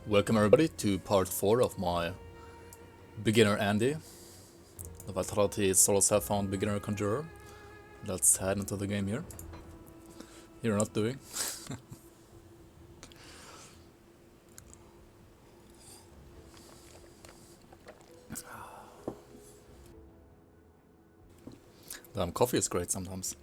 Welcome everybody to part 4 of my beginner Andy, the Vitality Solo Self-Found Beginner Conjurer. Let's head into the game here. You're not doing. Damn, coffee is great sometimes.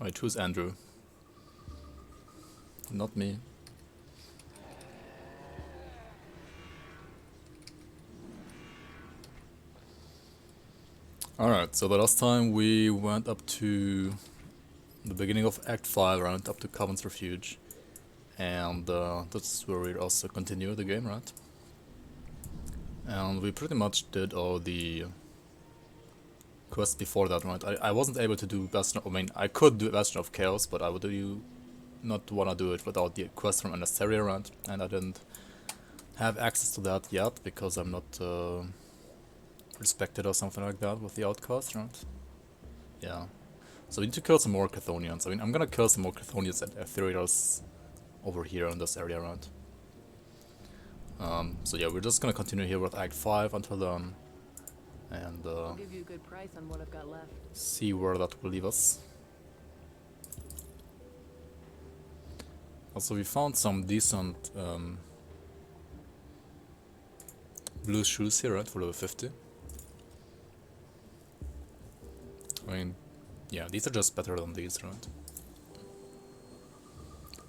I choose Andrew. Not me. Alright, so the last time we went up to the beginning of Act 5, right, up to Coven's Refuge. And that's where we also continue the game, right? And we pretty much did all the quests before that, right? I wasn't able to do Bastion of, I mean, I could do Bastion of Chaos, but I would not want to do it without the quest from Anasteria, right? And I didn't have access to that yet because I'm not respected or something like that with the Outcast, right? Yeah. So we need to kill some more Chthonians. I mean, I'm gonna kill some more Chthonians and Ethereals over here in this area, right? So yeah, we're just gonna continue here with Act 5 until then. And I'll give you a good price on what I've got left. see where that will leave us. Also, we found some decent blue shoes here, right, for level 50. I mean, yeah, these are just better than these, right?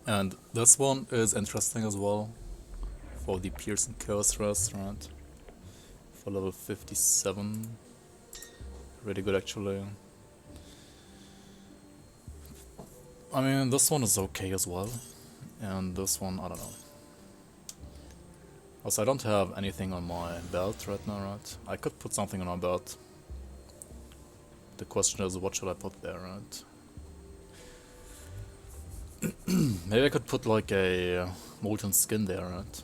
And this one is interesting as well, for the Piercing Chaos Restaurant, for level 57. Really good, actually. I mean, this one is okay as well, and this one, I don't know. Also, I don't have anything on my belt right now, right? I could put something on my belt. The question is, what should I put there, right? Maybe I could put like a molten skin there, right?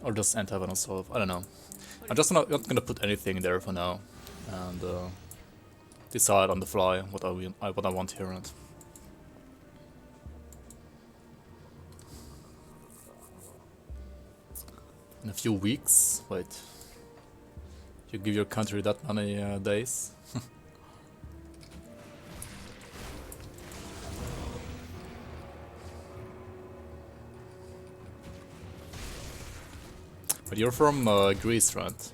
Or just antagonist solve, I don't know. I'm just not gonna put anything there for now, and decide on the fly what I want here, right? In a few weeks, wait. You give your country that many days? But you're from Greece, right?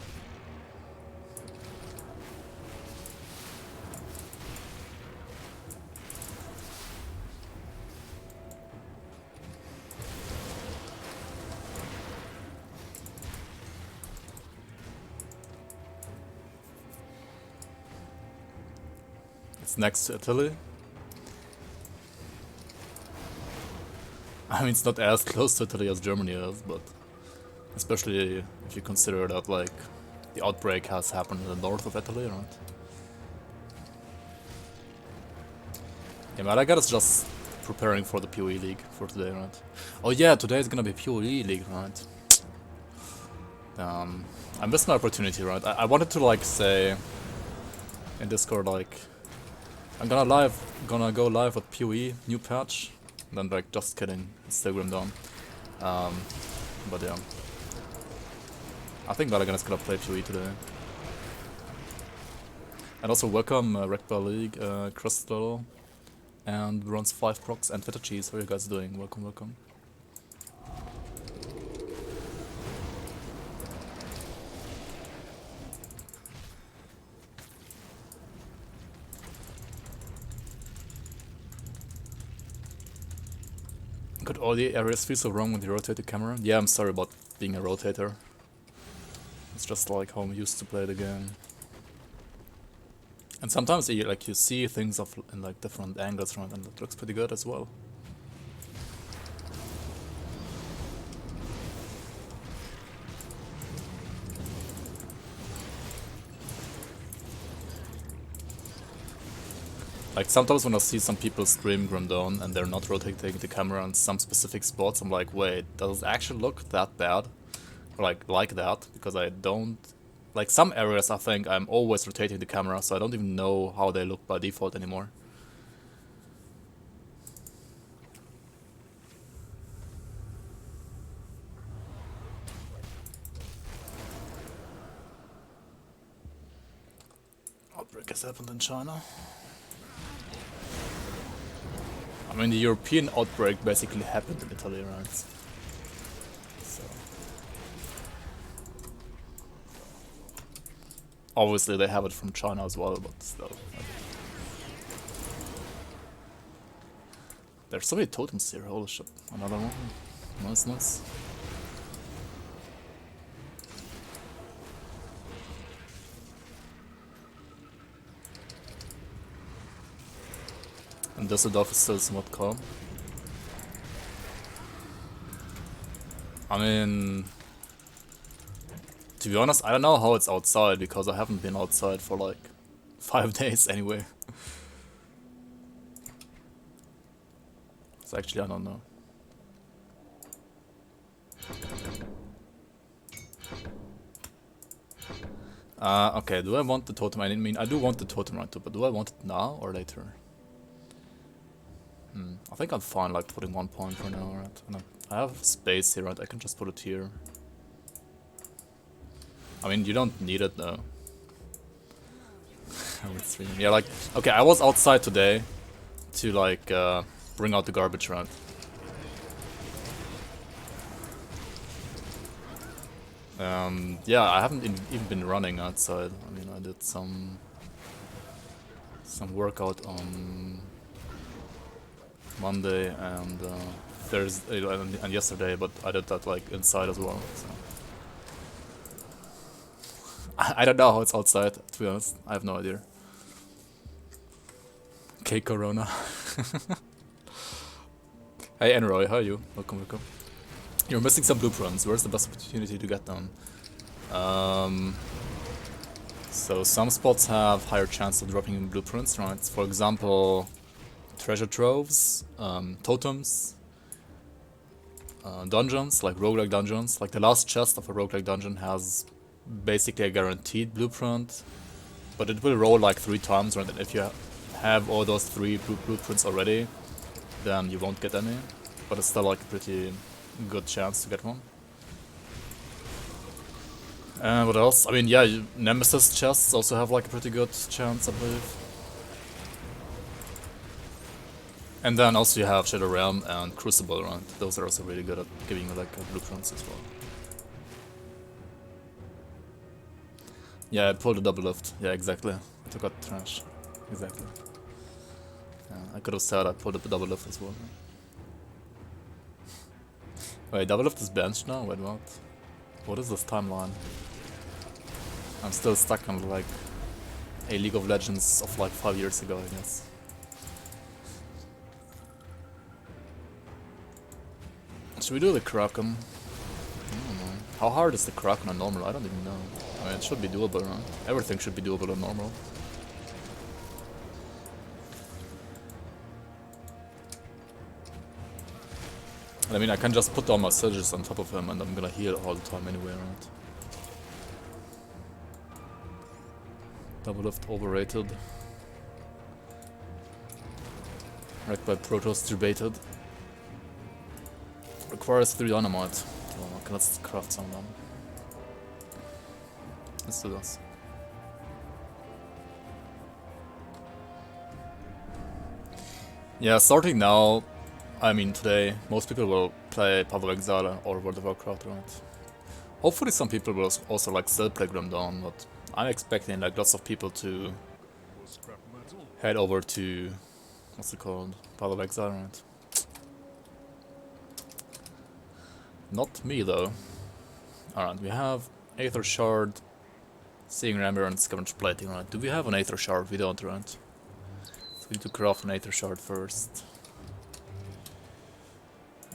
It's next to Italy. I mean, it's not as close to Italy as Germany is, but especially if you consider that, like, the outbreak has happened in the north of Italy, right? Yeah, but I guess just preparing for the PoE League for today, right? Oh yeah, today is gonna be PoE League, right? I missed my opportunity, right? I wanted to, like, say in Discord, like, I'm gonna go live with PoE, new patch, and then, like, just kidding, Instagram down. But yeah. I think Valagan is gonna play PoE today. And also welcome Rekbar League, Crystal, and Bronze 5 procs, and Feta Cheese. How are you guys doing? Welcome, welcome. Could all the areas feel so wrong when you rotate the camera? Yeah, I'm sorry about being a rotator. It's just like how I'm used to play the game. And sometimes you see things in like different angles, right, and it looks pretty good as well. Like sometimes when I see some people stream Grim Dawn and they're not rotating the camera on some specific spots, I'm like, wait, does it actually look that bad? Or like that? Because I don't... Like some areas I think I'm always rotating the camera, so I don't even know how they look by default anymore. Outbreak has happened in China. I mean, the European outbreak basically happened in Italy, right? So... Obviously they have it from China as well, but still. There's so many totems here, holy shit. Another one. Nice, nice. And Düsseldorf is still somewhat calm. I mean... To be honest, I don't know how it's outside, because I haven't been outside for like 5 days anyway. So actually I don't know. Okay, do I want the totem? I mean, I do want the totem right too, but do I want it now or later? I think I'm fine like putting 1 point for now, right? And I have space here, right? I can just put it here. I mean, you don't need it though. Yeah, like, okay, I was outside today to like bring out the garbage, right? Yeah, I haven't even been running outside. I mean, I did some workout on Monday and Thursday and yesterday, but I did that like inside as well. So. I don't know how it's outside, to be honest. I have no idea. Okay, Corona. Hey, Enroy, how are you? Welcome, welcome. You're missing some blueprints. Where's the best opportunity to get them? So some spots have higher chance of dropping in blueprints, right? For example, treasure troves, totems, dungeons, like roguelike dungeons. Like the last chest of a roguelike dungeon has basically a guaranteed blueprint, but it will roll like 3 times, right? And if you have all those 3 blueprints already, then you won't get any. But it's still like a pretty good chance to get one. What else? I mean, yeah, Nemesis chests also have like a pretty good chance, I believe. And then also you have Shadow Realm and Crucible, right? Those are also really good at giving you like blueprints as well. Yeah, I pulled a double lift. Yeah, exactly. I took out trash. Exactly. Yeah, I could have said I pulled up a double lift as well. Wait, double lift is benched now? Wait, what? What is this timeline? I'm still stuck on like a League of Legends of like 5 years ago, I guess. Should we do the Kraken? I don't know. How hard is the Kraken on normal? I don't even know. I mean, it should be doable, right? Everything should be doable on normal. I mean, I can just put down my surges on top of him and I'm gonna heal all the time anyway, right? Double lift overrated. Wrecked by Protoss debated. Requires 3 dynamite. Oh, okay, let's craft some of them. Let's do this. Yeah, starting now, I mean today, most people will play Path of Exile or World of Warcraft, right? Hopefully some people will also like still play Grim Dawn, but I'm expecting like lots of people to head over to, what's it called, Path of Exile, right? Not me though. Alright, we have Aether Shard, Seeing Rammer and Scavenge Plating, right? Do we have an Aether Shard? We don't, right? So we need to craft an Aether Shard first.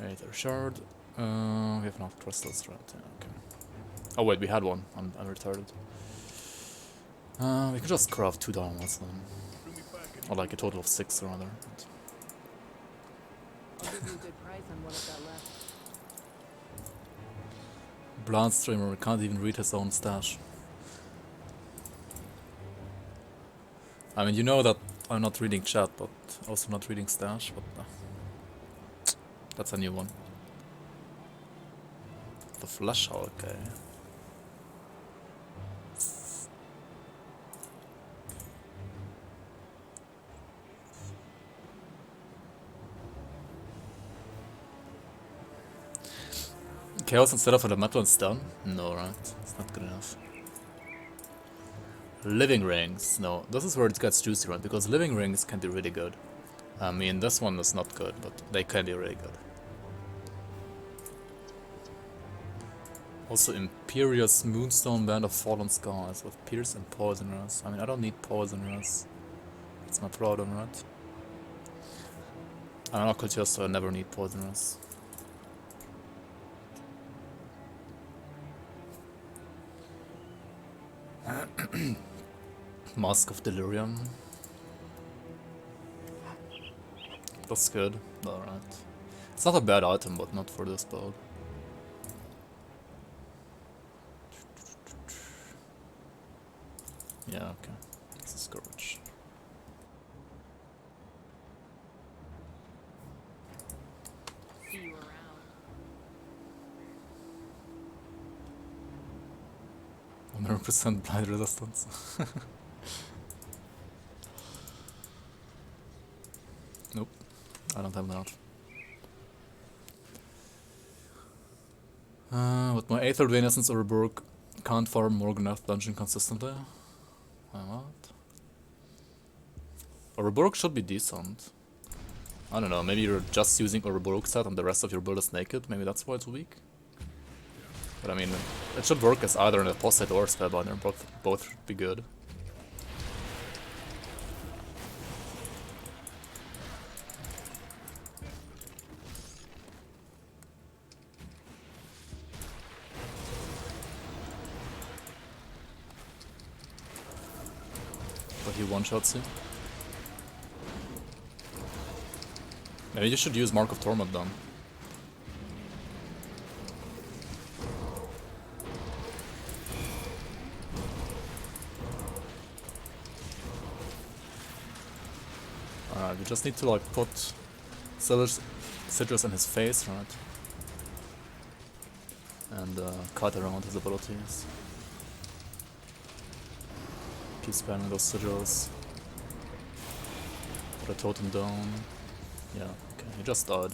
Aether Shard. We have enough crystals, right? Yeah, okay. Oh wait, we had one. I'm retarded. We could just craft 2 dynamites then. Or like a total of 6 rather. I'll give you a good price on what I've got left. Blind streamer can't even read his own stash. I mean, you know that I'm not reading chat, but also not reading stash, but that's a new one. The Flash Hulk, okay. Chaos instead of elemental and stun? No, right? It's not good enough. Living rings. No, this is where it gets juicy, right? Because living rings can be really good. I mean, this one is not good, but they can be really good. Also, Imperious Moonstone Band of Fallen Skies with Pierce and Poisoners. I mean, I don't need Poisoners. It's my problem, right? I'm not culture, so I never need Poisoners. Mask of Delirium. That's good. Alright. It's not a bad item, but not for this build. Yeah, okay. This is Scourge. See you around. 100% blind resistance. Nope, I don't have that. With my Aether Vein Essence Overburg, can't farm Morganath dungeon consistently. What? Overburg should be decent. I don't know, maybe you're just using Overburg set and the rest of your build is naked, maybe that's why it's weak. But I mean, it should work as either an Apostate or Spellbinder, both should be good. But he one-shots you. Maybe you should use Mark of Torment then. Alright, we just need to like put Citrus in his face, right? And cut around his abilities. Keep spamming those sigils. Put a totem down. Yeah, okay, he just died.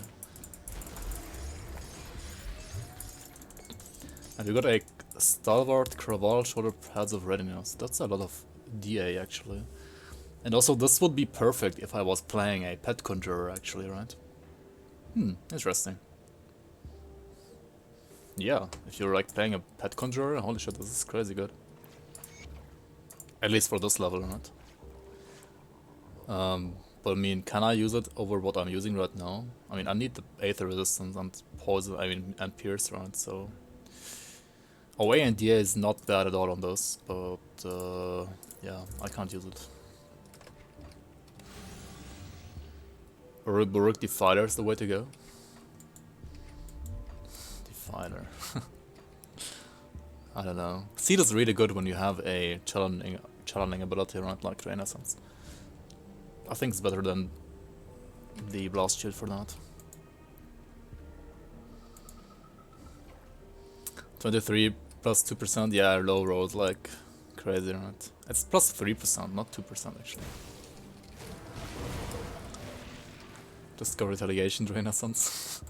And we got a Stalwart, Craval, Shoulder Pads of Readiness. That's a lot of DA actually. And also this would be perfect if I was playing a Pet Conjurer actually, right? Interesting. Yeah, if you're like playing a Pet Conjurer, holy shit, this is crazy good. At least for this level, right? But I mean, can I use it over what I'm using right now? I mean, I need the Aether Resistance and Poison, and Pierce, right? So OA and DA is not bad at all on this, but yeah, I can't use it. Uruk Defiler is the way to go. Defiler. I don't know. Seed is really good when you have a challenging ability, right? Like Drain Essence. I think it's better than the Blast Shield for that. 23 plus 2%, yeah, low rolled like crazy, right? It's plus 3%, not 2% actually. Just go Retaliation, Drain Essence.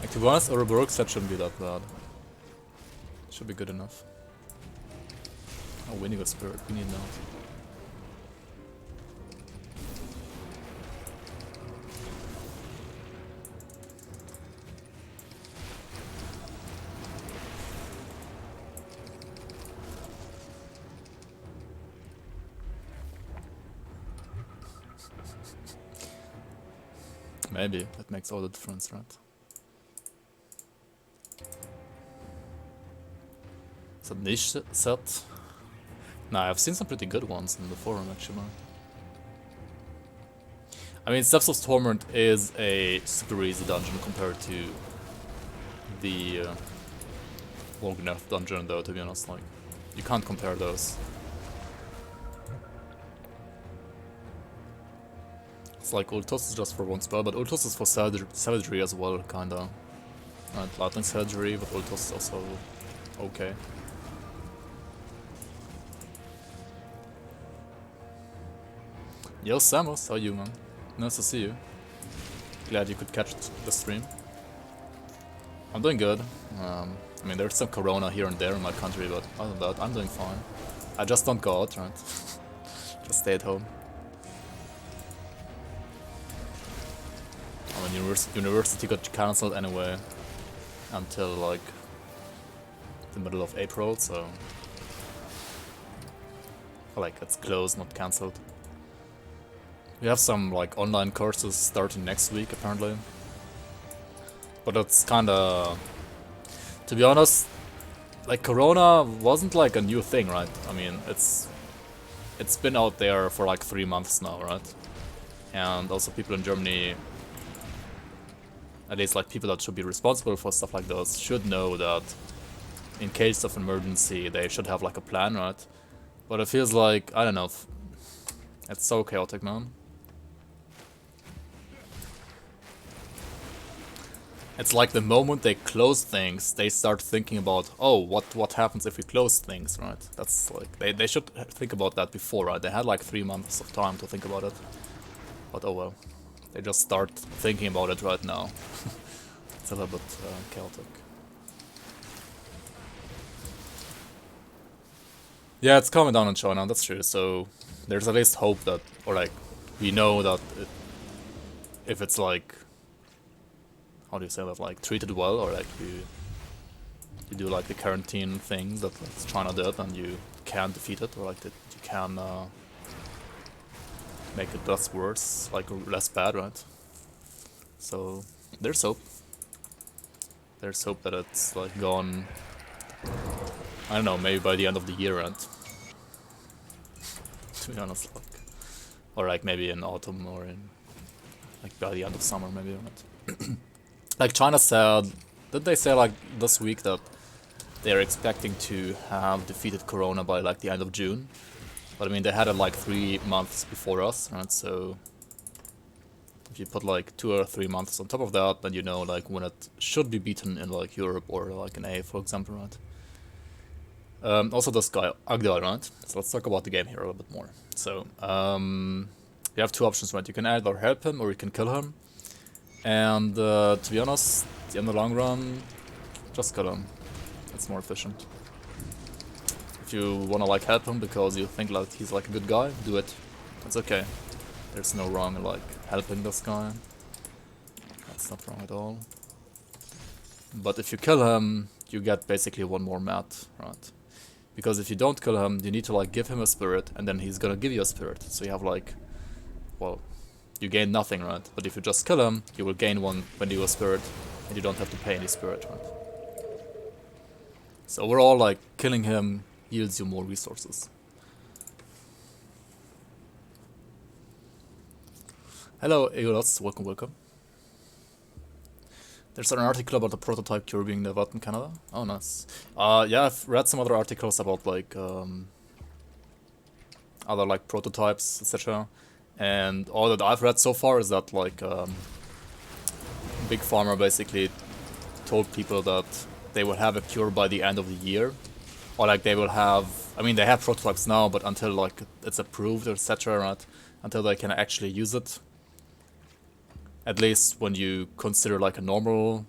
Like to be honest, Ouroboros set shouldn't be that bad. Should be good enough. Oh, Windigo Spirit, we need that. Maybe, that makes all the difference, right? It's a niche set. Nah, I've seen some pretty good ones in the forum actually. I mean, Steps of Torment is a super easy dungeon compared to the Wolgneth dungeon though, to be honest, like, you can't compare those. It's like Ultos is just for one spell, but Ultos is for savagery as well, kinda. And Lightning Surgery, but Ultos is also okay. Yo Samus, how are you, man? Nice to see you. Glad you could catch the stream. I'm doing good. I mean, there's some corona here and there in my country, but other than that, I'm doing fine. I just don't go out, right? Just stay at home. I mean, university got cancelled anyway until like the middle of April, so like it's closed, not cancelled. We have some like online courses starting next week apparently, but it's kinda, to be honest, like corona wasn't like a new thing, right? I mean, it's been out there for like 3 months now, right? And also people in Germany, at least like people that should be responsible for stuff like those, should know that in case of emergency they should have like a plan, right? But it feels like, I don't know, it's so chaotic, man. It's like the moment they close things, they start thinking about, oh, what happens if we close things, right? That's like, they should think about that before, right? They had like 3 months of time to think about it. But oh well, they just start thinking about it right now. It's a little bit chaotic. Yeah, it's calming down in China, that's true, so there's at least hope that, or like, we know that if it's like, how do you say that, like treated well, or like you do like the quarantine things that China did, and you can defeat it, or like that you can make it less worse, like less bad, right? So there's hope. There's hope that it's like gone, I don't know, maybe by the end of the year, and to be honest, like, or like maybe in autumn, or in like by the end of summer, maybe, right? Like China said, did they say like this week that they're expecting to have defeated Corona by like the end of June? But I mean, they had it like 3 months before us, right? So if you put like 2 or 3 months on top of that, then you know like when it should be beaten in like Europe or like in A, for example, right? Also this guy, Agdal, right? So let's talk about the game here a little bit more. So, you have 2 options, right? You can either help him or you can kill him. And to be honest, in the long run, just kill him. It's more efficient. If you wanna like help him because you think like he's like a good guy, do it. It's okay. There's no wrong in like helping this guy. That's not wrong at all. But if you kill him, you get basically 1 more mat, right? Because if you don't kill him, you need to like give him a spirit, and then he's gonna give you a spirit. So you have like, well, you gain nothing, right? But if you just kill him, you will gain 1 when you do a spirit, and you don't have to pay any spirit, right? So overall, like, killing him yields you more resources. Hello, Egolos, welcome, welcome. There's an article about the prototype cure being developed in Canada. Oh, nice. Yeah, I've read some other articles about, like, other, like, prototypes, etc. And all that I've read so far is that, like, Big Pharma basically told people that they will have a cure by the end of the year. Or, like, they will have... I mean, they have prototypes now, but until, like, it's approved, etc., right? Until they can actually use it. At least when you consider, like, a normal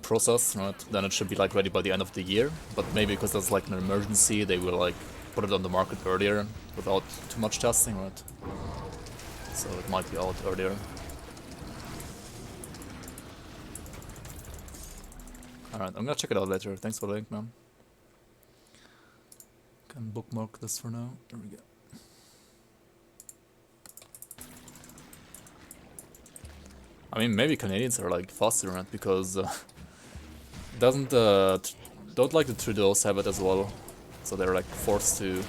process, right? Then it should be, like, ready by the end of the year. But maybe because there's, like, an emergency, they will, like, put it on the market earlier without too much testing, right? So it might be out earlier. Alright, I'm gonna check it out later. Thanks for the link, man. Can bookmark this for now. There we go. I mean, maybe Canadians are like faster, right? Because doesn't don't like the 2-dose habit as well. So they're like forced to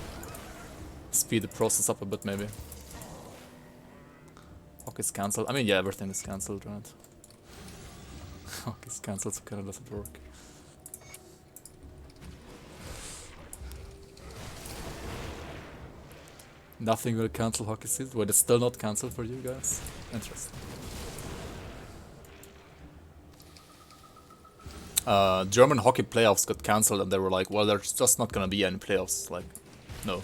speed the process up a bit maybe. Hockey's cancelled. I mean, yeah, everything is cancelled, right? Hockey's cancelled, so kind of doesn't work. Nothing will cancel hockey season. Wait, it's still not cancelled for you guys? Interesting. German hockey playoffs got cancelled and they were like, well, there's just not gonna be any playoffs. Like, no.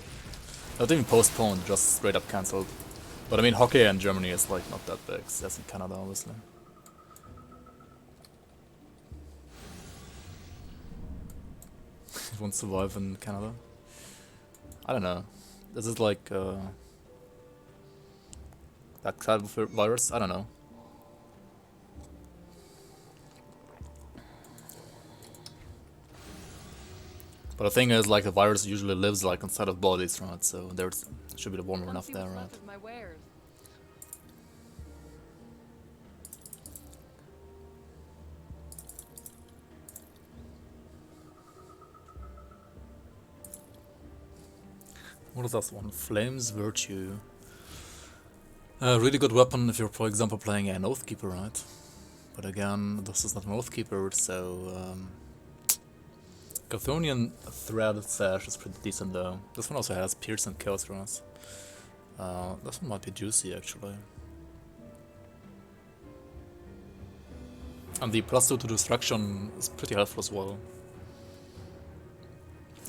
Not even postponed, just straight up cancelled. But I mean, hockey in Germany is like not that big, as in Canada, obviously. It won't survive in Canada. I don't know. Is it like that type of virus? I don't know. But the thing is, like, the virus usually lives like inside of bodies, right? So there should be warmer enough there, right? My wares. What is that one? Flames Virtue. Really good weapon if you're, for example, playing an Oathkeeper, right? But again, this is not an Oathkeeper, so Chthonian Thread Sash is pretty decent though. This one also has Pierce and Chaos Runes. This one might be juicy actually. And the +2 to Destruction is pretty helpful as well.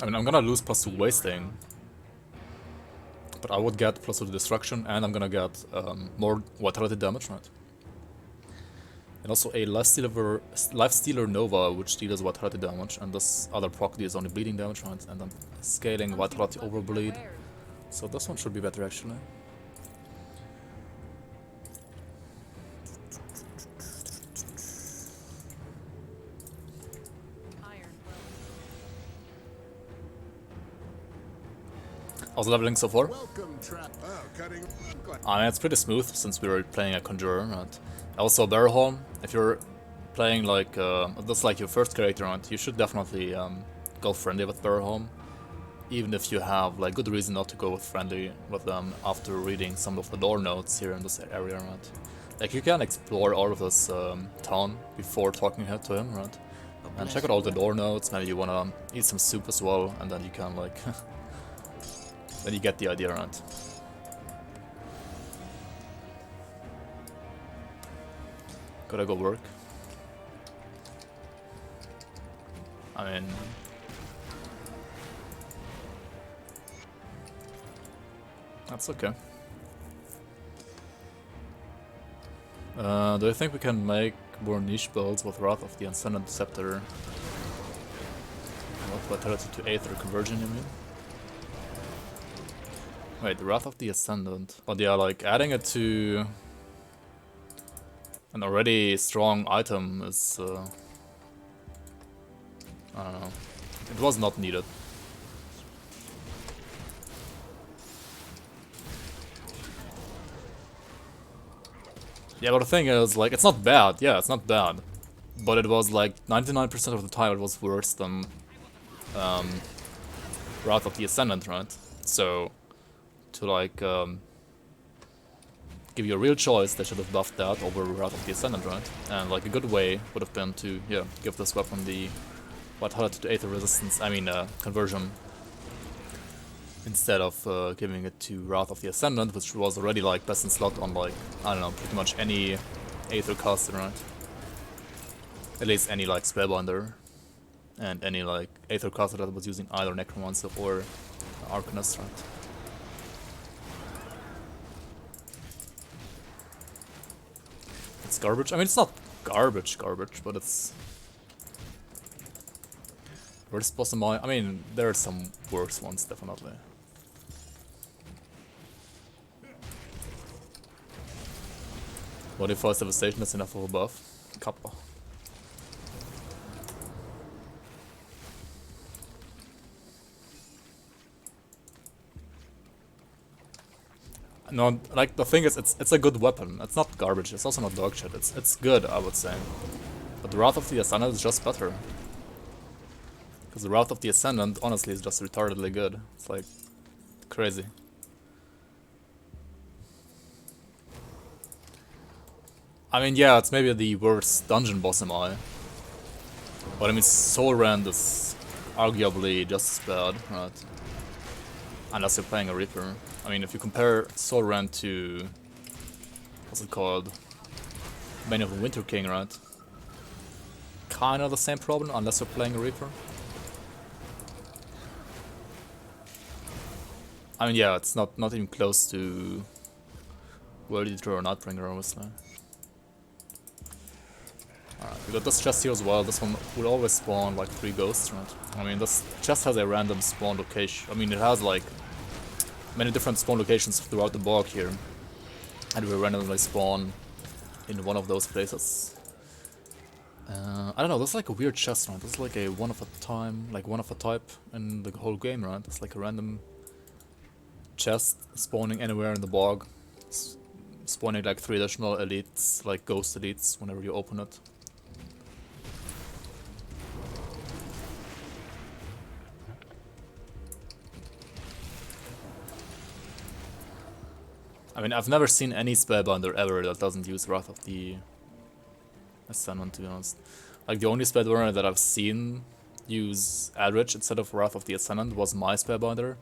I mean, I'm gonna lose +2 Wasting. But I would get +2 to Destruction and I'm gonna get more Vitality damage, right? And also a Lifestealer Nova, which deals Vitality damage, and this other proc deals only bleeding damage, right? And I'm scaling Vitality over bleed. So this one should be better actually. How's leveling so far? I mean, it's pretty smooth since we were playing a Conjurer, right? Also, Barrelholm, if you're playing like, that's like your first character, right? You should definitely go friendly with Barrelholm. Even if you have like good reason not to go friendly with them after reading some of the lore notes here in this area, right? Like, you can explore all of this town before talking to him, right? And check out all the lore notes, maybe you wanna eat some soup as well, and then you can like... then you get the idea, right? Gotta go work. I mean... that's okay. Do you think we can make more niche builds with Wrath of the Ascendant Scepter? What Vitality to Aether conversion, you mean? Wait, the Wrath of the Ascendant. But yeah, like adding it to an already strong item is... I don't know. It was not needed. Yeah, but the thing is, like, it's not bad. Yeah, it's not bad. But it was like 99% of the time it was worse than Wrath of the Ascendant, right? So, to like give you a real choice, they should have buffed that over Wrath of the Ascendant, right? And like a good way would have been to, yeah, give this weapon the Vitality to Aether resistance, I mean conversion, instead of giving it to Wrath of the Ascendant, which was already like best in slot on like, I don't know, pretty much any Aether caster, right? At least any like Spellbinder, and any like Aether caster that was using either Necromancer or Arcanist, right? It's garbage. I mean, it's not garbage, but it's... Where's Blossom Eye? I mean, there are some worse ones, definitely. Modify Devastation, that's enough of a buff. Kappa. No, like, the thing is, it's a good weapon. It's not garbage, it's also not dog shit. It's good, I would say. But the Wrath of the Ascendant is just better. Because the Wrath of the Ascendant, honestly, is just retardedly good. It's like crazy. I mean, yeah, it's maybe the worst dungeon boss in my. But I mean, Soul Rend is arguably just as bad, right? Unless you're playing a Reaper. I mean, if you compare Soul Rend to... what's it called? Bane of the Winter King, right? Kinda the same problem, unless you're playing a Reaper. I mean, yeah, it's not even close to World Eater or Nightbringer, obviously. Alright, we got this chest here as well. This one will always spawn like 3 ghosts, right? I mean, this chest has a random spawn location. I mean, it has like many different spawn locations throughout the bog here. And we randomly spawn in one of those places. I don't know, that's like a weird chest, right? That's like a one of a time, like one of a type in the whole game, right? It's like a random chest spawning anywhere in the bog. Spawning like 3 additional elites, like ghost elites, whenever you open it. I mean, I've never seen any spellbinder ever that doesn't use Wrath of the Ascendant, to be honest. Like, the only spellbinder that I've seen use Eldritch instead of Wrath of the Ascendant was my spellbinder.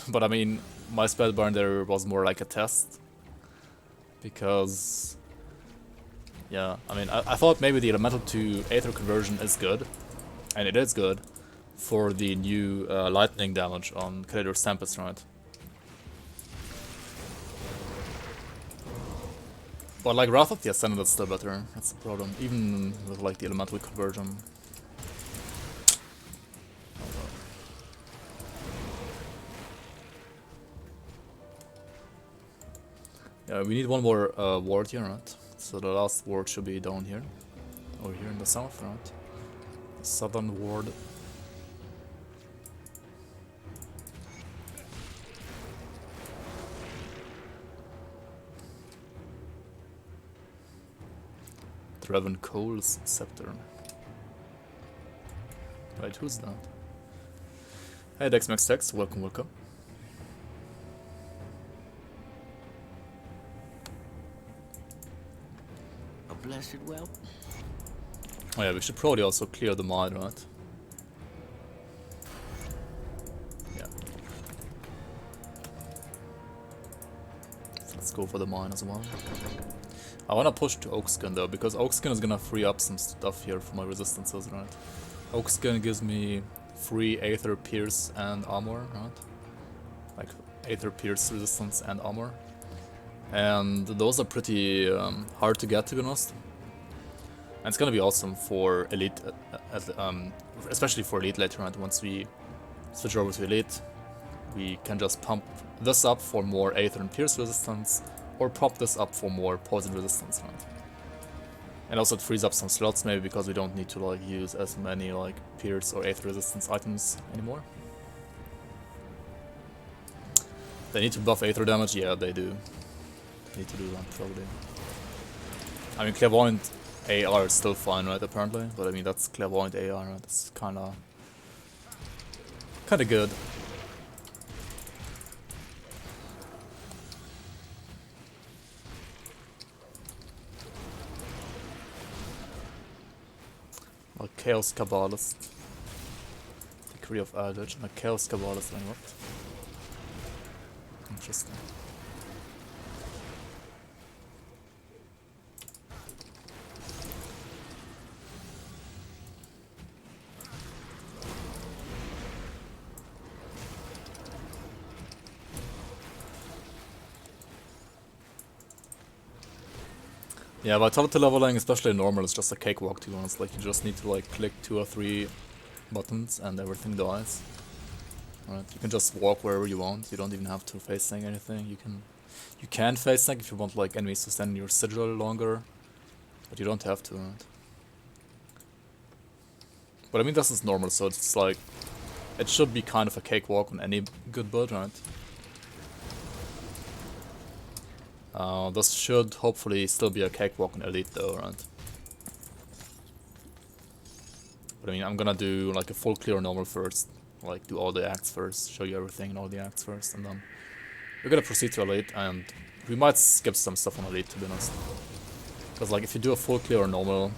But I mean, my spellbinder was more like a test. Because... yeah, I mean, I thought maybe the Elemental to Aether conversion is good. And it is good. For the new lightning damage on Creator's Tempest, right? But like Wrath of the Ascendant is still better, that's the problem. Even with like the elemental conversion. Yeah, we need one more ward here, right? So the last ward should be down here. Or here in the south, right? The southern ward. Draven Cole's Scepter. Right, who's that? Hey DexMaxTex, welcome, welcome. A blessed well. Oh yeah, we should probably also clear the mine, right? Yeah. So let's go for the mine as well. I wanna push to Oakskin though, because Oakskin is gonna free up some stuff here for my resistances, right? Oakskin gives me free Aether Pierce and armor, right? Like Aether Pierce resistance and armor. And those are pretty hard to get, to be honest. And it's gonna be awesome for Elite, especially for Elite later on. Once we switch over to Elite, we can just pump this up for more Aether and Pierce resistance, or prop this up for more poison resistance, right? And also it frees up some slots, maybe because we don't need to like use as many like Pierce or Aether resistance items anymore. They need to buff Aether damage? Yeah, they do. Need to do that, probably. I mean, Clairvoyant AR is still fine, right, apparently? But I mean, that's Clairvoyant AR, right? That's kinda good. A Chaos Kabbalist. Decree of Eldritch and a Chaos Kabbalist, and what? Interesting. Yeah, vitality leveling, especially in normal, is just a cakewalk, to be honest. Like, you just need to like click 2 or 3 buttons and everything dies. Right? You can just walk wherever you want. You don't even have to face tank anything. You can face tank if you want like enemies to stand in your sigil longer, but you don't have to, right? But I mean, this is normal, so it's like it should be kind of a cakewalk on any good build, right? This should hopefully still be a cakewalk on Elite though, right? But I mean, I'm gonna do like a full clear normal first. Like, do all the acts first, show you everything and all the acts first, and then we're gonna proceed to Elite, and we might skip some stuff on Elite, to be honest. Because, like, if you do a full clear or normal,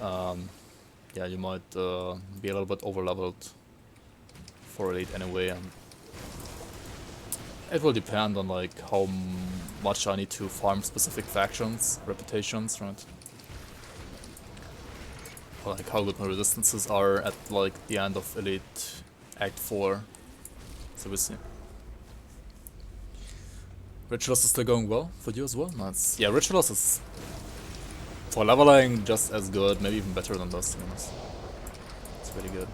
yeah, you might be a little bit over-leveled for Elite anyway, and it will depend on, like, how much I need to farm specific factions, reputations, right? Like, how good my resistances are at, like, the end of Elite Act 4. So we'll see. Rituals is still going well for you as well? Nice. Yeah, Rituals is, for leveling, just as good, maybe even better than this, to be honest. It's really good.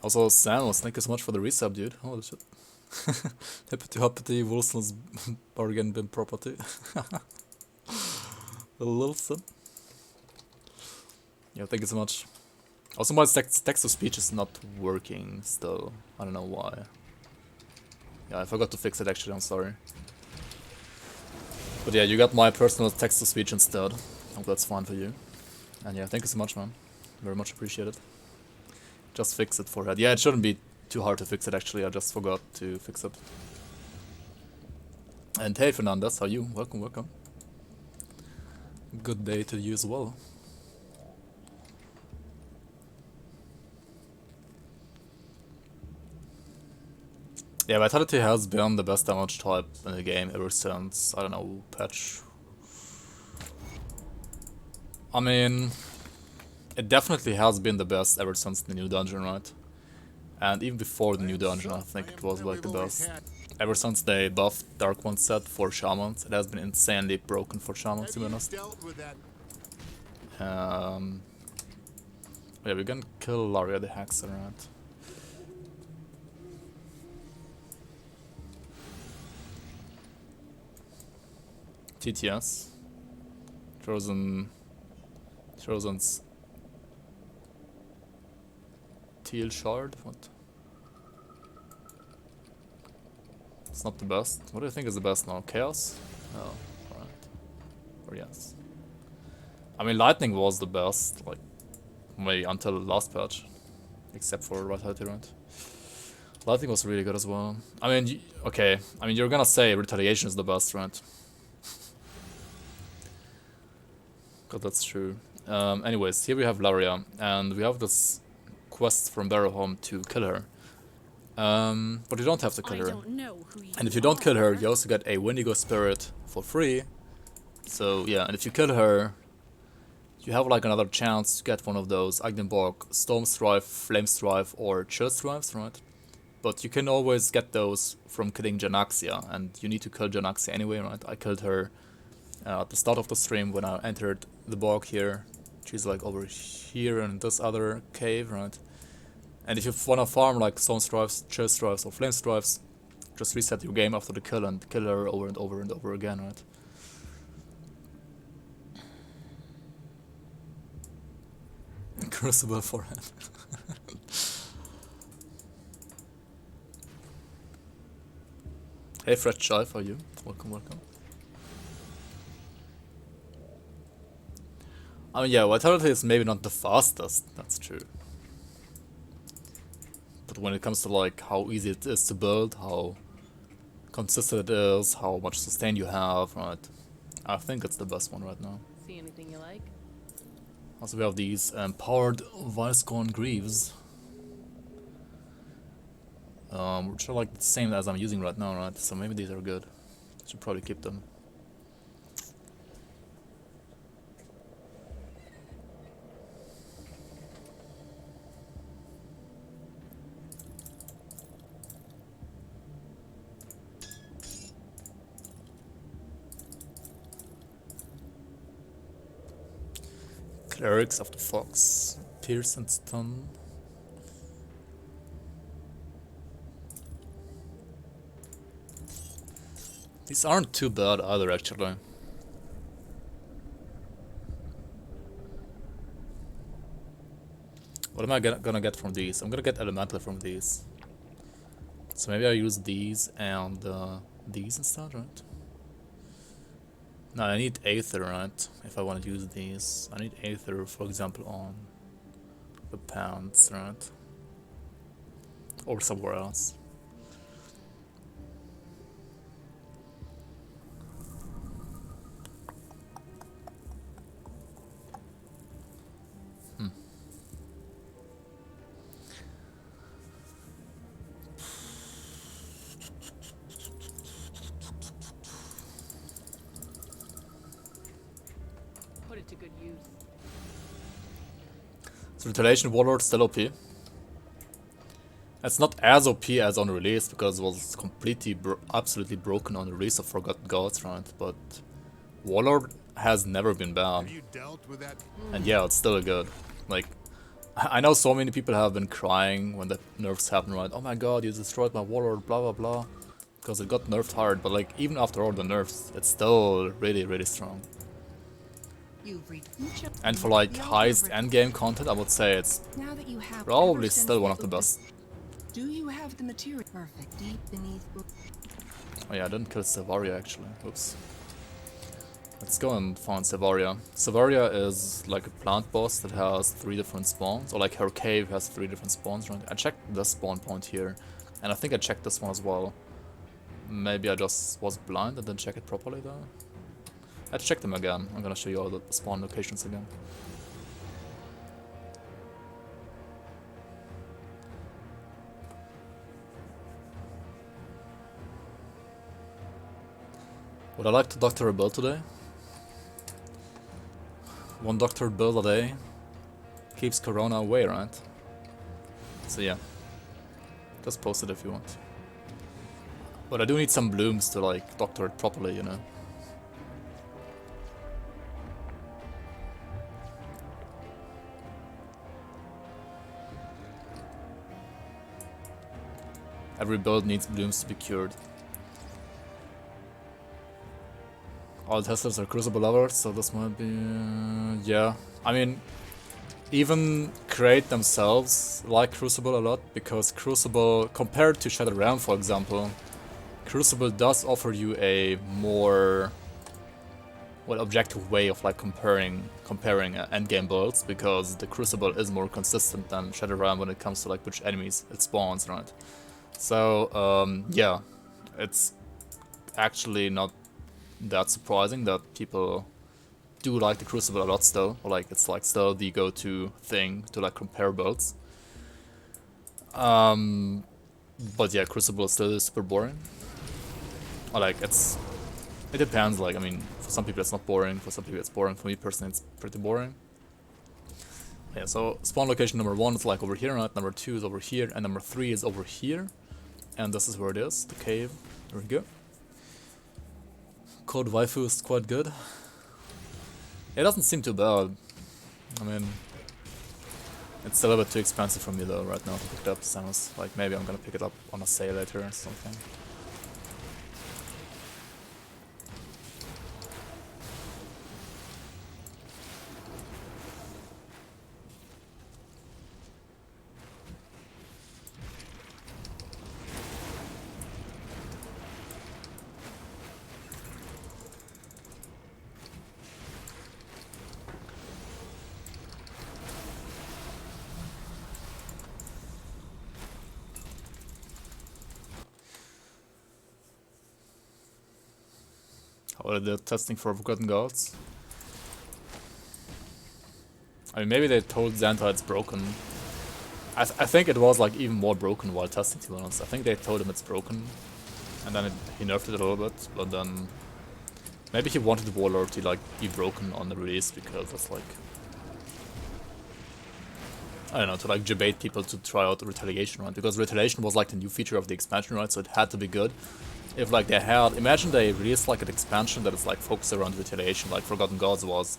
Also, Samus, thank you so much for the resub, dude. Holy shit. Hippity Wilson's bargain bin property. Little son. Yeah, thank you so much. Also, my text-to-speech is not working still. I don't know why. Yeah, I forgot to fix it actually, I'm sorry. But yeah, you got my personal text-to-speech instead. Hope that's fine for you. And yeah, thank you so much, man. Very much appreciated. Just fix it for that. Yeah, it shouldn't be too hard to fix it actually, I just forgot to fix it. And hey Fernandez, how are you? Welcome, welcome. Good day to you as well. Yeah, Vitality has been the best damage type in the game ever since, I don't know, patch. I mean, it definitely has been the best ever since the new dungeon, right? And even before the new dungeon, I think it was like the best. Ever since they buffed Dark One set for Shamans, it has been insanely broken for Shamans, to be honest. Yeah, we can kill Laria the Hexer, right? TTS. Chosen's Teal Shard? What? It's not the best. What do you think is the best now? Chaos? Oh, right. Or yes. I mean, Lightning was the best, like, maybe until the last patch. Except for Vitality, right? Lightning was really good as well. I mean, okay. I mean, you're gonna say Retaliation is the best, right? God, that's true. Anyways, here we have Laria, and we have this quest from Barrowhome to kill her. But you don't have to kill her. And if you don't kill her, you also get a Wendigo Spirit for free. So yeah, and if you kill her, you have like another chance to get one of those Agdenborg Storm Strife, Flame Strife, or Chill Strifes, right? But you can always get those from killing Janaxia, and you need to kill Janaxia anyway, right? I killed her at the start of the stream when I entered the Borg here. She's like over here in this other cave, right? And if you wanna farm like Stone Strifes, Chill Strifes, or Flame Strifes, just reset your game after the kill and kill her over and over and over again, right? Crucible forehead. Hey Fred Shy, how are you? Welcome, welcome. I mean, yeah, Vitality is maybe not the fastest, that's true. But when it comes to like how easy it is to build, how consistent it is, how much sustain you have, right? I think it's the best one right now. See anything you like? Also we have these empowered Viscorn Greaves. Which are like the same as I'm using right now, right? So maybe these are good. Should probably keep them. Clerics of the Fox. Pierce and Stun. These aren't too bad either, actually. What am I gonna get from these? I'm gonna get Elemental from these. So maybe I use these and these instead, right? No, I need Aether, right? If I want to use these. I need Aether, for example, on the pants, right? Or somewhere else. Put it to good use. So Retaliation Warlord still OP. It's not as OP as on release because it was completely, absolutely broken on release of Forgotten Gods, right? But Warlord has never been bad. Have you dealt with that? And yeah, it's still good. Like, I know so many people have been crying when the nerfs happen, right? Oh my god, you destroyed my Warlord, blah blah blah. Because it got nerfed hard, but like, even after all the nerfs, it's still really, really strong. And for like highest endgame content, I would say it's Now that you have probably still one of the best. Do you have the material perfect deep beneath? Oh yeah, I didn't kill Savaria actually. Oops. Let's go and find Savaria. Savaria is like a plant boss that has 3 different spawns, or like her cave has 3 different spawns, right? I checked this spawn point here, and I think I checked this one as well. Maybe I just was blind and didn't check it properly though. Let's check them again. I'm gonna show you all the spawn locations again. Would I like to doctor a build today? 1 doctored build a day keeps Corona away, right? So yeah, just post it if you want. But I do need some blooms to like doctor it properly, you know. Every build needs blooms to be cured. All testers are Crucible lovers, so this might be... yeah. I mean, even Create themselves like Crucible a lot, because Crucible, compared to Shattered Realm for example, Crucible does offer you a more... well, objective way of like comparing endgame builds, because the Crucible is more consistent than Shattered Realm when it comes to like which enemies it spawns, right? So, yeah, it's actually not that surprising that people do like the Crucible a lot still, or like it's like still the go-to thing to like compare builds. But yeah, Crucible is still super boring. Or like it depends, like I mean, for some people it's not boring, for some people it's boring, for me personally it's pretty boring. Yeah, so spawn location number 1 is like over here, right? Number 2 is over here, and number 3 is over here. And this is where it is, the cave. There we go. Code waifu is quite good. It doesn't seem too bad. I mean, it's still a bit too expensive for me though right now to pick it up. Sounds like maybe I'm gonna pick it up on a sale later or something. How are they testing for Forgotten Gods? I mean, maybe they told Xanta it's broken. I think it was like even more broken while testing, to be honest. I think they told him it's broken, and then he nerfed it a little bit, but then maybe he wanted the Warlord to like be broken on the release because it's like, I don't know, to like debate people to try out the Retaliation, right? Because Retaliation was like the new feature of the expansion, right? So it had to be good. If like they had, imagine they released like an expansion that is like focused around Retaliation, like Forgotten Gods was,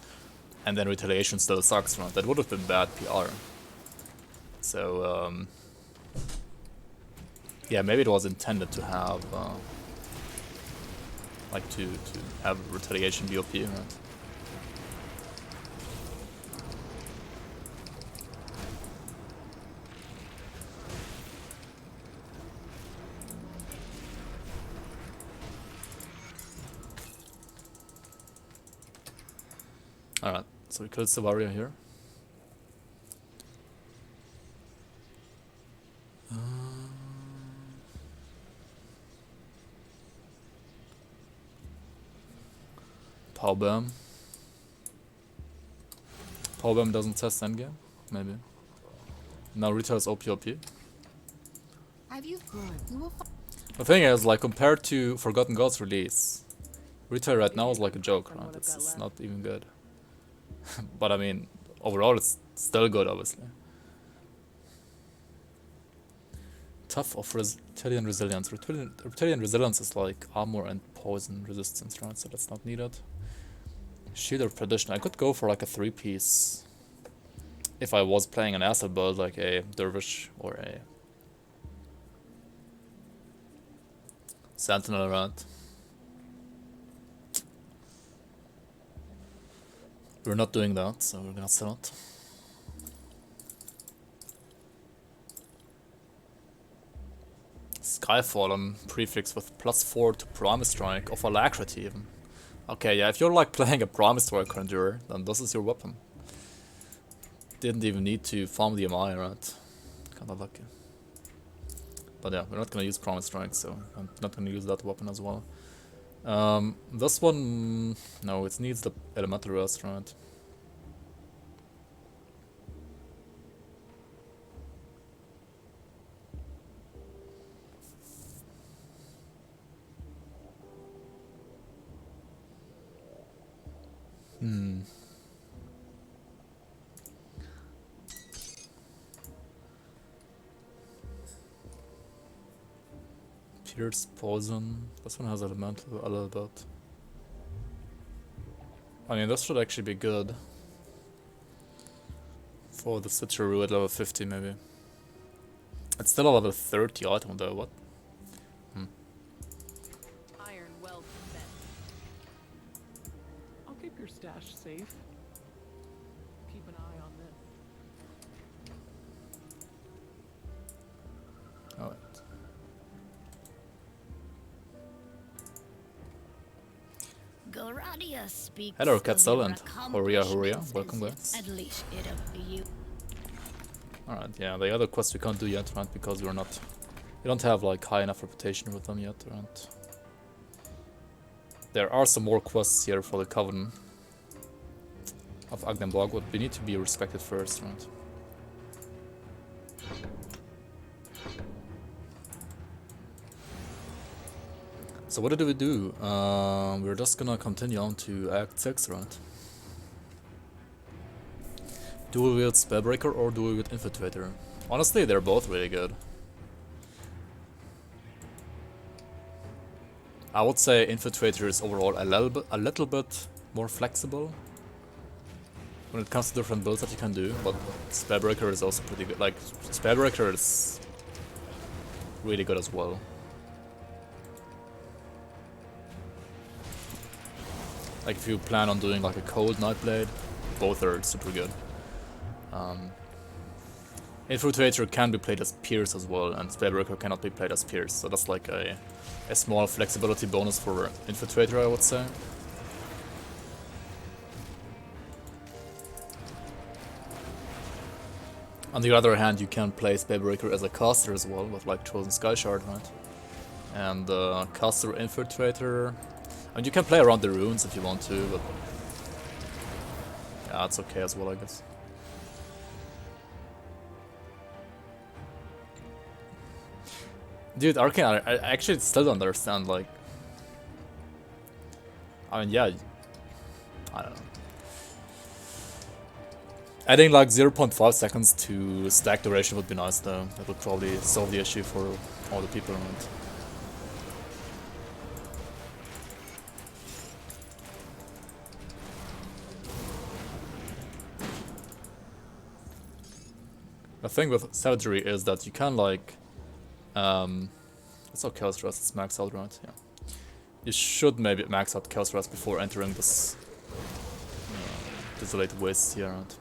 and then Retaliation still sucks, right? That would have been bad PR. So, yeah, maybe it was intended to have, like to have Retaliation be OP, right? Alright, so we killed Savaria here. Power Bomb. Power Bomb doesn't test endgame? Maybe. Now Rita is OP. Have you good? You will find The thing is, like, compared to Forgotten Gods release, Rita right now is like a joke, right? It's not even good. But I mean, overall it's still good, obviously. Tough of Reptilian Resilience. Reptilian Resilience is like armor and poison resistance, right? So that's not needed. Shield of Perdition. I could go for like a 3-piece if I was playing an asset build, like a Dervish or a Sentinel, right? We're not doing that, so we're gonna sell it. Skyfallen prefix with +4 to Promise Strike of Alacrity even. Okay, yeah, if you're like playing a Promise Strike Conjurer, then this is your weapon. Didn't even need to farm the MI, right? Kinda lucky. But yeah, we're not gonna use Promise Strike, so I'm not gonna use that weapon as well. This one, no, it needs the Elemental Rest, right? Pierce, Poison. This one has Elemental a little bit. I mean, this should actually be good. For the Switcheroo at level 50, maybe. It's still a level 30 item though, what? Iron well spent. I'll keep your stash safe. Keep an eye on this. Alright. Goradia speaks Hello, of Quetzal your and Horia, accomplishments welcome as guys. At least it'll be you. Alright, yeah, the other quests we can't do yet, right? Because we don't have like high enough reputation with them yet, right? There are some more quests here for the Coven of Agnenborg, but we need to be respected first, right? So what do we do? We're just gonna continue on to Act 6, right? Do we wield Spellbreaker or do we wield Infiltrator? Honestly, they're both really good. I would say Infiltrator is overall a little bit more flexible when it comes to different builds that you can do, but Spellbreaker is also pretty good. Like, Spellbreaker is really good as well. Like if you plan on doing like a cold Nightblade, both are super good. Infiltrator can be played as Pierce as well, and Spellbreaker cannot be played as Pierce, so that's like a small flexibility bonus for Infiltrator, I would say. On the other hand, you can play Spellbreaker as a caster as well, with like Chosen Sky Shard, right? And caster Infiltrator. I mean, you can play around the runes if you want to, but yeah, it's okay as well, I guess. Dude, Arcane, I actually still don't understand, like... I mean, yeah... I don't know. Adding like 0.5 seconds to stack duration would be nice though. That would probably solve the issue for all the people around. The thing with Savagery is that you can like... it's all Chaos Rest, it's max out, right? Yeah. You should maybe max out Chaos Rest before entering this desolated waste here, right?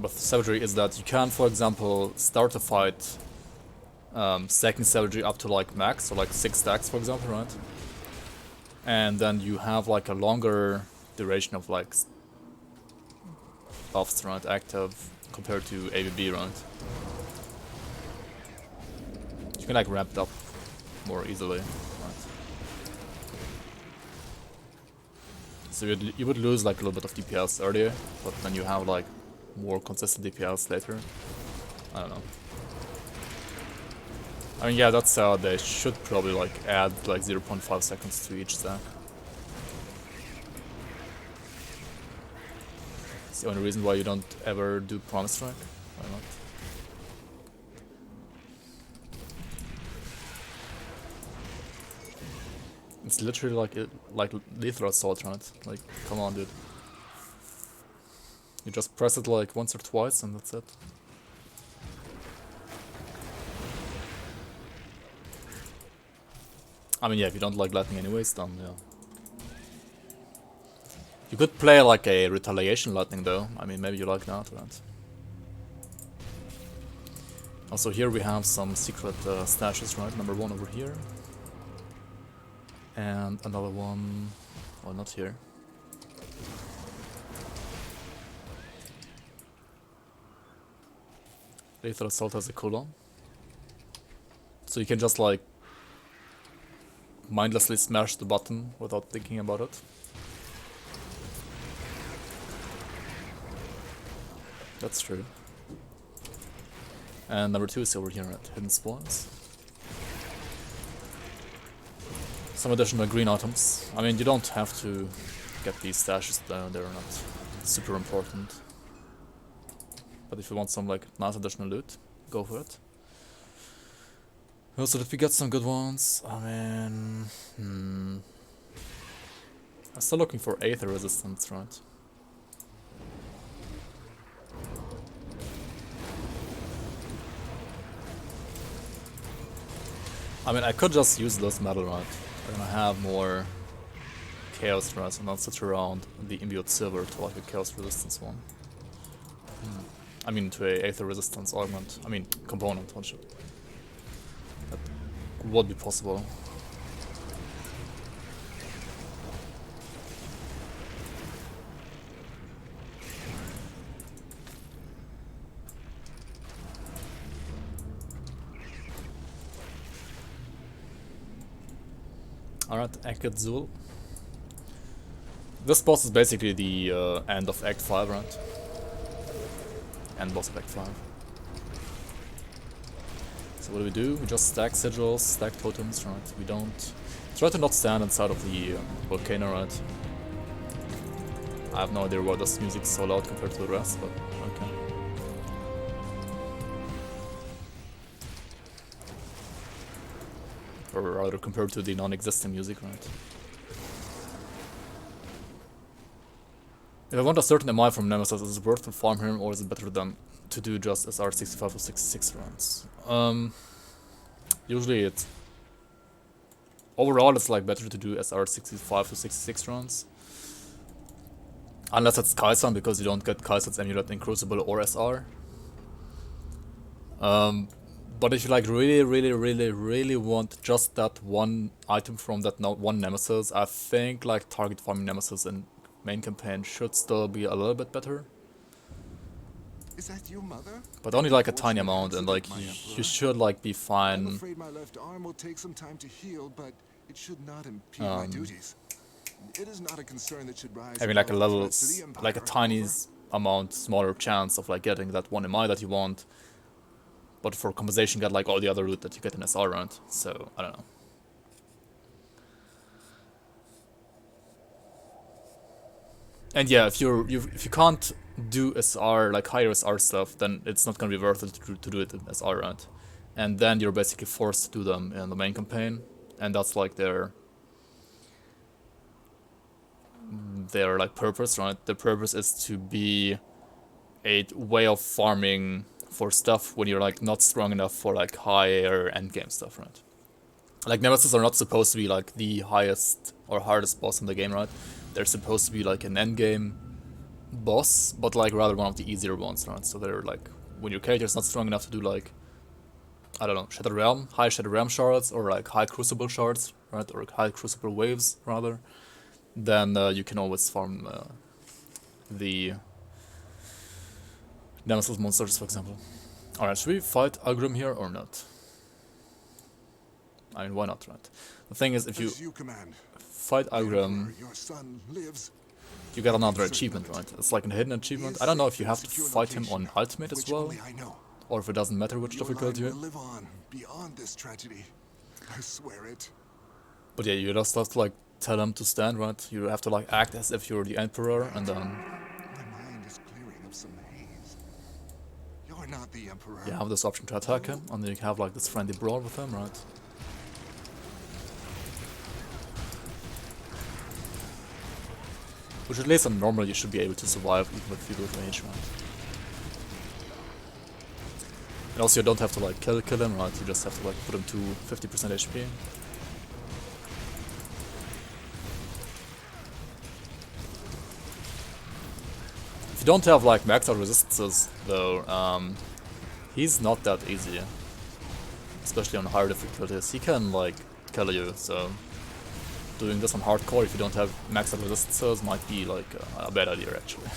With Savagery is that you can, for example, start a fight stacking Savagery up to like max, so like 6 stacks for example, right? and then you have like a longer duration of like buffs, right, active compared to ABB, right? You can like ramp it up more easily, right? So you would lose like a little bit of DPS earlier, but then you have like more consistent DPS later. I don't know. I mean, yeah, that's how they should probably like add like 0.5 seconds to each stack. It's the only reason why you don't ever do Promise Strike. Why not? It's literally like Lethal Assault, right? Like, come on, dude. You just press it like once or twice and that's it. I mean, yeah, if you don't like lightning anyways, then yeah. You could play like a retaliation lightning though. I mean, maybe you like that, right? Also here we have some secret stashes, right? Number one over here. And another one... well, not here. Lethal Assault has a cooldown. So you can just like mindlessly smash the button without thinking about it. That's true. And number two is over here at Hidden Spawns. Some additional green items. I mean, you don't have to get these stashes, they're not super important. But if you want some like nice additional loot, go for it. Also, did we get some good ones? I mean... I'm still looking for Aether resistance, right? I mean, I could just use this metal, right? And I have more chaos threats and not switch around the imbued silver to like a chaos resistance one. I mean, to a Aether resistance augment. I mean, component, one should. That would be possible. Alright, Akadzul. This boss is basically the end of Act 5, right? End boss of Act 5. So what do? We just stack sigils, stack totems, right? We don't... try to not stand inside of the volcano, right? I have no idea why this music is so loud compared to the rest, but okay. Or rather compared to the non-existent music, right? If I want a certain MI from Nemesis, is it worth to farm him or is it better than to do just SR65 or 66 rounds? Usually it's... overall it's like better to do SR65 to 66 rounds. Unless it's Kaisan, because you don't get Kaisan's amulet in Crucible or SR. But if you like really want just that one item from that one Nemesis, I think like target farming Nemesis in main campaign should still be a little bit better. Is that your mother? But only like a tiny amount, and like you should like be I'm fine. afraid my left arm will take some time to heal, but it should not impede my duties. It is not a concern that should rise. Having like a above level, threats to the Empire, like a tiny however. amount, smaller chance of like getting that one MI that you want. But for compensation, get like all the other loot that you get in SR round. So I don't know. And yeah, if you can't do SR like higher SR stuff, then it's not gonna be worth it to do it in SR round. And then you're basically forced to do them in the main campaign, and that's like their like purpose, right? Their purpose is to be a way of farming for stuff when you're like not strong enough for like higher endgame stuff, right? Like Nemesis are not supposed to be like the highest or hardest boss in the game, right? They're supposed to be like an endgame boss, but like rather one of the easier ones, right? So they're like, when your character's not strong enough to do like, I don't know, Shattered Realm, high Shattered Realm shards, or like high Crucible shards, right, or high crucible waves rather, then you can always farm the Nemesis monsters, for example. Alright, should we fight Agrum here or not? I mean, why not, right? The thing is, if you As you command. fight The Agrum, Emperor, your son, lives. you get another achievement, right? It's like a hidden achievement. I don't know if you have to fight him on Ultimate as which well, only I know. or if it doesn't matter which Your difficulty. line will live on beyond this tragedy. I swear it. But yeah, you just have to like tell him to stand, right? You have to like act as if you're the Emperor, and then My mind is clearing up some haze. You're not the Emperor. you have this option to attack him, and then you have like this friendly brawl with him, right? Which at least on normal you should be able to survive even with Fever Rage, right? And also you don't have to like kill him, right? You just have to like put him to 50% HP. If you don't have like maxed out resistances though, he's not that easy. Especially on higher difficulties. He can like kill you, so doing this on hardcore if you don't have maxed out resistances might be like a bad idea actually.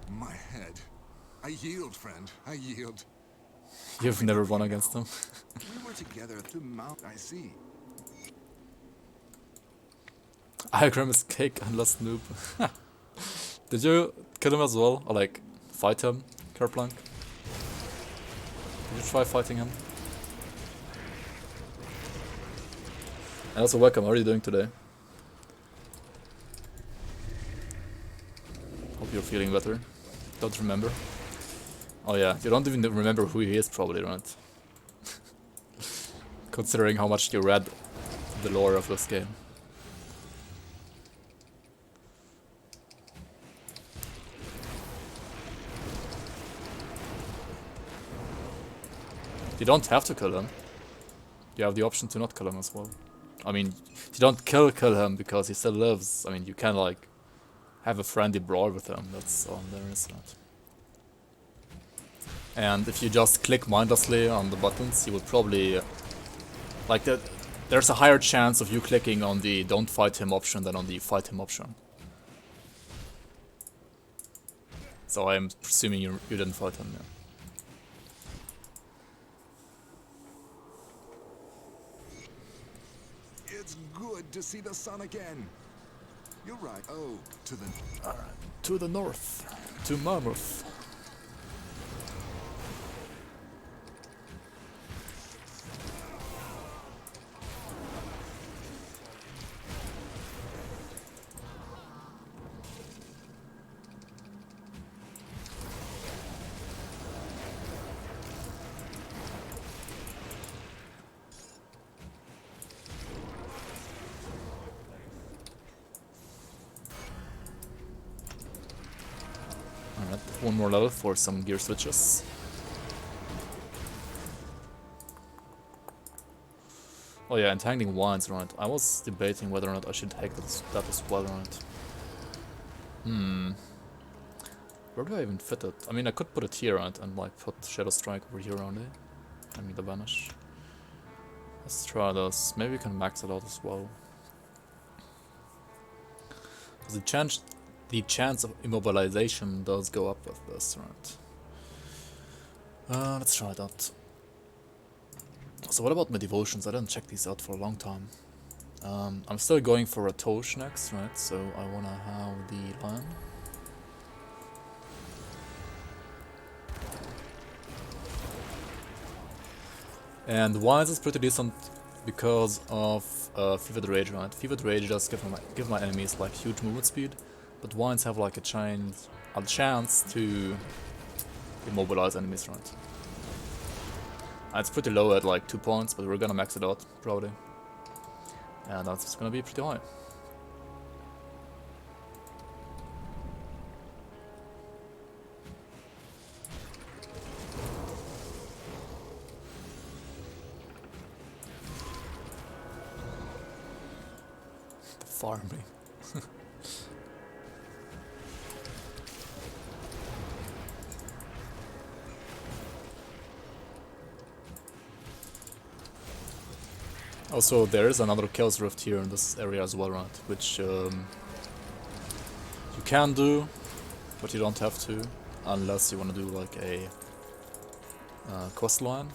My head. I yield, friend. I yield. You've never won against him. We were together at the mount. I see. Igram is cake unless noob. Did you kill him as well? Or like fight him, Kerplunk? Did you try fighting him? And also welcome, how are you doing today? Hope you're feeling better. Don't remember. Oh yeah, you don't even remember who he is probably, right? Considering how much you read the lore of this game. You don't have to kill him. You have the option to not kill him as well. I mean, you don't kill him because he still lives. I mean, you can like have a friendly brawl with him. That's all there is, right? And if you just click mindlessly on the buttons, you would probably like that. There's a higher chance of you clicking on the don't fight him option than on the fight him option. So I'm presuming you didn't fight him, yeah. It's good to see the sun again. You're right. Oh, to the... Alright, to the north, to Mammoth. Alright, one more level for some gear switches. Oh yeah, entangling wines, right. I was debating whether or not I should take that as well, right. Where do I even fit it? I mean, I could put it here, right, and like put Shadow Strike over here only. I mean, the Vanish. Let's try this. Maybe we can max it out as well. Because the chance of immobilization does go up with this, right? Let's try that. So what about my devotions? I didn't check these out for a long time. I'm still going for a Tosh next, right? So I wanna have the Lion. And Wines is pretty decent because of Fevered Rage, right? Fevered Rage does give my enemies like huge movement speed, but Wines have like a chance to immobilize enemies, right? It's pretty low at like 2 points, but we're gonna max it out probably, and that's gonna be pretty high. farming. Also, there is another Chaos Rift here in this area as well, right? Which you can do, but you don't have to, unless you want to do like a Questline,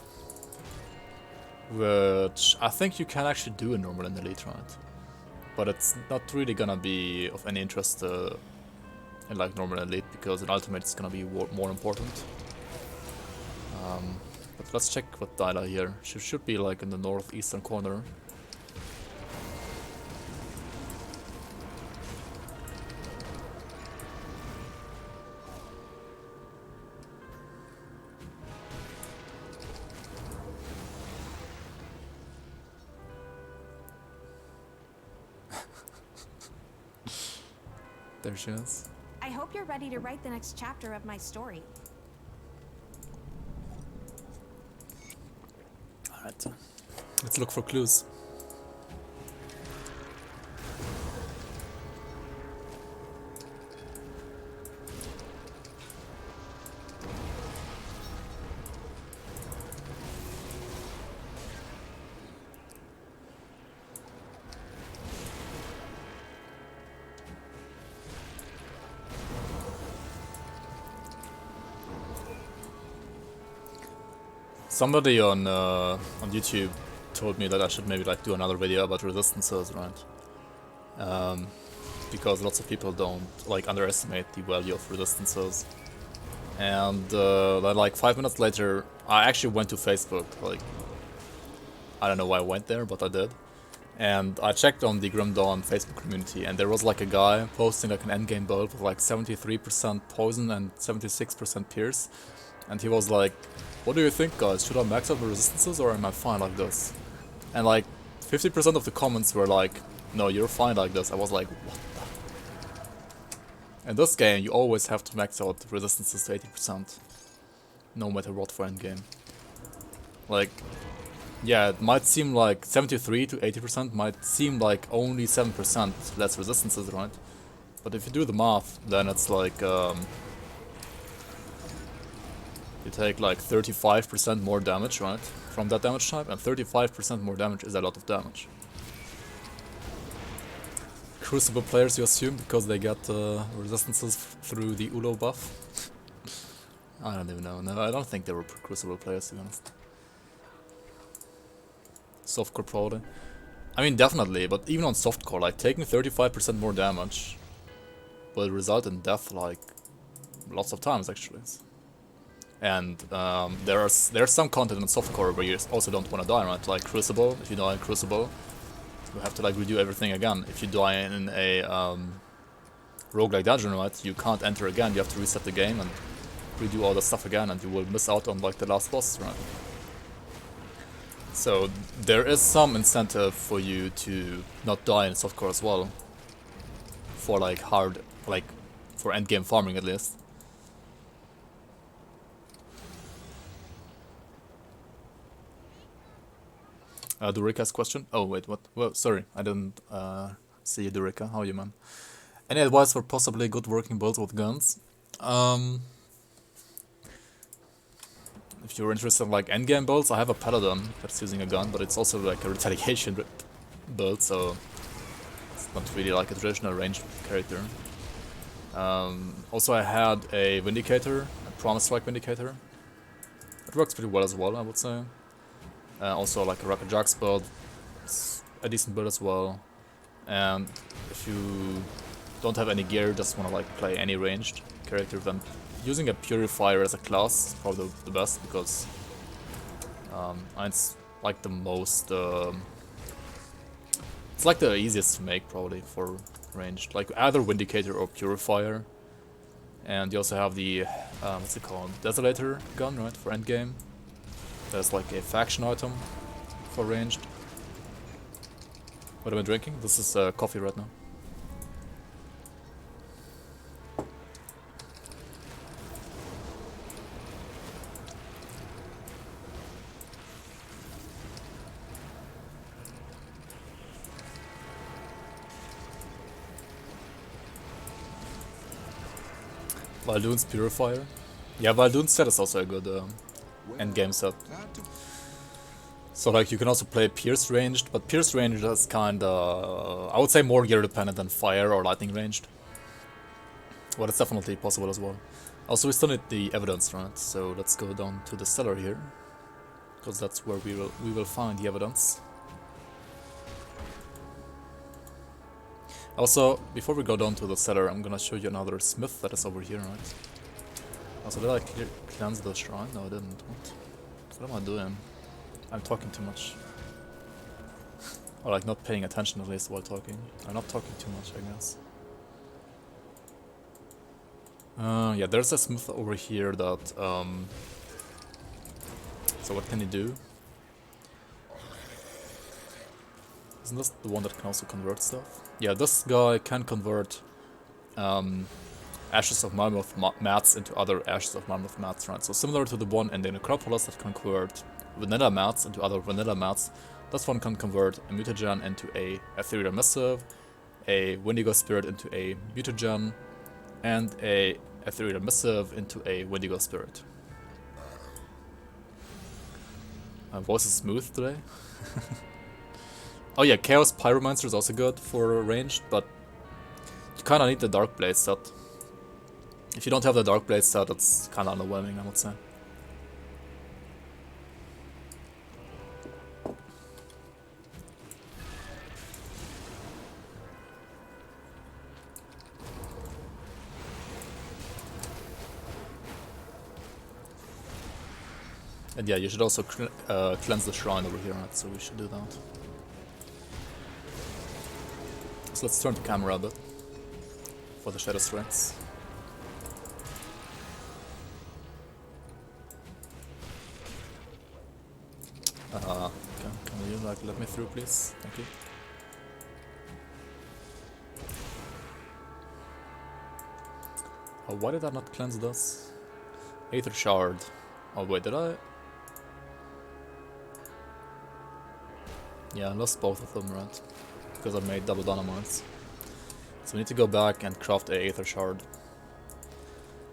which I think you can actually do in normal and elite, right? But it's not really gonna be of any interest in like normal and elite, because in ultimate it's gonna be more important. But let's check what Dyla here. She should be like in the northeastern corner. There she is. I hope you're ready to write the next chapter of my story. Alright, let's look for clues. Somebody on YouTube told me that I should maybe like do another video about resistances, right? Because lots of people don't like underestimate the value of resistances. And then like 5 minutes later, I actually went to Facebook. Like, I don't know why I went there, but I did. And I checked on the Grim Dawn Facebook community, and there was like a guy posting like an endgame build with like 73% poison and 76% pierce. And he was like, what do you think, guys? Should I max out the resistances or am I fine like this? And like 50% of the comments were like, no, you're fine like this. I was like, what the? In this game, you always have to max out resistances to 80%. No matter what for endgame. Like, yeah, it might seem like 73 to 80% might seem like only 7% less resistances, right? But if you do the math, then it's like, you take like 35% more damage, right? From that damage type, and 35% more damage is a lot of damage. Crucible players, you assume, because they get resistances through the Ulo buff? I don't even know. No, I don't think they were Crucible players, to be honest. Softcore probably. I mean, definitely, but even on softcore, like, taking 35% more damage will result in death, like, lots of times, actually. And there's some content in softcore where you also don't want to die, right? Like Crucible, if you die in Crucible, you have to like redo everything again. If you die in a roguelike dungeon, right, you can't enter again, you have to reset the game and redo all the stuff again, and you will miss out on like the last boss, right? So there is some incentive for you to not die in softcore as well. For like hard, like for endgame farming at least. Durika's question? Oh wait, what? Well, sorry, I didn't see you, Durika. How are you, man? Any advice for possibly good working builds with guns? If you're interested in like endgame builds, I have a paladin that's using a gun, but it's also like a retaliation build, so it's not really like a traditional ranged character. Also, I had a Vindicator, a Promise Strike Vindicator. It works pretty well as well, I would say. Also like a Rapid Jax build, it's a decent build as well. And if you don't have any gear, just want to like play any ranged character, then using a Purifier as a class is probably the best, because it's like the most, it's like the easiest to make probably for ranged, like either Vindicator or Purifier. And you also have the, what's it called, Desolator gun, right, for endgame. There's like a faction item for ranged. What am I drinking? This is coffee right now. Valdoon's Purifier. Yeah, Valdoon's set is also a good endgame set. Not to So like you can also play Pierce ranged, but Pierce ranged is kinda, I would say more gear dependent than Fire or Lightning ranged. But it's definitely possible as well. Also we still need the evidence, right? So let's go down to the cellar here. Because that's where we will find the evidence. Also, before we go down to the cellar, I'm gonna show you another smith that is over here, right? Also, did I cleanse the shrine? No, I didn't. What am I doing? I'm talking too much. Or like not paying attention at least while talking. I'm not talking too much, I guess. Yeah, there's a smith over here that, so what can he do? Isn't this the one that can also convert stuff? Yeah, this guy can convert Ashes of Mammoth mats into other Ashes of Mammoth mats, right? So similar to the one in the Necropolis that can convert vanilla mats into other vanilla mats, this one can convert a mutagen into a ethereal missive, a Wendigo spirit into a mutagen, and a ethereal missive into a Wendigo spirit. My voice is smooth today. Oh yeah, Chaos Pyromancer is also good for ranged, but you kinda need the Dark Blade set. If you don't have the Dark Blade set, it's kinda underwhelming, I would say. And yeah, you should also cleanse the shrine over here, right? So we should do that. So let's turn the camera a bit for the shadow strengths. Can you like let me through, please? Thank you. Oh, why did I not cleanse this? Aether Shard. Oh wait, did I? Yeah, I lost both of them, right? Because I made double dynamites. So we need to go back and craft a Aether Shard.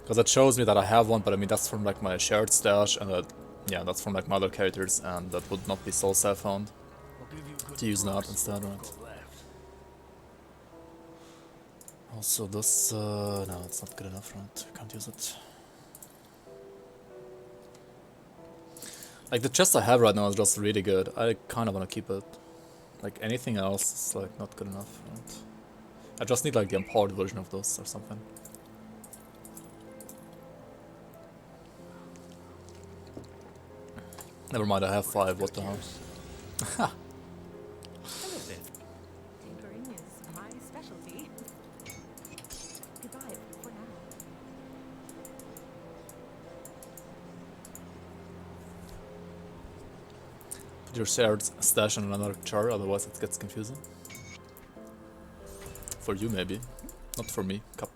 Because it shows me that I have one, but I mean that's from like my shared stash, and that, yeah, that's from like my other characters, and that would not be so safe found to use that instead, right? Also this, no, it's not good enough, right? We can't use it. Like the chest I have right now is just really good. I kind of want to keep it. Like anything else is like not good enough, right? I just need like the empowered version of this or something. Never mind, I have 5, what the hell. Tinkering is my specialty. Goodbye for now. Put your shared stash in another char, otherwise it gets confusing. For you maybe, not for me. Cup.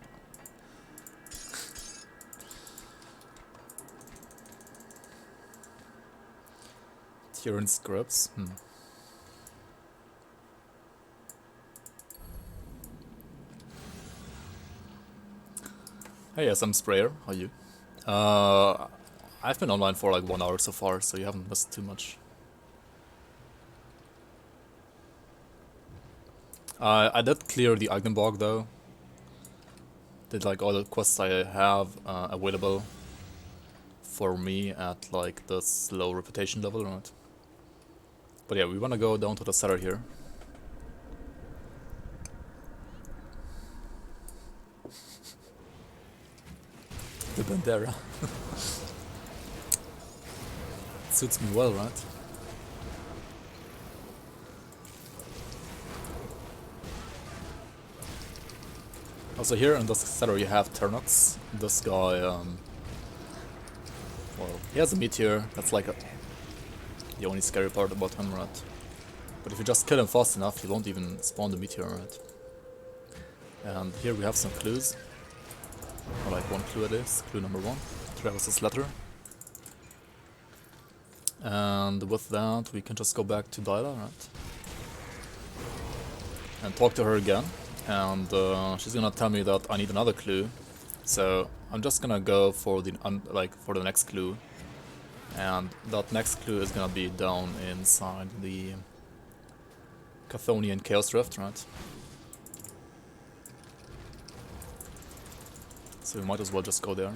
Tyrian scrubs. Hey, yes, I'm Sprayer. How are you? I've been online for like 1 hour so far, so you haven't missed too much. I did clear the Ignenbog though. Did like all the quests I have available for me at like this low reputation level, right? But yeah, we wanna go down to the cellar here. The Bandera. Suits me well, right? Also here in this cellar you have Ternox. This guy, well, he has a meteor. That's like the only scary part about him, right? But if you just kill him fast enough, he won't even spawn the meteor, right? And here we have some clues. Or like one clue at least. Clue number 1. Travis's letter. And with that, we can just go back to Dyla, right? And talk to her again. And she's gonna tell me that I need another clue. So I'm just gonna go for the for the next clue, and that next clue is gonna be down inside the Chthonian Chaos Rift, right? So we might as well just go there.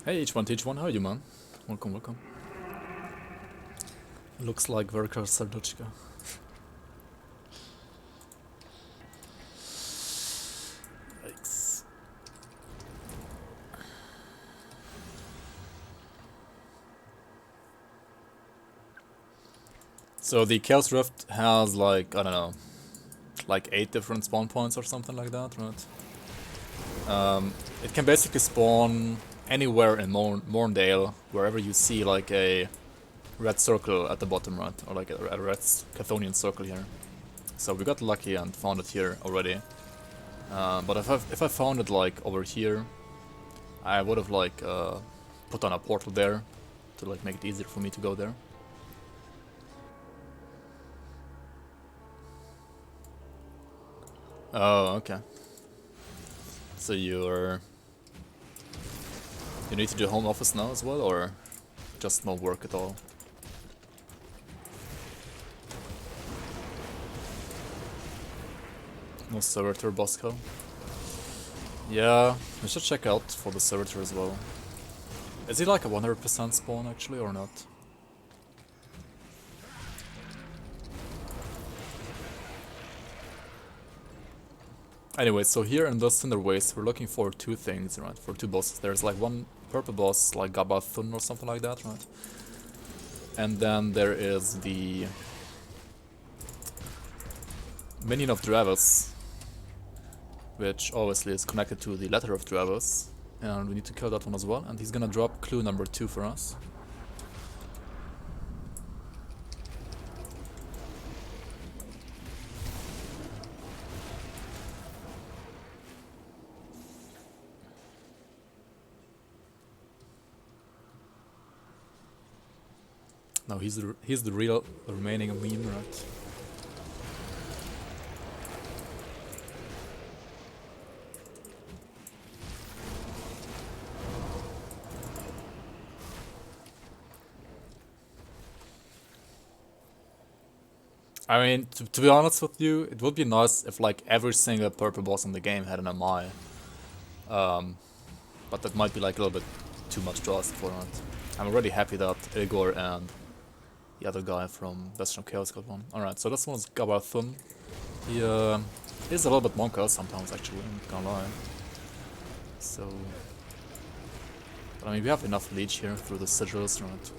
Hey, H1T1, how are you, man? Welcome, welcome. Looks like Verka Serduchka. Yikes. So the Chaos Rift has like, I don't know, like 8 different spawn points or something like that, right? It can basically spawn anywhere in Morndale, wherever you see like a red circle at the bottom, right? Or like a red Chthonian circle here. So we got lucky and found it here already. But if I found it like over here, I would have like put on a portal there to like make it easier for me to go there. Oh, okay. So you need to do home office now as well, or just no work at all? No servitor boss call? Yeah, we should check out for the servitor as well. Is he like a 100% spawn actually, or not? Anyway, so here in the Cinder Waste, we're looking for 2 things, right? For 2 bosses. There's like one purple boss, like Gabathun or something like that, right? And then there is the Minion of Dravus, which obviously is connected to the Letter of Dravus. And we need to kill that one as well. And he's gonna drop clue number 2 for us. No, he's the real remaining meme, right? I mean, to be honest with you, it would be nice if like every single purple boss in the game had an MI. But that might be like a little bit too much to ask for, right? I'm already happy that Igor and the other guy from Bastion of Chaos got one. Alright, so this one is Gabarthun. He is a little bit monka sometimes, actually, I'm not gonna lie. So... But I mean, we have enough leech here through the sigils, right?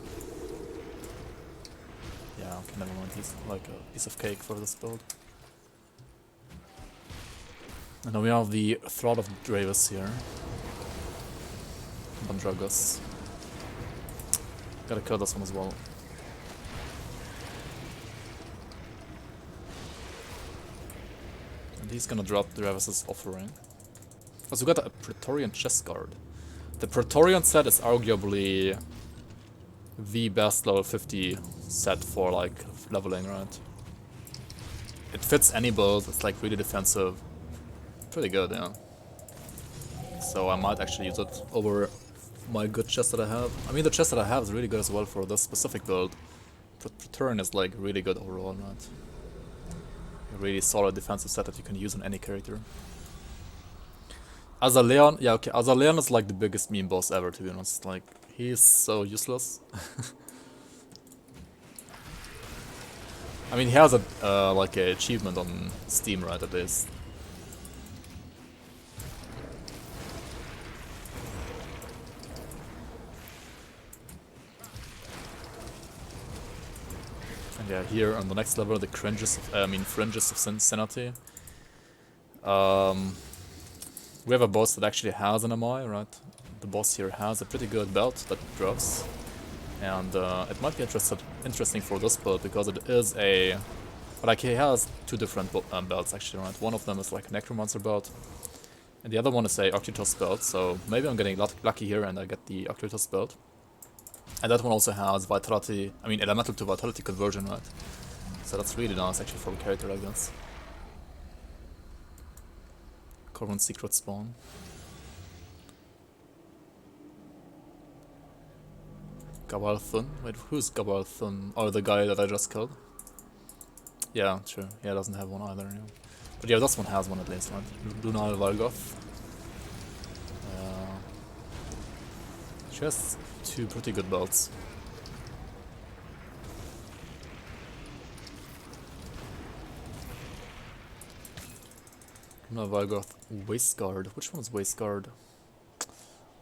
Yeah, okay, never mind, he's like a piece of cake for this build. And then we have the Thrall of Dravis here. Bandragus. Gotta kill this one as well. And he's gonna drop Dravis' offering. Also, we got a Praetorian chest guard. The Praetorian set is arguably the best level 50 set for like leveling, right? It fits any build, it's like really defensive. Pretty good, yeah. So I might actually use it over my good chest that I have. I mean, the chest that I have is really good as well for this specific build. Praetorian is like really good overall, right? A really solid defensive set that you can use on any character. Azaleon, yeah, okay, Azaleon is like the biggest meme boss ever, to be honest. Like, he's so useless. I mean, he has a like a achievement on Steam, right? At least. And yeah, here on the next level, the Fringes of Sanity. We have a boss that actually has an MI, right? The boss here has a pretty good belt that drops. And it might be interesting for this build because it is a But like he has two different belts actually, right? One of them is like a Necromancer belt, and the other one is a Octitus belt, so maybe I'm getting lucky here and I get the Octitus belt. And that one also has Vitality, I mean Elemental to Vitality conversion, right? So that's really nice actually for a character like this. Corvin Secret Spawn. Gabal Thun? Wait, who's Gabal Thun? Oh, the guy that I just killed? Yeah, sure. Yeah, doesn't have one either. Yeah. But yeah, this one has one at least, right? Lunar Valgoth. She has two pretty good belts. Lunar Valgoth Waistguard. Which one is Waistguard?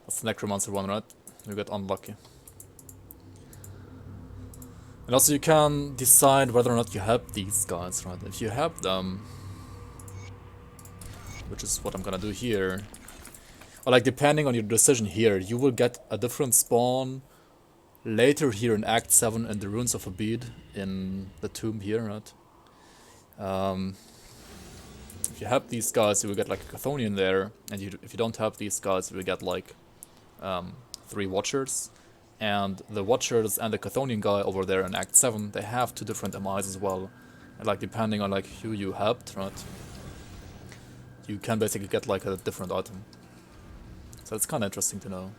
That's the Necromancer one, right? You get unlucky. And also you can decide whether or not you help these guys, right? If you help them, which is what I'm gonna do here, or like depending on your decision here, you will get a different spawn later here in Act 7 in the Ruins of Abid in the tomb here, right? If you help these guys, you will get like a Chthonian there, and if you don't help these guys, you will get like 3 Watchers. And the Watchers and the Chthonian guy over there in Act 7, they have 2 different MIs as well. And like depending on like who you helped, right? You can basically get like a different item. So it's kind of interesting to know.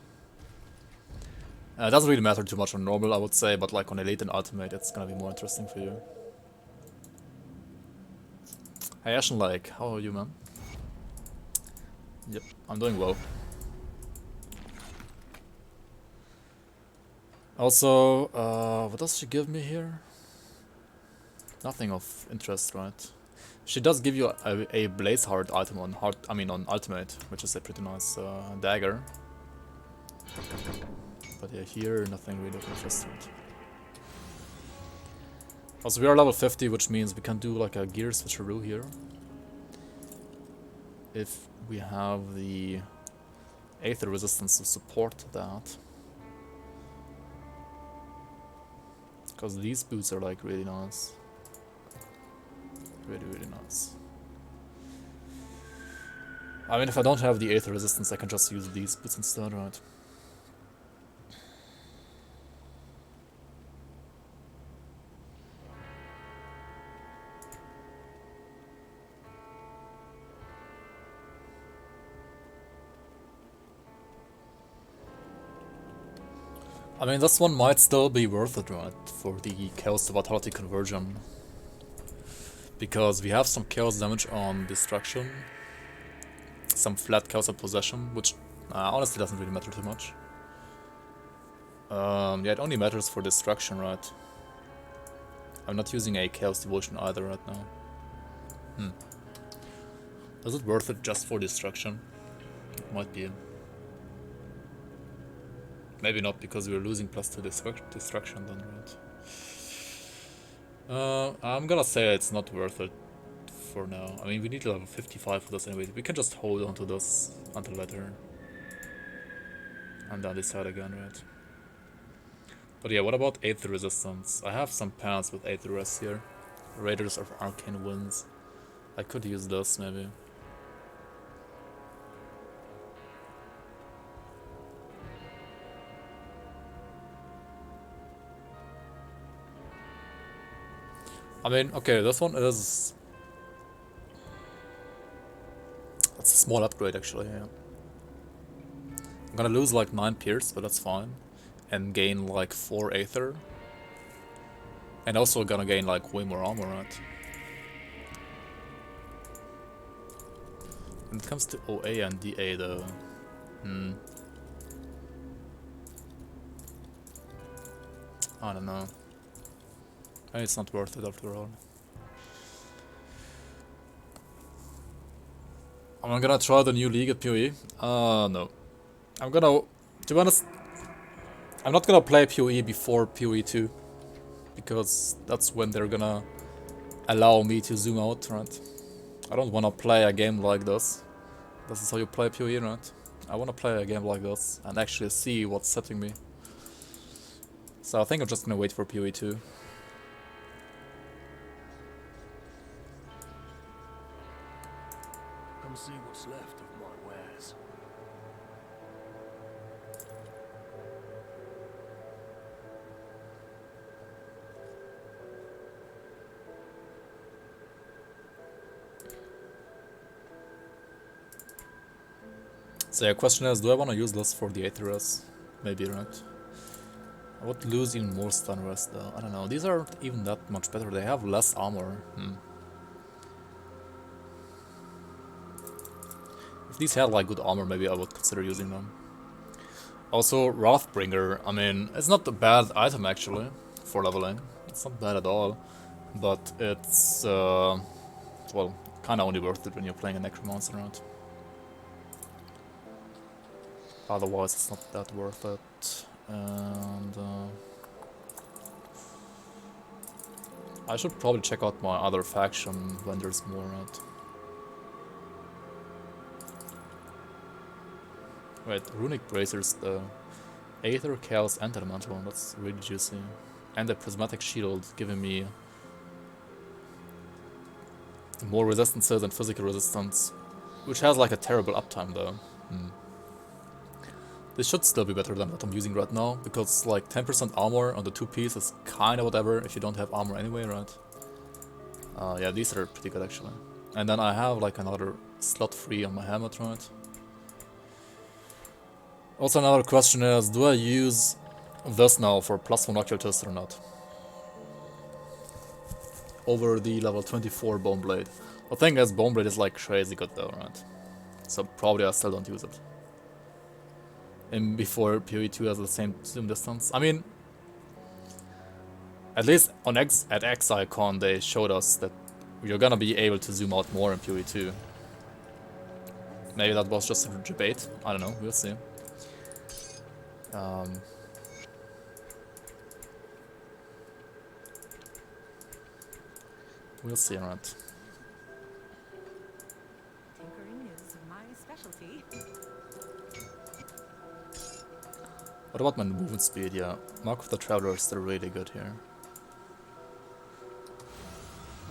It doesn't really matter too much on normal, I would say, but like on Elite and Ultimate, it's gonna be more interesting for you. Hey Ashen Lake, how are you, man? Yep, I'm doing well. Also, what does she give me here? Nothing of interest, right? She does give you a Blaze Heart item on on Ultimate, which is a pretty nice dagger. But yeah, here nothing really of interest, right? Also, we are level 50, which means we can do like a gear switcheroo here. If we have the Aether resistance to support that. Because these boots are like really nice. Really, really nice. I mean, if I don't have the Aether resistance, I can just use these boots instead, right? I mean, this one might still be worth it, right? For the Chaos to Vitality conversion. Because we have some Chaos damage on Destruction. Some flat Chaos on Possession, which honestly doesn't really matter too much. Yeah, it only matters for Destruction, right? I'm not using a Chaos Devotion either right now. Is it worth it just for Destruction? It might be. Maybe not, because we're losing +2 destruction then, right? I'm gonna say it's not worth it for now. I mean, we need level 55 for this anyway. We can just hold on to this until later. And then decide again, right? But yeah, what about Aether Resistance? I have some pants with Aether Res here. Raiders of Arcane Winds. I could use this, maybe. I mean, okay, this one is... That's a small upgrade, actually, yeah. I'm gonna lose like 9 Pierce, but that's fine. And gain like 4 Aether. And also gonna gain like way more armor, right? When it comes to OA and DA though... I don't know. It's not worth it after all. I'm gonna try the new league at PoE. No. I'm gonna... To be honest, I'm not gonna play PoE before PoE 2. Because that's when they're gonna allow me to zoom out, right? I don't wanna play a game like this. This is how you play PoE, right? I wanna play a game like this and actually see what's setting me. So I think I'm just gonna wait for PoE 2. So yeah, question is, do I want to use this for the Aetherus? Maybe, right? I would lose even more stun rest though. I don't know. These aren't even that much better. They have less armor. If these had like good armor, maybe I would consider using them. Also, Wrathbringer, I mean, it's not a bad item actually for leveling. It's not bad at all. But it's, well, kinda only worth it when you're playing a Necromancer, right? Otherwise, it's not that worth it. And I should probably check out my other faction when there's more, right? Wait, Runic Bracers, the Aether, Chaos, and Elemental, that's really juicy. And the Prismatic Shield giving me more resistances and physical resistance, which has like a terrible uptime though. This should still be better than what I'm using right now, because like 10% armor on the 2-piece is kinda whatever if you don't have armor anyway, right? Yeah, these are pretty good actually. And then I have like another slot free on my helmet, right? Also another question is, do I use this now for +1 occultist or not? Over the level 24 Bone Blade. The thing is, Bone Blade is like crazy good though, right? So probably I still don't use it. And before PoE 2 has the same zoom distance. I mean, at least on at XICon they showed us that you're gonna be able to zoom out more in PoE 2. Maybe that was just a debate, I don't know, we'll see. We'll see, right? Tinkering is my specialty. What about my movement speed? Yeah, Mark of the Traveler is still really good here.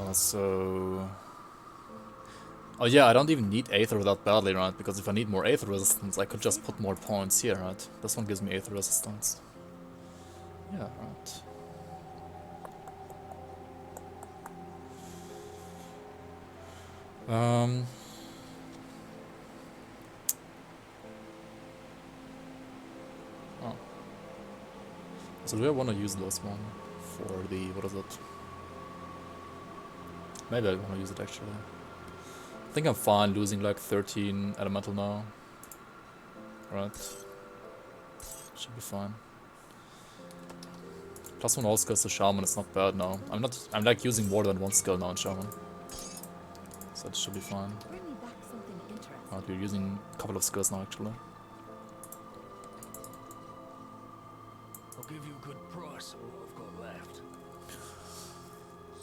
Also... Oh yeah, I don't even need Aether that badly, right? Because if I need more Aether resistance, I could just put more points here, right? This one gives me Aether resistance. Yeah, right. Oh. So do I want to use this one for the... what is it? Maybe I want to use it actually. I think I'm fine losing like 13 elemental now. Right. Should be fine. +1 all skills to Shaman is not bad now. I'm like using more than one skill now in Shaman. So it should be fine. Bring me back something interesting. Right, we're using a couple of skills now actually. I'll give you a good price on what I've got left.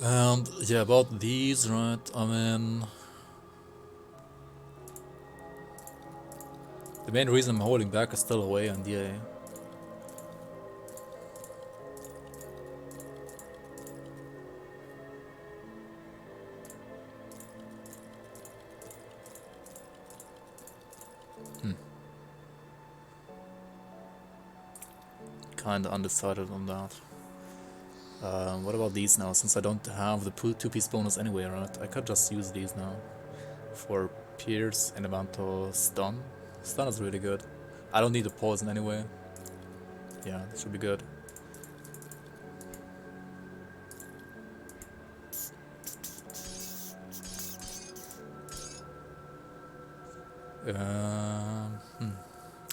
And yeah, about these, right, I mean... The main reason I'm holding back is still away on DA. Kinda undecided on that. What about these now? Since I don't have the 2-piece bonus anyway, right? I could just use these now. For Pierce, Elemental, Stun. Stun is really good. I don't need the poison anyway. Yeah, this should be good.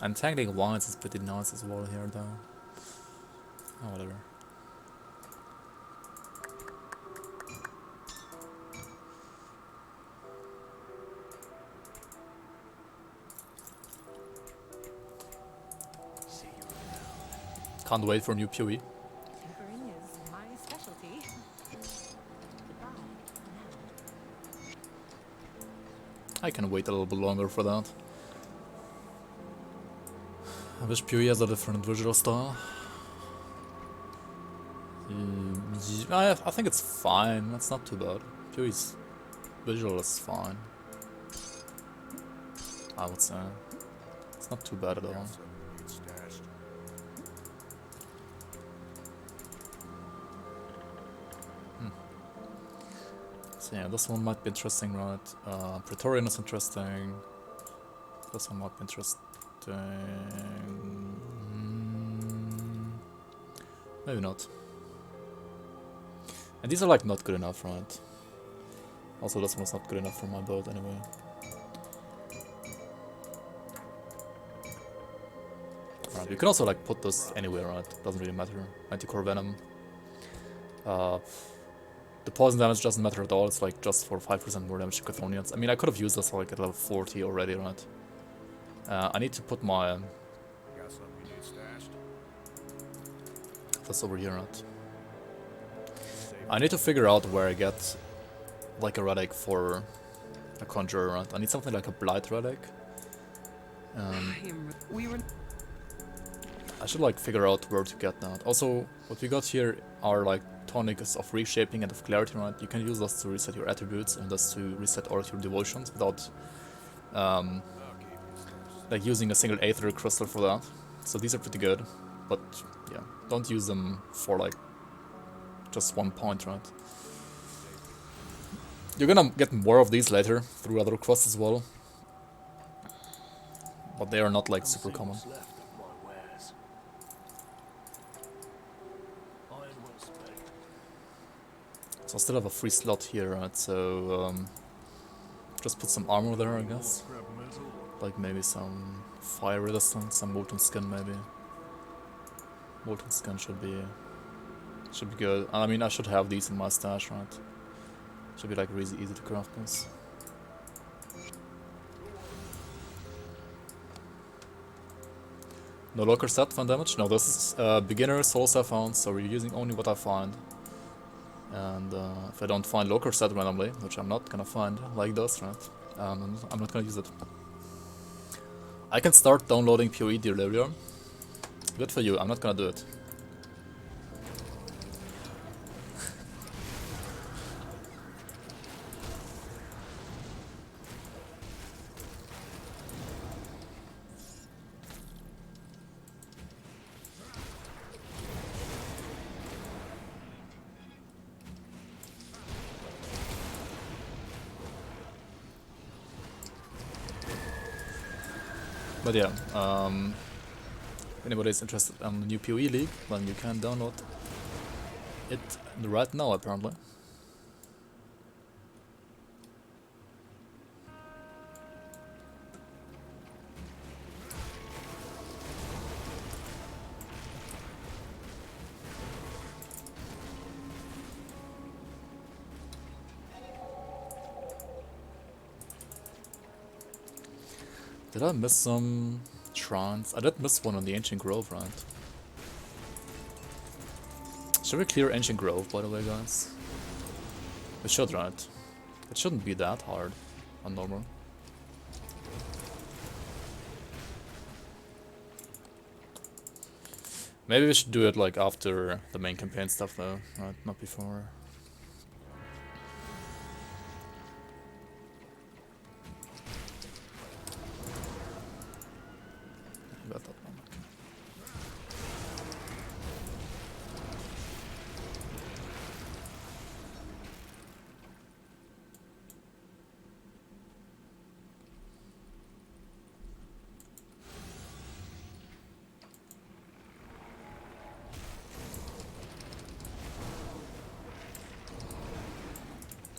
Untangling Wands is pretty nice as well here though. Oh, whatever. Can't wait for new PoE. Tinkering is my specialty. Goodbye now. I can wait a little bit longer for that. I wish PoE has a different visual style. I think it's fine, it's not too bad. PoE's visual is fine. I would say. It's not too bad at all. So yeah, this one might be interesting, right? Praetorian is interesting. This one might be interesting. Maybe not. And these are like not good enough, right? Also, this one's not good enough for my build anyway. Right, you can also like put this anywhere, right? Doesn't really matter. Anti-core venom. The poison damage doesn't matter at all. It's like just for 5% more damage to Chthonians. I mean, I could have used this like at level 40 already, right? I need to put my Got something you need stashed? this over here, right? I need to figure out where I get like a relic for a Conjurer, right? I need something like a Blight relic. I should like figure out where to get that. Also, what we got here are like tonics of reshaping and of clarity, right? You can use this to reset your attributes and this to reset all of your devotions without like using a single aether crystal for that. So these are pretty good, but yeah, don't use them for like just 1 point, right? You're gonna get more of these later through other quests as well, but they are not like super common. What's left of my wares. Iron well spec. So I still have a free slot here, right? So just put some armor there, I guess. Scrap metal. Like maybe some fire resistance, some molten skin maybe. Molten skin should be good. I mean, I should have these in my stash, right? Should be like really easy to craft this. No locker set for damage? No, this is beginner souls I found, so we're using only what I find. And if I don't find locker set randomly, which I'm not gonna find like this, right? I'm not gonna use it. I can start downloading PoE Delirium. Good for you, I'm not gonna do it. But yeah, if anybody's interested in the new PoE League, then you can download it right now, apparently. Did I miss some shrines? I did miss one on the Ancient Grove, right? Should we clear Ancient Grove, by the way, guys? We should, right? It shouldn't be that hard on normal. Maybe we should do it like after the main campaign stuff though, right? Not before. Got that one.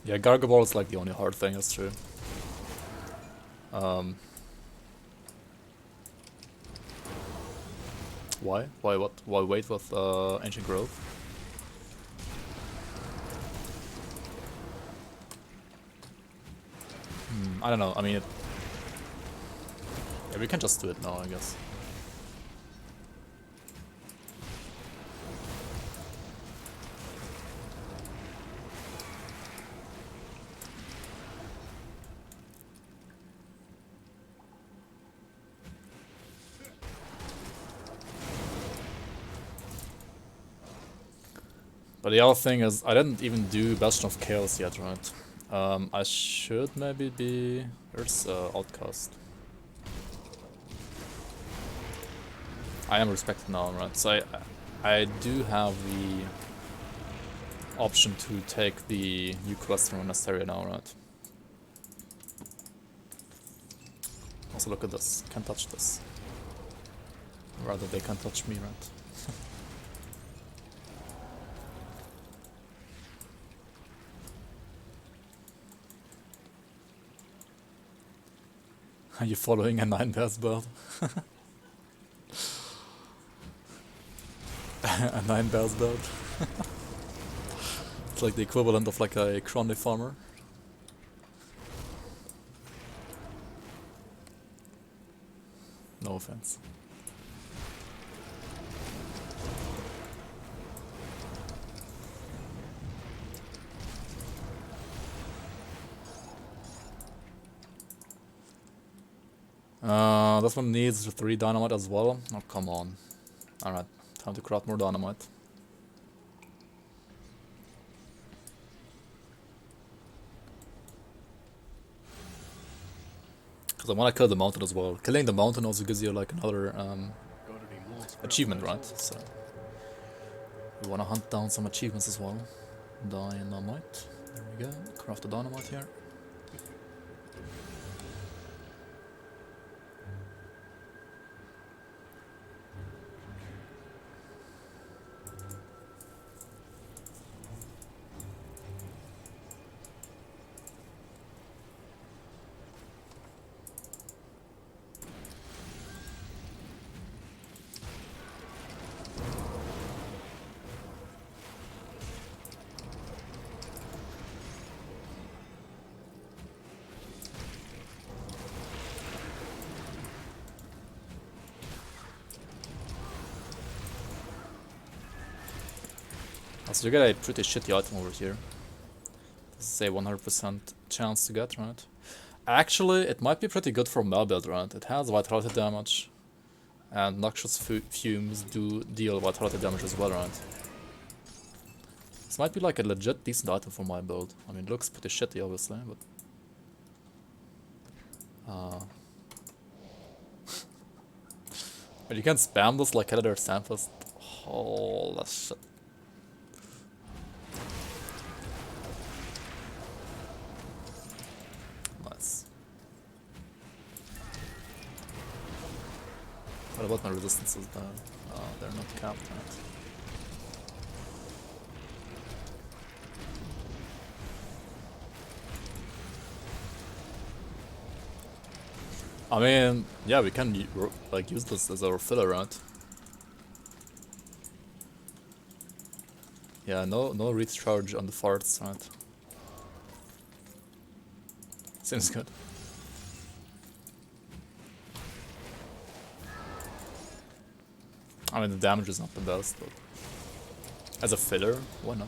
Yeah, Gargaball is like the only hard thing, that's true. Why? Why what? Why wait with Ancient Grove? I don't know, I mean... Yeah, we can just do it now, I guess. But the other thing is, I didn't even do Bastion of Chaos yet, right? I should maybe be... There's Outcast. I am respected now, right? So I do have the option to take the new quest from Asteria now, right? Also look at this. Can't touch this. Rather they can't touch me, right? Are you following a 9 bears build? A 9 bears build? It's like the equivalent of like a Cronny farmer. No offense. This one needs 3 dynamite as well. Oh, come on. Alright, time to craft more dynamite. Because I want to kill the mountain as well. Killing the mountain also gives you like another achievement, right? So we want to hunt down some achievements as well. Dynamite. There we go. Craft the dynamite here. So you get a pretty shitty item over here. This is a 100% chance to get, right? Actually, it might be pretty good for Mel build, right? It has vitality damage, and noxious fumes do deal vitality damage as well, right? This might be like a legit decent item for my build. I mean, it looks pretty shitty, obviously, but... but you can spam this like Editor Sandfest. Oh, that's shit. Nice. What about my resistances though? They're not capped, right? I mean, yeah, we can like use this as our filler, right? Yeah, no recharge on the farts, right? Seems good. I mean, the damage is not the best, but as a filler, why not?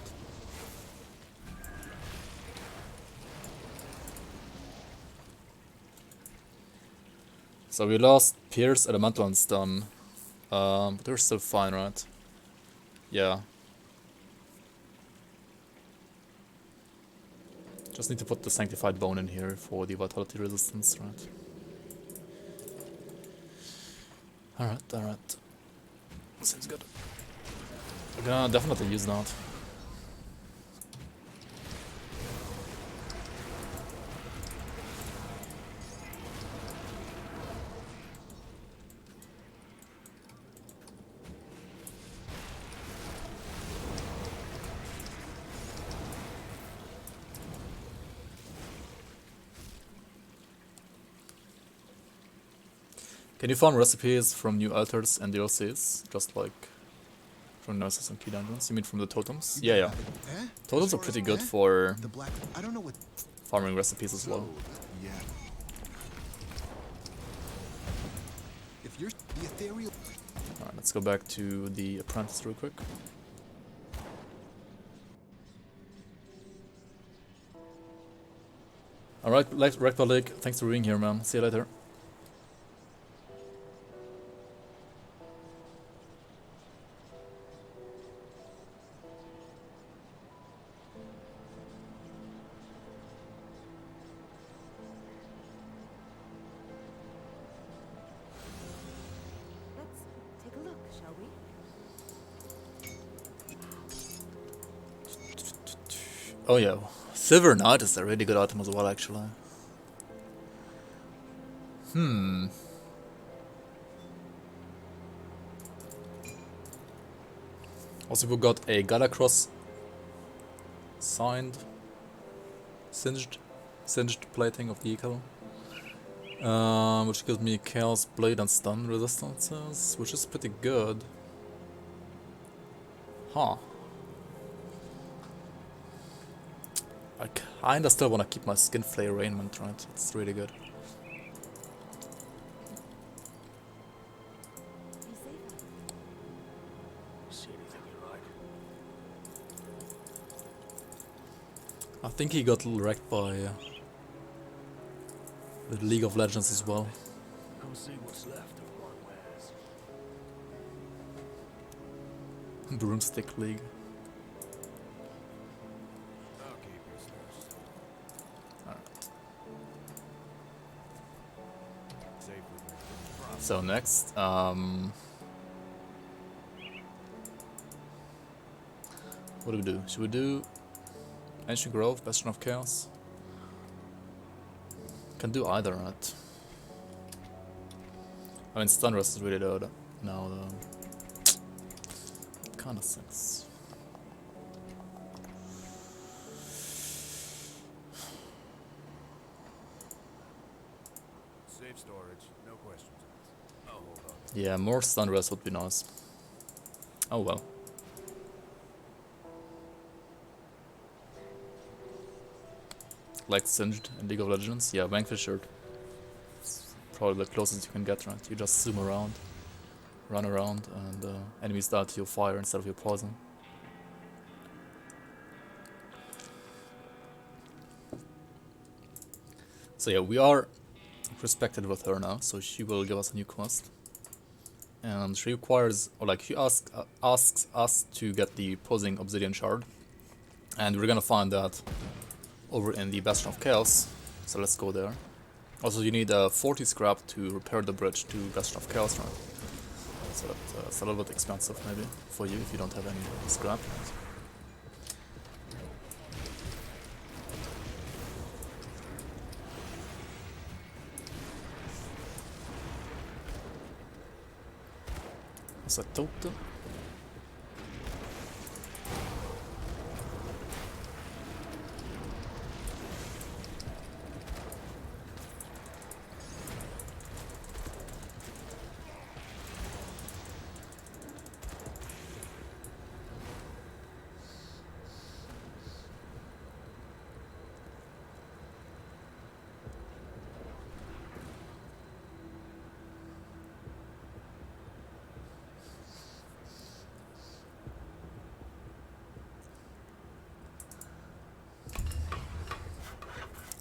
So we lost Pierce, Elemental, and Stun. But they're still fine, right? Yeah. Just need to put the Sanctified Bone in here for the Vitality resistance, right? Alright. Seems good. We're gonna definitely use that. Can you find recipes from new altars and DLCs? Just like from Nurses and Key Dungeons? You mean from the totems? Yeah. Eh? Totems are pretty good for The black. I don't know what. farming recipes as well. Yeah. If you're the ethereal. Alright, let's go back to the apprentice real quick. Alright, Rectal League, thanks for being here, man. See you later. Let's take a look, shall we? Oh yeah, Silver Knight is a really good item as well, actually. Also, we got a Galacross signed, singed plating of the eco. Which gives me Chaos Blade and Stun resistances, which is pretty good. Huh. I kinda still wanna keep my Skinflay arraignment, right? It's really good. Be safe out there. See anything you like? I think he got a little wrecked by the League of Legends as well. Come see what's left of my wares. Broomstick League. I'll keep your stuff. Safe with me. So next, what do we do? Should we do Ancient Grove, Bastion of Chaos? Can do either, right? I mean, Stun Rest is really low now, though. Kinda sucks. Safe storage, no questions asked. I'll hold on. Yeah, more Stun Rest would be nice. Oh well. Like Singed in League of Legends? Yeah, Vanquisher. It's probably the closest you can get, right? You just zoom around, run around, and enemies die to your fire instead of your poison. So yeah, we are respected with her now, so she will give us a new quest. And she requires, or like, she asks us to get the Posing Obsidian Shard. And we're gonna find that over in the Bastion of Chaos, so let's go there. Also, you need 40 scrap to repair the bridge to Bastion of Chaos, right? So that's a little bit expensive maybe for you if you don't have any scrap. That's a totem.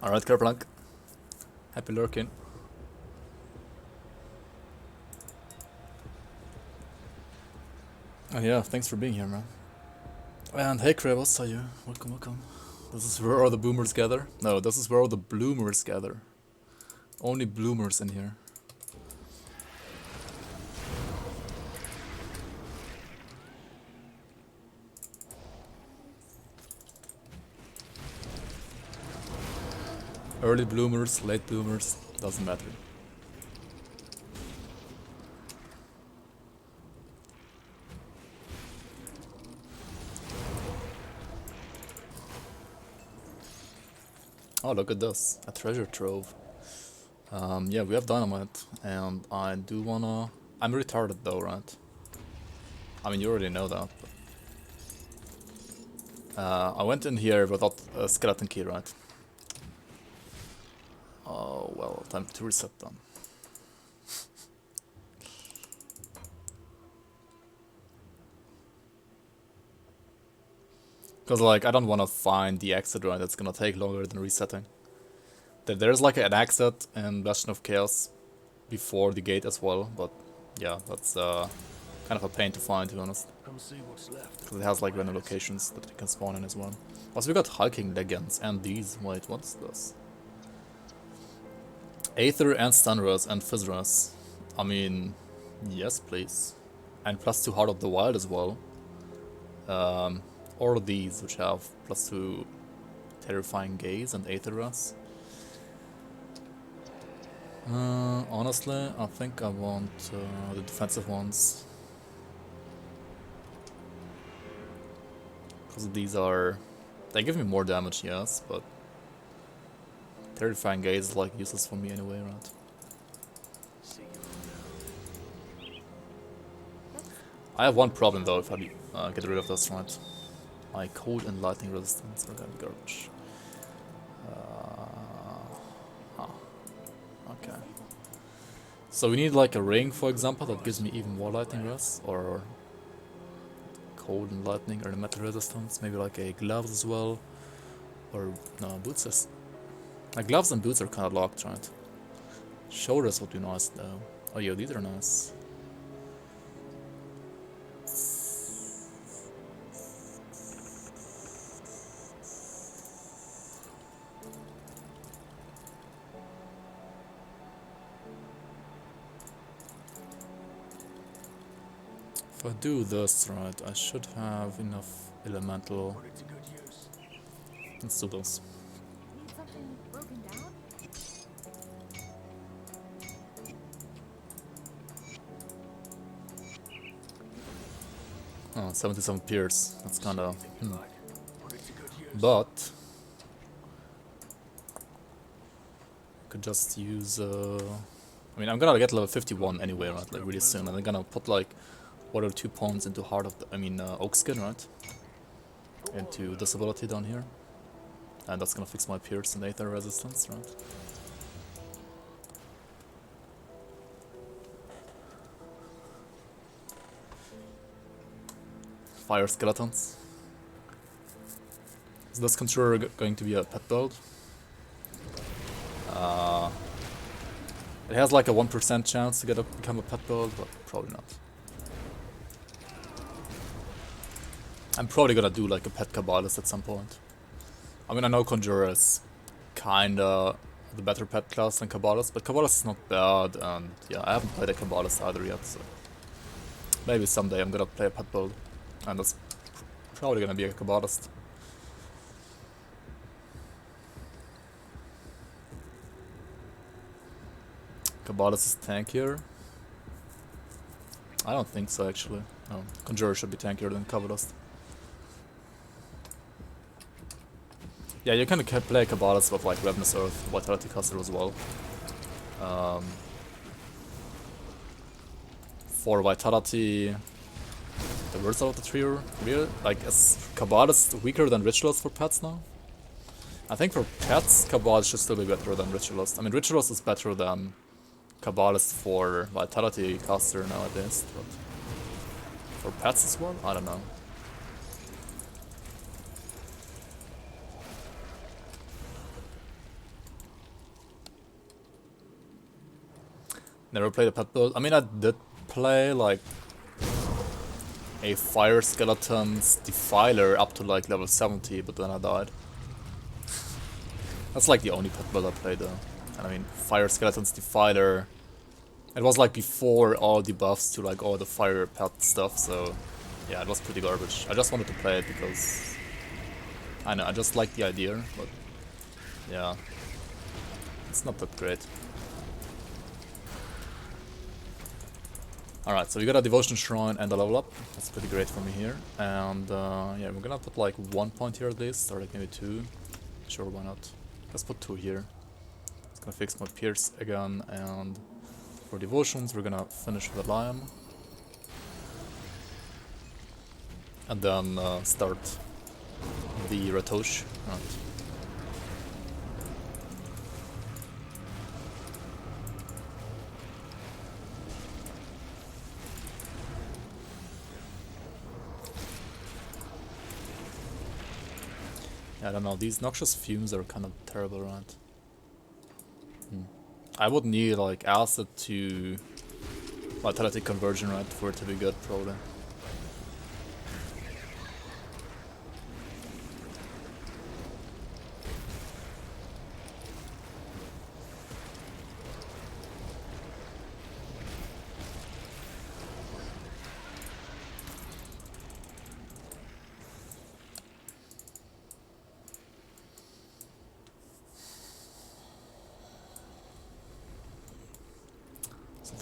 Alright, Kerplunk. Happy lurking. Oh yeah, thanks for being here, man. And hey Kravos, how are you? Welcome, welcome. This is where all the boomers gather? No, this is where all the bloomers gather. Only bloomers in here. Early bloomers, late bloomers, doesn't matter. Oh, look at this, a treasure trove. Yeah, we have dynamite, and I do wanna... I'm retarded though, right? I mean, you already know that. But... I went in here without a skeleton key, right? Oh, well, time to reset them. Because, like, I don't want to find the exit, right? That's gonna take longer than resetting. There's, like, an exit in Bastion of Chaos before the gate as well, but yeah, that's kind of a pain to find, to be honest. Come see what's left. Because it has, like, random locations that you can spawn in as well. Also, we got hiking legends and these. Wait, what's this? Aether and Stunras and Fizzras. I mean, yes, please. And +2 Heart of the Wild as well. Or these, which have +2 Terrifying Gaze and Aetheras. Honestly, I think I want the defensive ones. Because these are... They give me more damage, yes, but... Terrifying Gaze is like useless for me anyway, right? See you I have one problem though if I get rid of this, right? My cold and lightning resistance are gonna be garbage. Huh. Okay. So we need like a ring, for example, that gives me even more lightning res, or cold and lightning or the metal resistance. Maybe like a gloves as well, or no, boots. Like gloves and boots are kind of locked, right? Shoulders would be nice though. Oh yeah, these are nice. If I do this right, I should have enough elemental. put it to good use. Let's do this. Need something broken down? Oh, 77 pierce. That's kinda... Anything you like. Put it to good use. But... I could just use... I mean, I'm gonna get level 51 anyway, right? Like, really soon. And I'm gonna put, like, 1 or 2 points into Heart of the... I mean, Oak Skin, right? Into this ability down here. And that's gonna fix my pierce and Aether resistance, right? Fire skeletons. Is this Conjurer going to be a pet build? It has like a 1% chance to become a pet build, but probably not. I'm probably gonna do like a pet Kabbalist at some point. I mean, I know Conjurer is kinda the better pet class than Kabbalist, but Kabbalist is not bad, and yeah, I haven't played a Kabbalist either yet, so... Maybe someday I'm gonna play a pet build, and that's probably gonna be a Kabbalist. Kabbalist is tankier? I don't think so, actually. No, Conjurer should be tankier than Kabbalist. Yeah, you can play Kabbalist with like Ravenous Earth, Vitality Caster as well. For Vitality, the worst out of the trio, really? Like, is Kabbalist weaker than Ritualist for pets now? I think for pets, Kabbalist should still be better than Ritualist. I mean, Ritualist is better than Kabbalist for Vitality Caster nowadays, but for pets as well? I don't know. Never played a pet build. I mean, I did play like a Fire Skeleton's Defiler up to like level 70, but then I died. That's like the only pet build I played though. And I mean, Fire Skeleton's Defiler, it was like before all debuffs to like all the fire pet stuff, so yeah, it was pretty garbage. I just wanted to play it because, I know, I just like the idea, but yeah, it's not that great. Alright, so we got a Devotion Shrine and a level up. That's pretty great for me here. And yeah, we're gonna put like 1 point here at least, or like maybe 2. Sure, why not? Let's put 2 here. It's gonna fix my Pierce again, and for Devotions we're gonna finish with the Lion. And then start the Ratosh. Right. I don't know, these noxious fumes are kind of terrible, right? I would need like acid to vitality conversion, right, for it to be good, probably.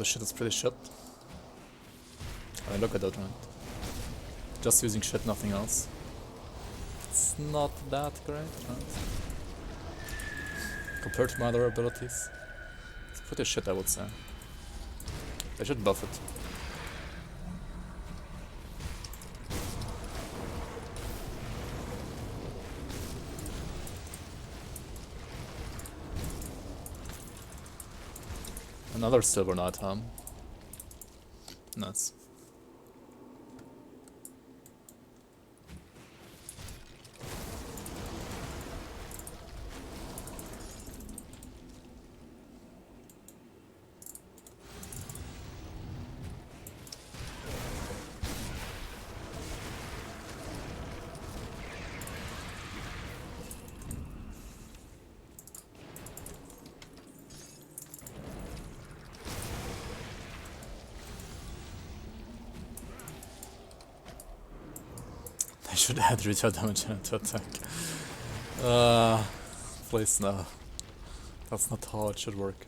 the shit is pretty shit. I mean, look at that, right? Just using shit, nothing else. It's not that great, right? Compared to my other abilities. It's pretty shit, I would say. They should buff it. Another silver knight, huh? Nice. I should add retail damage to attack. Please no. That's not how it should work.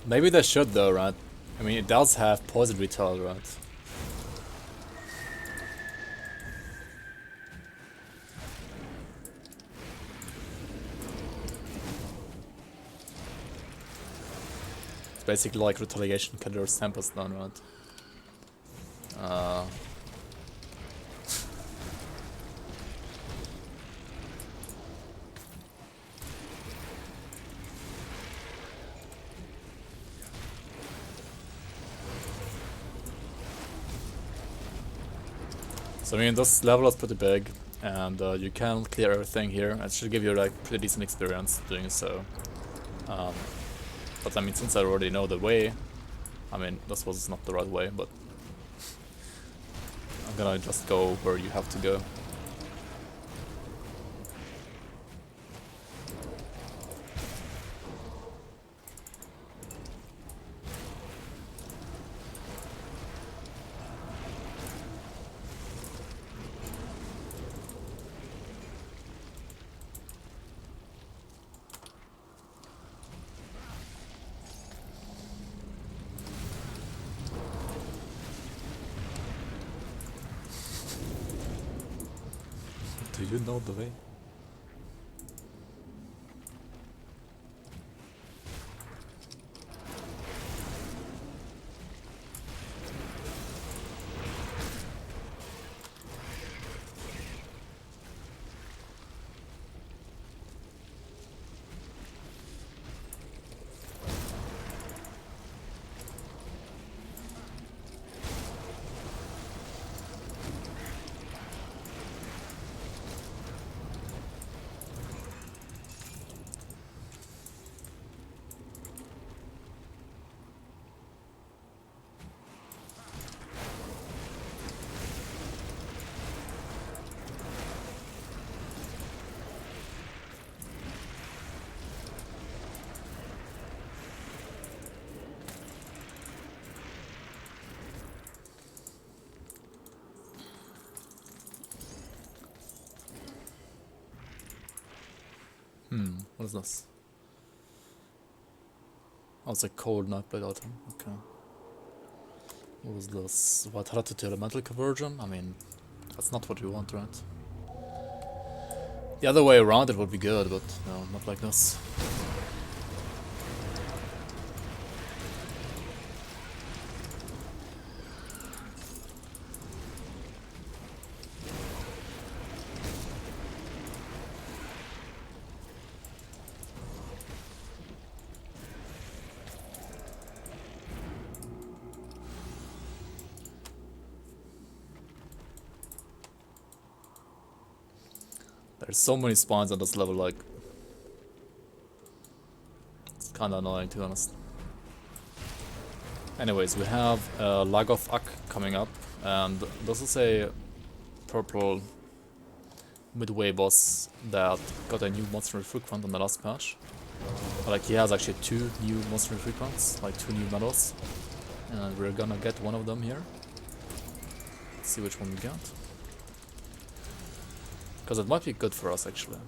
Maybe they should though, right? I mean, it does have poison retail, right? It's basically like retaliation killers 10% down, right? So I mean, this level is pretty big, and you can clear everything here. It should give you like pretty decent experience doing so. But I mean, since I already know the way, I mean, this was not the right way, but I'm gonna just go where you have to go. Do you know the way? What is this? Oh, it's a cold nightblade item. Okay. What was this? Vitality to elemental conversion? I mean, that's not what you want, right? The other way around it would be good, but no, not like this. There's so many spawns on this level, like... It's kinda annoying, to be honest. Anyways, we have Lag of Ak coming up, and this is a purple midway boss that got a new monster frequent on the last patch. Like, he has actually 2 new monster frequents, like 2 new medals. And we're gonna get one of them here. Let's see which one we get. Because it might be good for us, actually.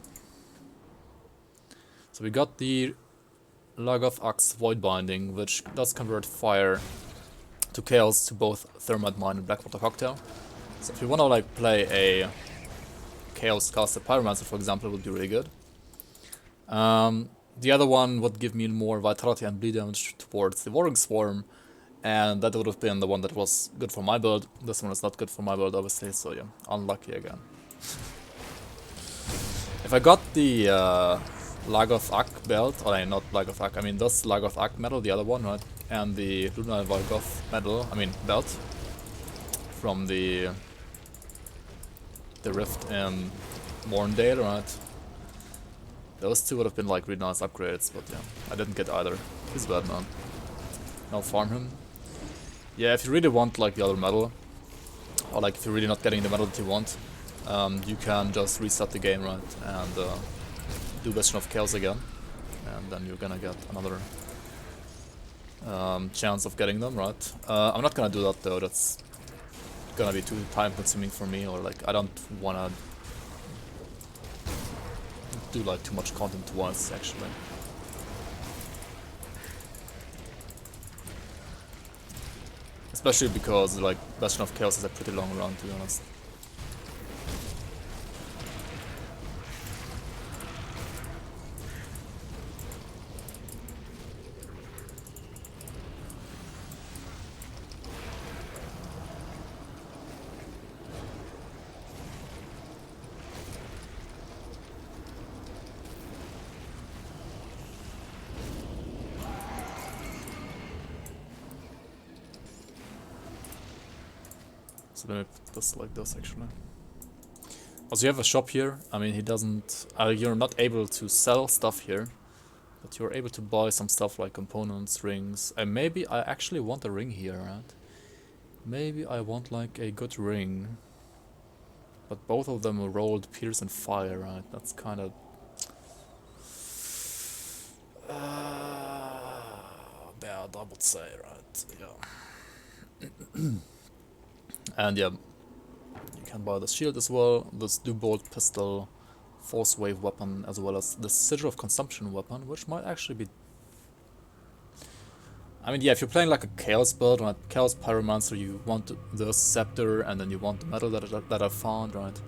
So we got the Lagoth Axe Void Binding, which does convert fire to chaos to both Thermite Mine and Blackwater Cocktail. So if you wanna like play a chaos caster Pyromancer, for example, it would be really good. The other one would give me more vitality and bleed damage towards the Warring Swarm, and that would have been the one that was good for my build. This one is not good for my build, obviously, so yeah, unlucky again. If I got the Lagoth Ak belt, or not Lagoth Ak, I mean this Lagoth Ak medal, the other one, right? And the Lunar Valgoth medal, I mean belt, from the rift in Morndale, right? Those two would have been like really nice upgrades, but yeah, I didn't get either. He's bad, man. Now farm him. Yeah, if you really want like the other medal, or like if you're really not getting the medal that you want, you can just reset the game, right, and do Bastion of Chaos again, and then you're gonna get another chance of getting them, right? I'm not gonna do that though, that's gonna be too time consuming for me, or like I don't wanna do like too much content once actually. Especially because like Bastion of Chaos is a pretty long run, to be honest. So let me put this like this actually. Also, you have a shop here. I mean, he doesn't. You're not able to sell stuff here, but you're able to buy some stuff like components, rings, and maybe I actually want a ring here, right? Maybe I want like a good ring, but both of them are rolled Pierce and Fire, right? That's kind of bad, I would say, right? Yeah. And yeah, you can buy the shield as well, this Dubolt pistol, Force Wave weapon, as well as the Sigil of Consumption weapon, which might actually be... I mean, yeah, if you're playing like a Chaos build, right, Chaos Pyromancer, you want the Scepter, and then you want the medal that I found, right?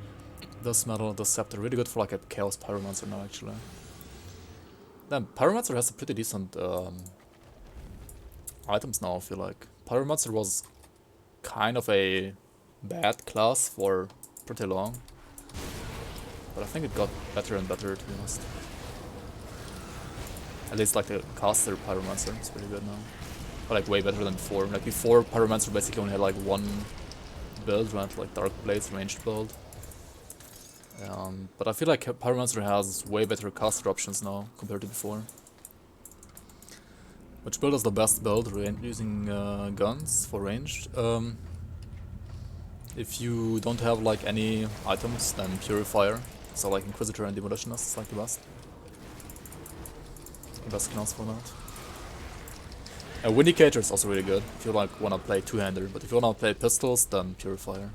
This medal, the Scepter, really good for like a Chaos Pyromancer now, actually. Then Pyromancer has some pretty decent items now, I feel like. Pyromancer was kind of a bad class for pretty long, but I think it got better and better, to be honest. At least like the caster Pyromancer is pretty good now, but like way better than before. Like before, Pyromancer basically only had like one build, right, like Dark Blades ranged build. But I feel like Pyromancer has way better caster options now compared to before. Which build is the best build using guns for ranged? If you don't have like any items, then Purifier. So like Inquisitor and Demolitionist is like the best. The best class for that. Vindicator is also really good if you like wanna play two-hander, but if you wanna play pistols, then Purifier.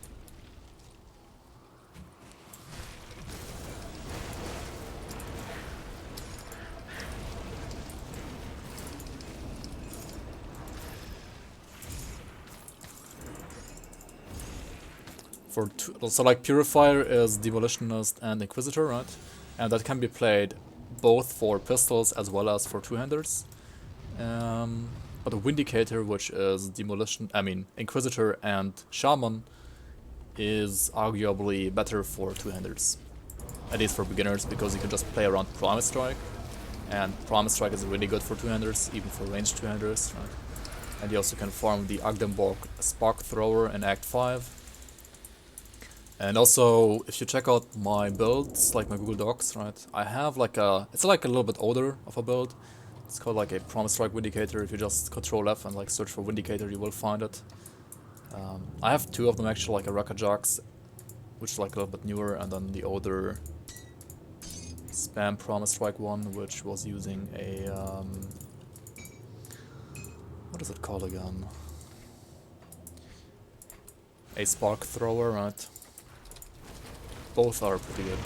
So like Purifier is Demolitionist and Inquisitor, right? And that can be played both for pistols as well as for two-handers. But a Vindicator, which is Inquisitor and Shaman, is arguably better for two-handers. At least for beginners, because you can just play around Promise Strike. And Promise Strike is really good for two-handers, even for ranged two-handers, right? And you also can farm the Agdenborg Spark Thrower in Act 5. And also, if you check out my builds, like my Google Docs, right, I have like it's like a little bit older of a build. It's called like a Promise Strike Vindicator. If you just Control F and like search for Vindicator, you will find it. I have two of them actually, like a Rakajax, which is like a little bit newer, and then the older Spam Promise Strike one, which was using a, what is it called again? A Spark Thrower, right? Both are pretty good.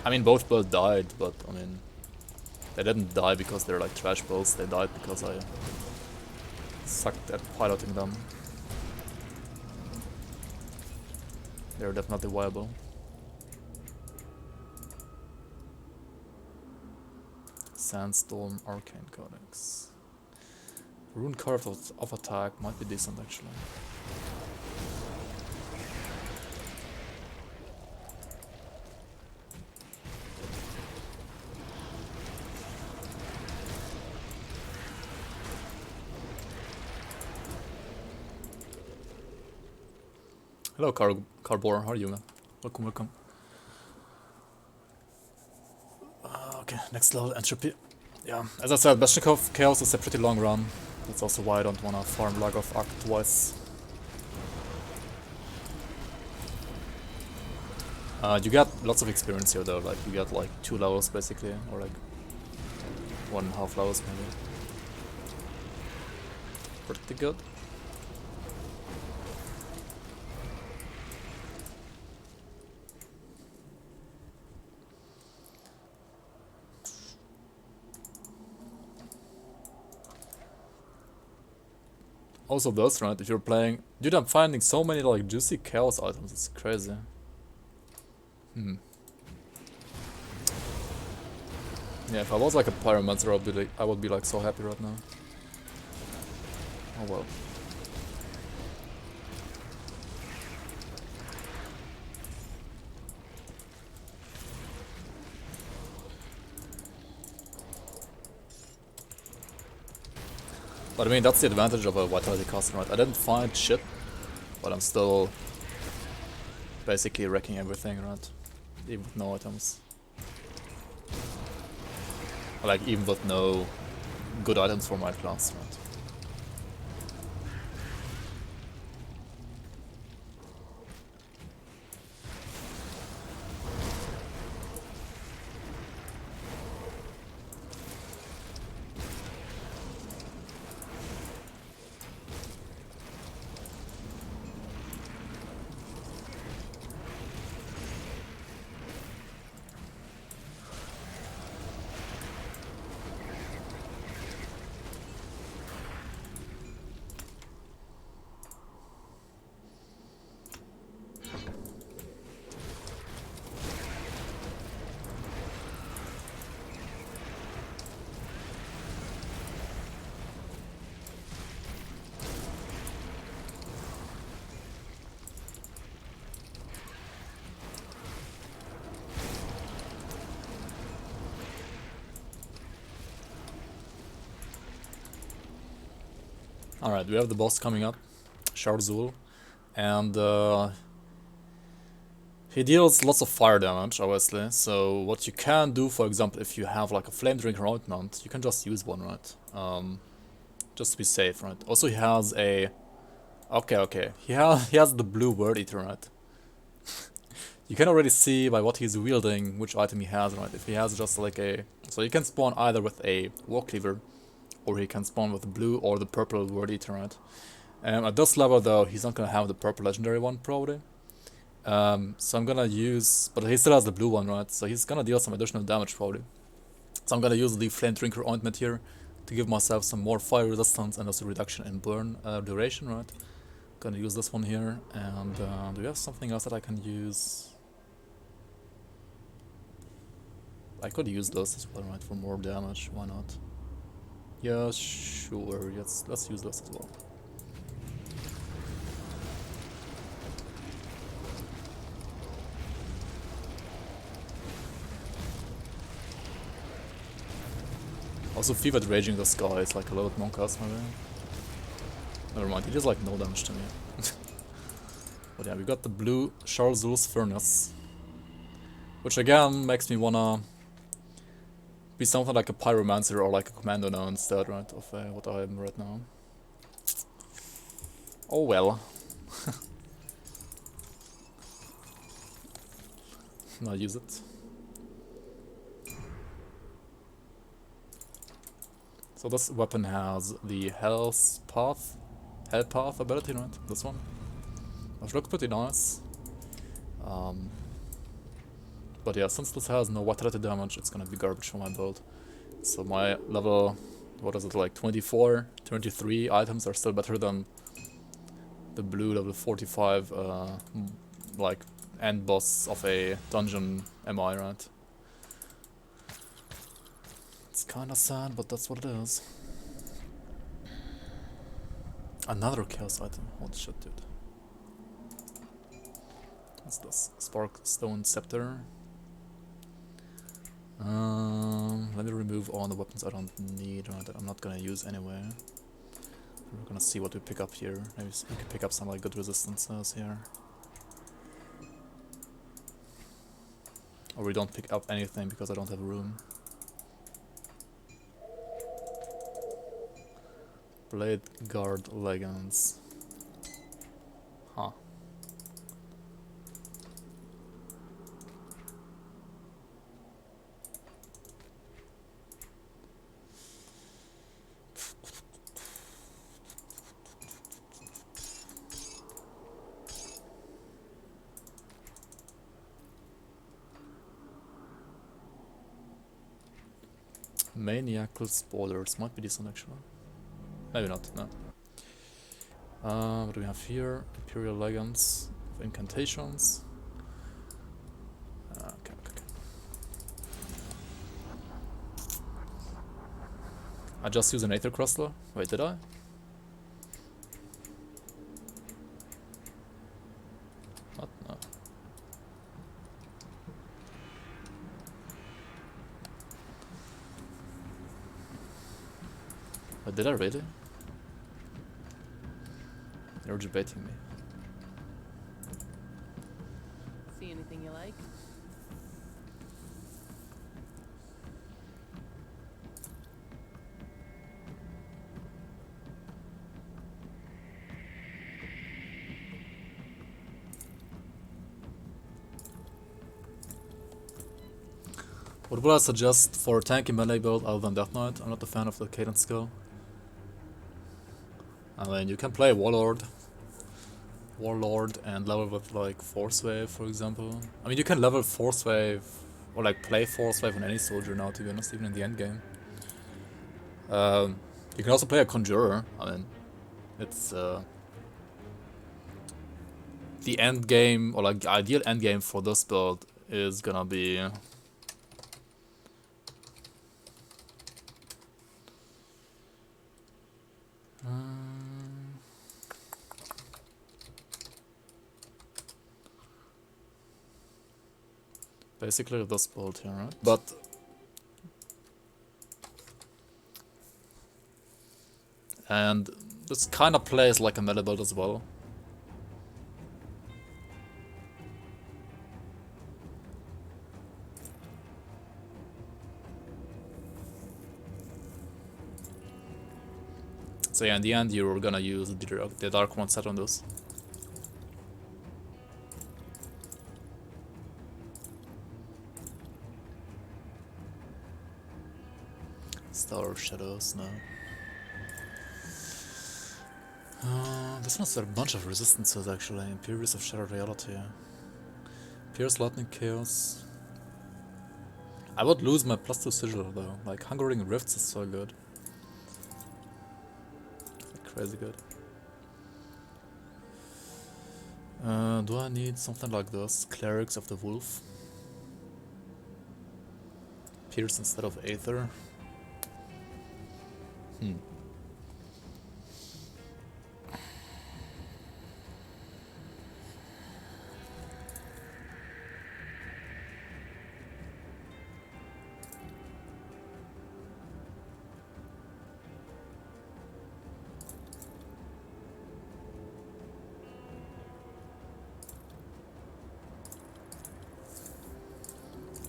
I mean, both builds died, but I mean, they didn't die because they're like trash builds. They died because I sucked at piloting them. They're definitely viable. Sandstorm, Arcane Codex. Rune Curve of attack might be decent actually. Hello Carbor, how are you man? Welcome. Okay, next level, Entropy. Yeah, as I said, Beshnikov Chaos is a pretty long run. That's also why I don't wanna farm Lagov Arc twice. You get lots of experience here though, like you get like 2 levels basically, or like 1.5 levels maybe. Pretty good. Also those, right, if you're playing... Dude, I'm finding so many like juicy chaos items, it's crazy. Yeah, if I was like a pyromancer, I would be like so happy right now. Oh well. But I mean, that's the advantage of a Vitality caster, right? I didn't find shit, but I'm still basically wrecking everything, right? Even with no items. Like, even with no good items for my class, right? Alright, we have the boss coming up, Sharzul, and he deals lots of fire damage, obviously, so what you can do, for example, if you have like a Flame Drinker ointment, you can just use one, right? Just to be safe, right? Also he has a... Okay, he has the blue Word Eater, right? You can already see by what he's wielding which item he has, right? If he has just like a... So you can spawn either with a War Cleaver, or he can spawn with the blue or the purple Word Eater, right? At this level though, he's not gonna have the purple legendary one, probably. So I'm gonna use... But he still has the blue one, right? So he's gonna deal some additional damage, probably. So I'm gonna use the Flame Drinker ointment here to give myself some more fire resistance and also reduction in burn duration, right? Gonna use this one here, and do we have something else that I can use? I could use this as well, right, for more damage, why not? Yeah, sure, let's use this as well. Also, Fevered Raging the Sky is like a little bit more cast, maybe. Never mind, he does like no damage to me. But yeah, we got the blue Sharzul's Furnace, which again makes me wanna be something like a Pyromancer or like a Commando now instead, right, of what I am right now. Oh well. I'll use it. So this weapon has the Hell Path ability, right? This one. Which looks pretty nice. But yeah, since this has no vitality damage, it's gonna be garbage for my build. So my level, what is it, like 24, 23 items are still better than the blue level 45, like, end boss of a dungeon MI, right? It's kinda sad, but that's what it is. Another chaos item, holy shit, dude. What's this? Spark Stone Scepter. Let me remove all the weapons I don't need, or that I'm not gonna use anyway. We're gonna see what we pick up here. Maybe we can pick up some like good resistances here. Or we don't pick up anything because I don't have room. Blade Guard Leggings. Huh. Maniacal Spoilers might be decent actually. Maybe not, no. What do we have here? Imperial Leggings of Incantations. Okay. I just used an Aether Crystal. Wait, did I? What? No. But did I really? You're debating me. See anything you like? What would I suggest for a tanky melee build other than Death Knight? I'm not a fan of the cadence skill. I mean, you can play Warlord and level with like Force Wave, for example. I mean, you can level Force Wave or like play Force Wave on any soldier now, to be honest, even in the end game. You can also play a Conjurer. I mean, it's the end game, or like the ideal end game for this build is gonna be basically this build here, right? But and this kind of plays like a melee build as well. So yeah, in the end you're gonna use the Dark One set on this. Star of Shadows, no. This one's got a bunch of resistances actually. Imperious of Shattered Reality. Pierce Lightning Chaos. I would lose my +2 sigil though. Like Hungering Rifts is so good. Crazy good. Do I need something like this? Clerics of the Wolf. Pierce instead of Aether.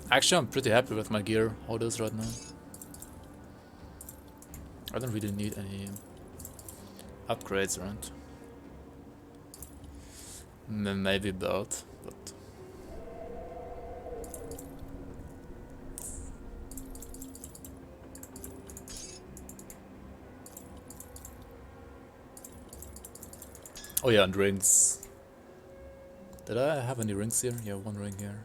Actually, I'm pretty happy with my gear, how it is right now. I don't really need any upgrades, right? Maybe belt, but... Oh yeah, and rings. Did I have any rings here? Yeah, one ring here.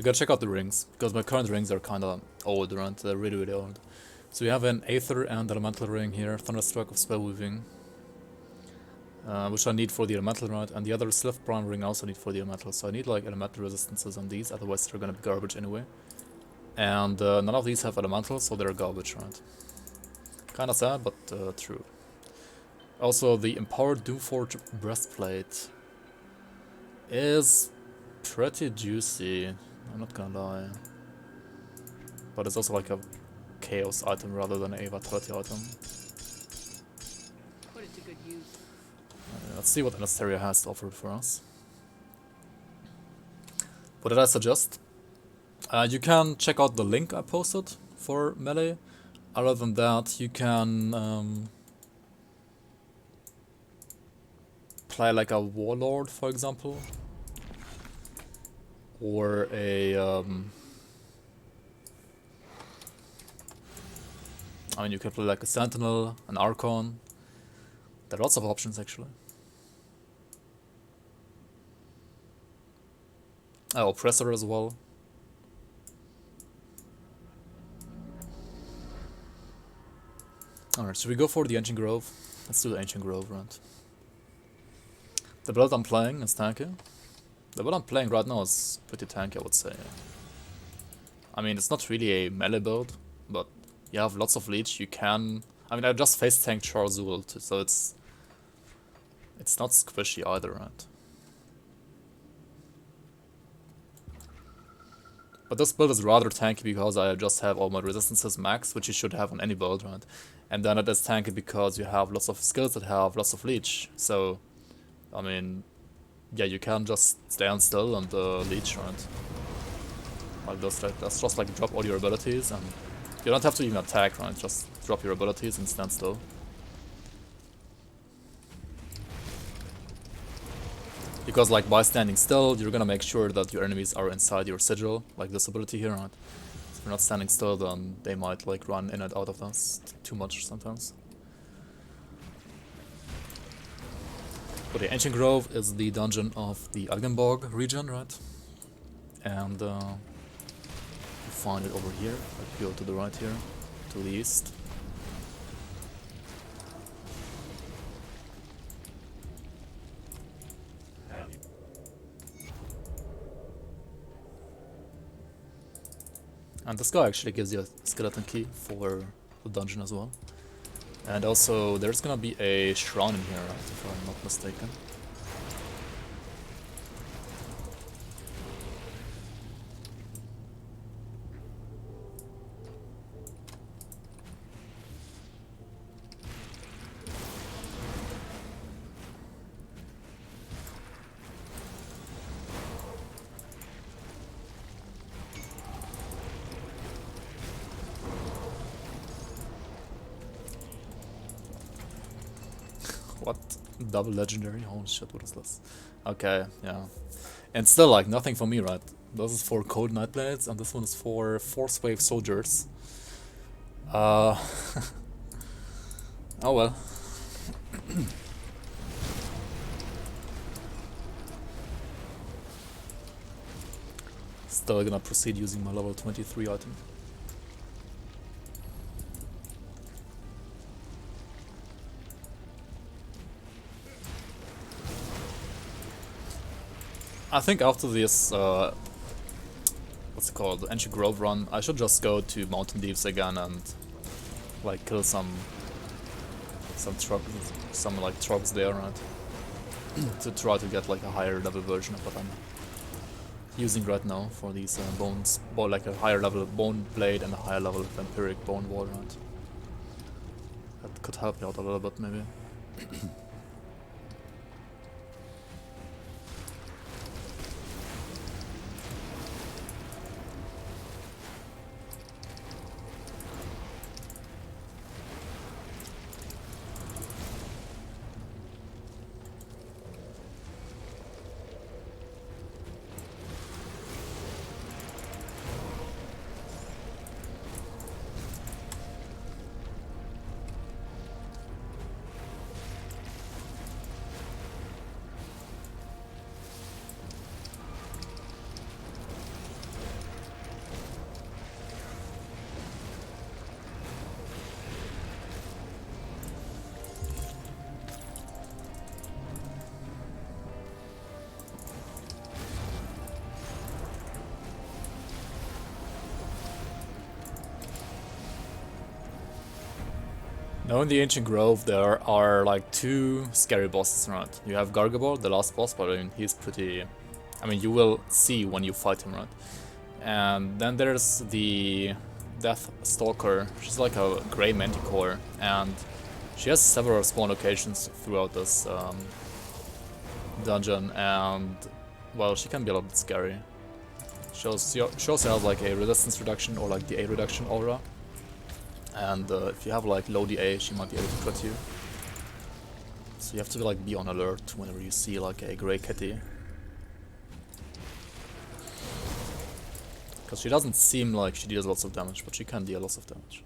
gotta check out the rings, because my current rings are kinda old, right? They're really, really old. So we have an Aether and Elemental ring here, Thunderstruck of Spellweaving, which I need for the Elemental, right? And the other Sylph Prime ring I also need for the Elemental, so I need like Elemental resistances on these, otherwise they're gonna be garbage anyway. And none of these have Elemental, so they're garbage, right? Kinda sad, but true. Also, the Empowered Doomforge Breastplate is pretty juicy, I'm not gonna lie. But it's also like a Chaos item rather than a Vitality item. Put it to good use. Let's see what Anasteria has to offer for us. What did I suggest? You can check out the link I posted for Melee. Other than that, you can play like a Warlord, for example. Or a... I mean, you can play like a Sentinel, an Archon. There are lots of options, actually. Oppressor as well. Alright, should we go for the Ancient Grove? Let's do the Ancient Grove, right? The build I'm playing is tanky. The build I'm playing right now is pretty tanky, I would say. I mean, it's not really a melee build, but you have lots of leech, you can... I mean, I just face tanked Charzul, so it's not squishy either, right? But this build is rather tanky because I just have all my resistances max, which you should have on any build, right? And then it is tanky because you have lots of skills that have lots of leech. So, I mean, yeah, you can just stand still and leech, right? Like that's just like drop all your abilities, and you don't have to even attack, right? Just drop your abilities and stand still. Because like by standing still, you're gonna make sure that your enemies are inside your sigil, like this ability here, right? If you're not standing still, then they might like run in and out of us too much sometimes. But the Ancient Grove is the dungeon of the Algenborg region, right? And you find it over here. Like, go to the right here, to the east. And this guy actually gives you a skeleton key for the dungeon as well. And also, there's gonna be a shrine in here, right, if I'm not mistaken. What? Double legendary? Holy shit, what is this? Okay, yeah. And still, like, nothing for me, right? This is for Cold Nightblades, and this one is for Force Wave Soldiers. Oh well. Still gonna proceed using my level 23 item. I think after this, what's it called, Ancient Grove run, I should just go to Mountain Deeps again and like kill some like trucks there, right? To try to get like a higher level version of what I'm using right now for these bones, or like a higher level bone blade and a higher level vampiric bone wall, right? That could help me out a little bit, maybe. Now in the Ancient Grove there are like two scary bosses, right? You have Gargabor, the last boss, but I mean, he's pretty... I mean, you will see when you fight him, right? And then there's the Death Stalker. She's like a grey manticore, and she has several spawn locations throughout this dungeon, and well, she can be a little bit scary. She also has like a resistance reduction or like the A reduction aura. And if you have like low DA, she might be able to crit you. So you have to like be on alert whenever you see like a grey kitty. Because she doesn't seem like she deals lots of damage, but she can deal lots of damage.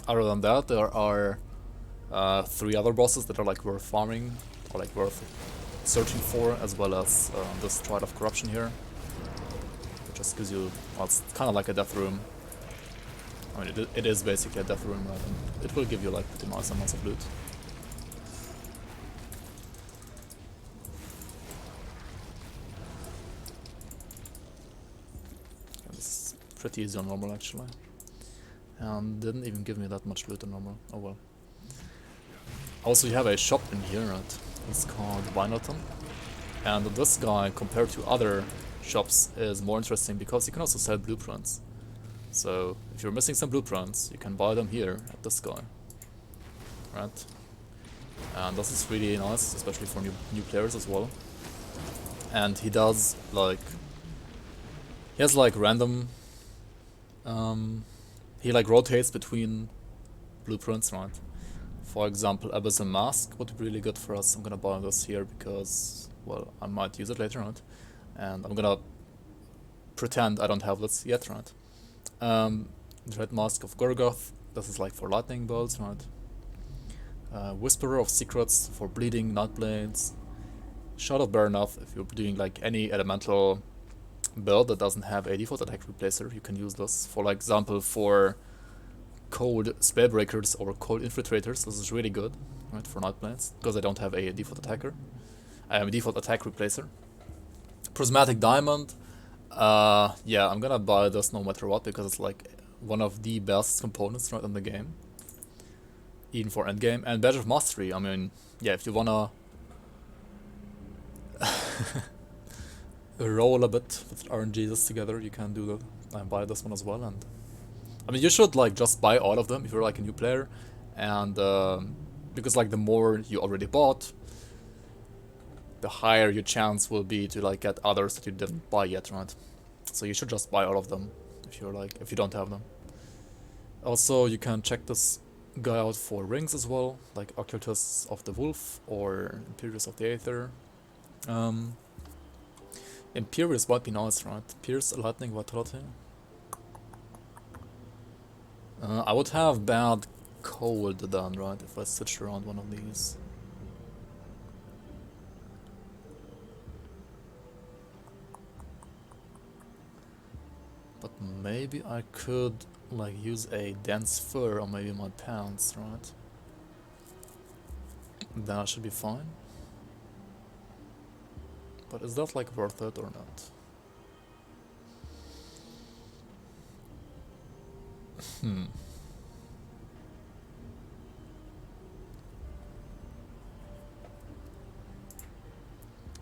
Other than that, there are 3 other bosses that are like worth farming, or like worth searching for, as well as this Stride of Corruption here. Which just gives you, well, it's kind of like a death room. I mean, it is basically a death room, right? And it will give you like pretty nice amounts of loot. It's pretty easy on normal actually. And didn't even give me that much loot on normal. Oh well. Also, you have a shop in here, right? It's called Vinerton. And this guy, compared to other shops, is more interesting because you can also sell blueprints. So, if you're missing some blueprints, you can buy them here at this guy. Right? And this is really nice, especially for new players as well. And he does, like... He has, like, random... he, like, rotates between blueprints, right? For example, Abyssal Mask would be really good for us. I'm gonna buy this here because, well, I might use it later, right? And I'm gonna pretend I don't have this yet, right? Dread Mask of Gorgoth, this is like for lightning bolts, right? Whisperer of Secrets for bleeding Nightblades. Shard of Bernath, if you're doing like any elemental build that doesn't have a default attack replacer, you can use this. For like example, for cold spellbreakers or cold infiltrators, this is really good, right? For Nightblades, because they don't have a default attacker. I have a default attack replacer. Prismatic Diamond. Yeah, I'm gonna buy this no matter what, because it's like one of the best components right in the game. Even for endgame. And Badge of Mastery, I mean, yeah, if you wanna roll a bit with RNGs together, you can do that and buy this one as well. And I mean, you should like just buy all of them if you're like a new player, and because like the more you already bought, the higher your chance will be to like get others that you didn't buy yet, right? So you should just buy all of them if you're like, if you don't have them. Also, you can check this guy out for rings as well, like Occultus of the Wolf or Imperius of the Aether. Imperius might be nice, right? Pierce, Lightning, Vitality. I would have bad cold then, right? If I switched around one of these. But maybe I could like use a dense fur or maybe my pants, right? Then I should be fine. But is that like worth it or not?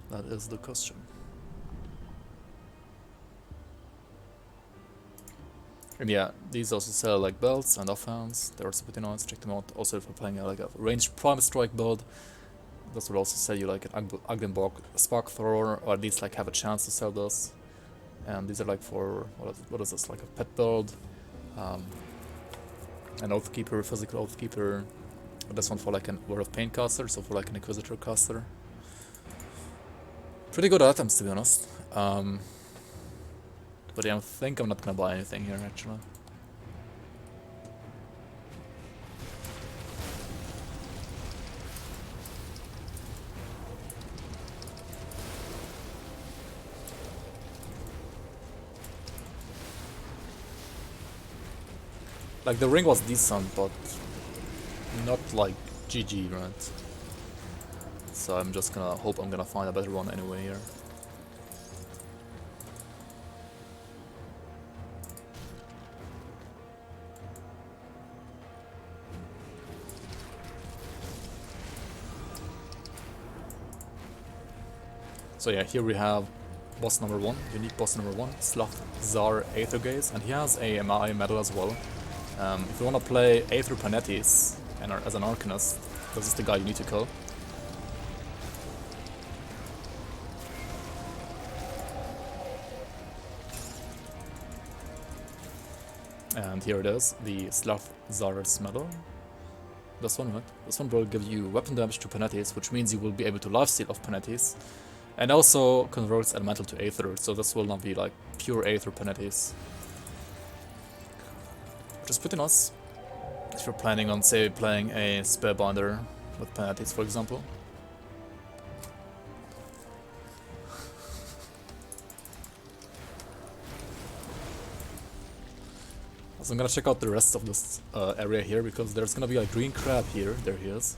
That is the question. And yeah, these also sell like belts and offhands. They're also pretty nice. Check them out. Also, if you're playing like a ranged prime strike build, this will also sell you like an Agdenborg spark thrower, or at least like have a chance to sell this. And these are like for what is this, like a pet build, an Oathkeeper, physical Oathkeeper. This one for like an Word of Pain caster, so for like an Inquisitor caster. Pretty good items, to be honest. But yeah, I think I'm not gonna buy anything here actually. Like the ring was decent, but not like GG, right? So I'm just gonna hope I'm gonna find a better one anyway here. So yeah, here we have boss number 1, unique boss number 1, Sloth-Zar Aethergaze, and he has a MI medal as well. If you want to play Aether Panetis and as an Arcanist, this is the guy you need to kill. And here it is, the Sloth-Zar's medal. This one, right? This one will give you weapon damage to Panetis, which means you will be able to lifesteal off Panetis. And also converts elemental to Aether, so this will not be like pure Aether Panetis. Which is pretty nice. If you're planning on, say, playing a Spearbinder with Panetis, for example. So I'm gonna check out the rest of this area here, because there's gonna be a green crab here. There he is.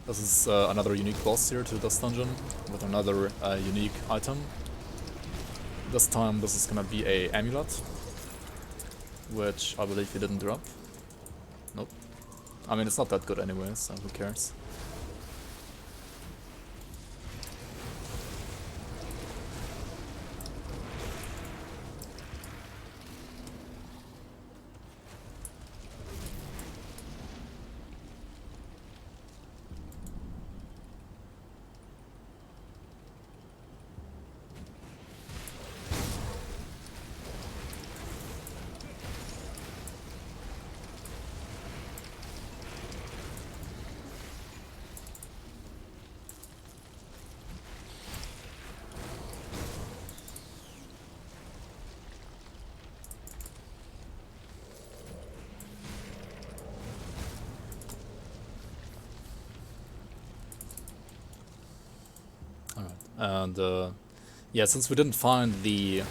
This is another unique boss here to this dungeon, with another unique item. This time this is gonna be a amulet, which I believe he didn't drop. Nope. I mean, it's not that good anyway, so who cares. And yeah, since we didn't find the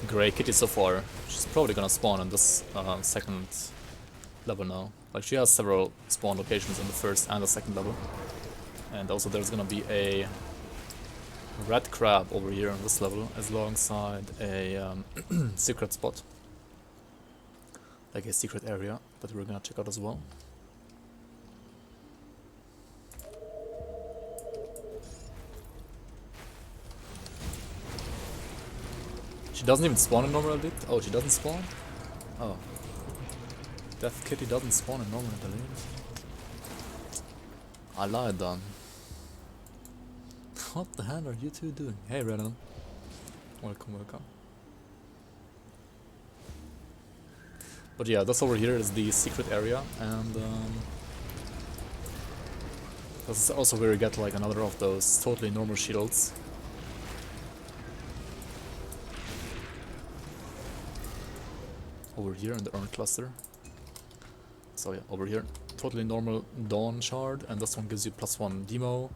Grey Kitty so far, she's probably gonna spawn in this second level now. Like, she has several spawn locations in the first and the second level. And also there's gonna be a red crab over here on this level, as alongside a secret spot. Like a secret area that we're gonna check out as well. She doesn't even spawn in normal elite? Oh, she doesn't spawn? Oh. Death Kitty doesn't spawn in normal elite. I lied then. What the hell are you two doing? Hey Renan. Welcome, welcome. But yeah, this over here is the secret area, and this is also where you get like another of those totally normal shields. Over here in the urn cluster. So yeah, over here, totally normal Dawn Shard, and this one gives you +1 demo.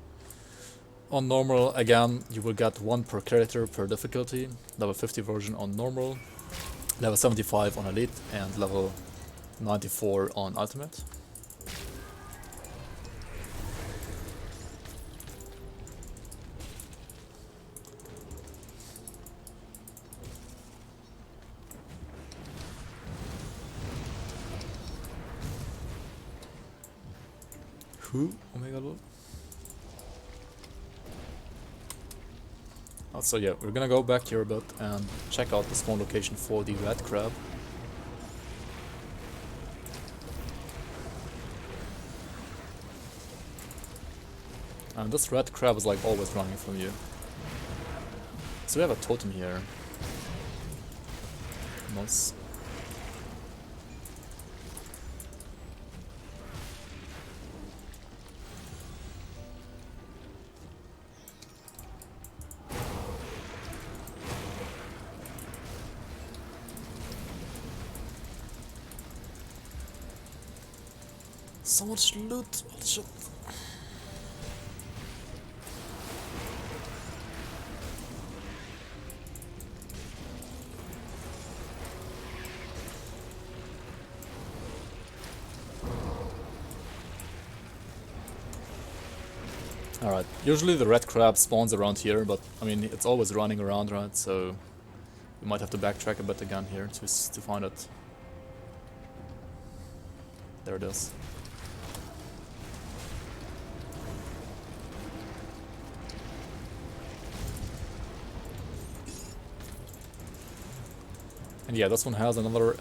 On normal, again, you will get 1 per character per difficulty. Level 50 version on normal, level 75 on elite, and level 94 on ultimate. Who? Omega Lord? So yeah, we're gonna go back here a bit and check out the spawn location for the red crab. And this red crab is like always running from you. So we have a totem here. Nice. So much loot, what shit. Alright, usually the red crab spawns around here, but I mean, it's always running around, right? So we might have to backtrack a bit again here to find it. There it is. And yeah, this one has another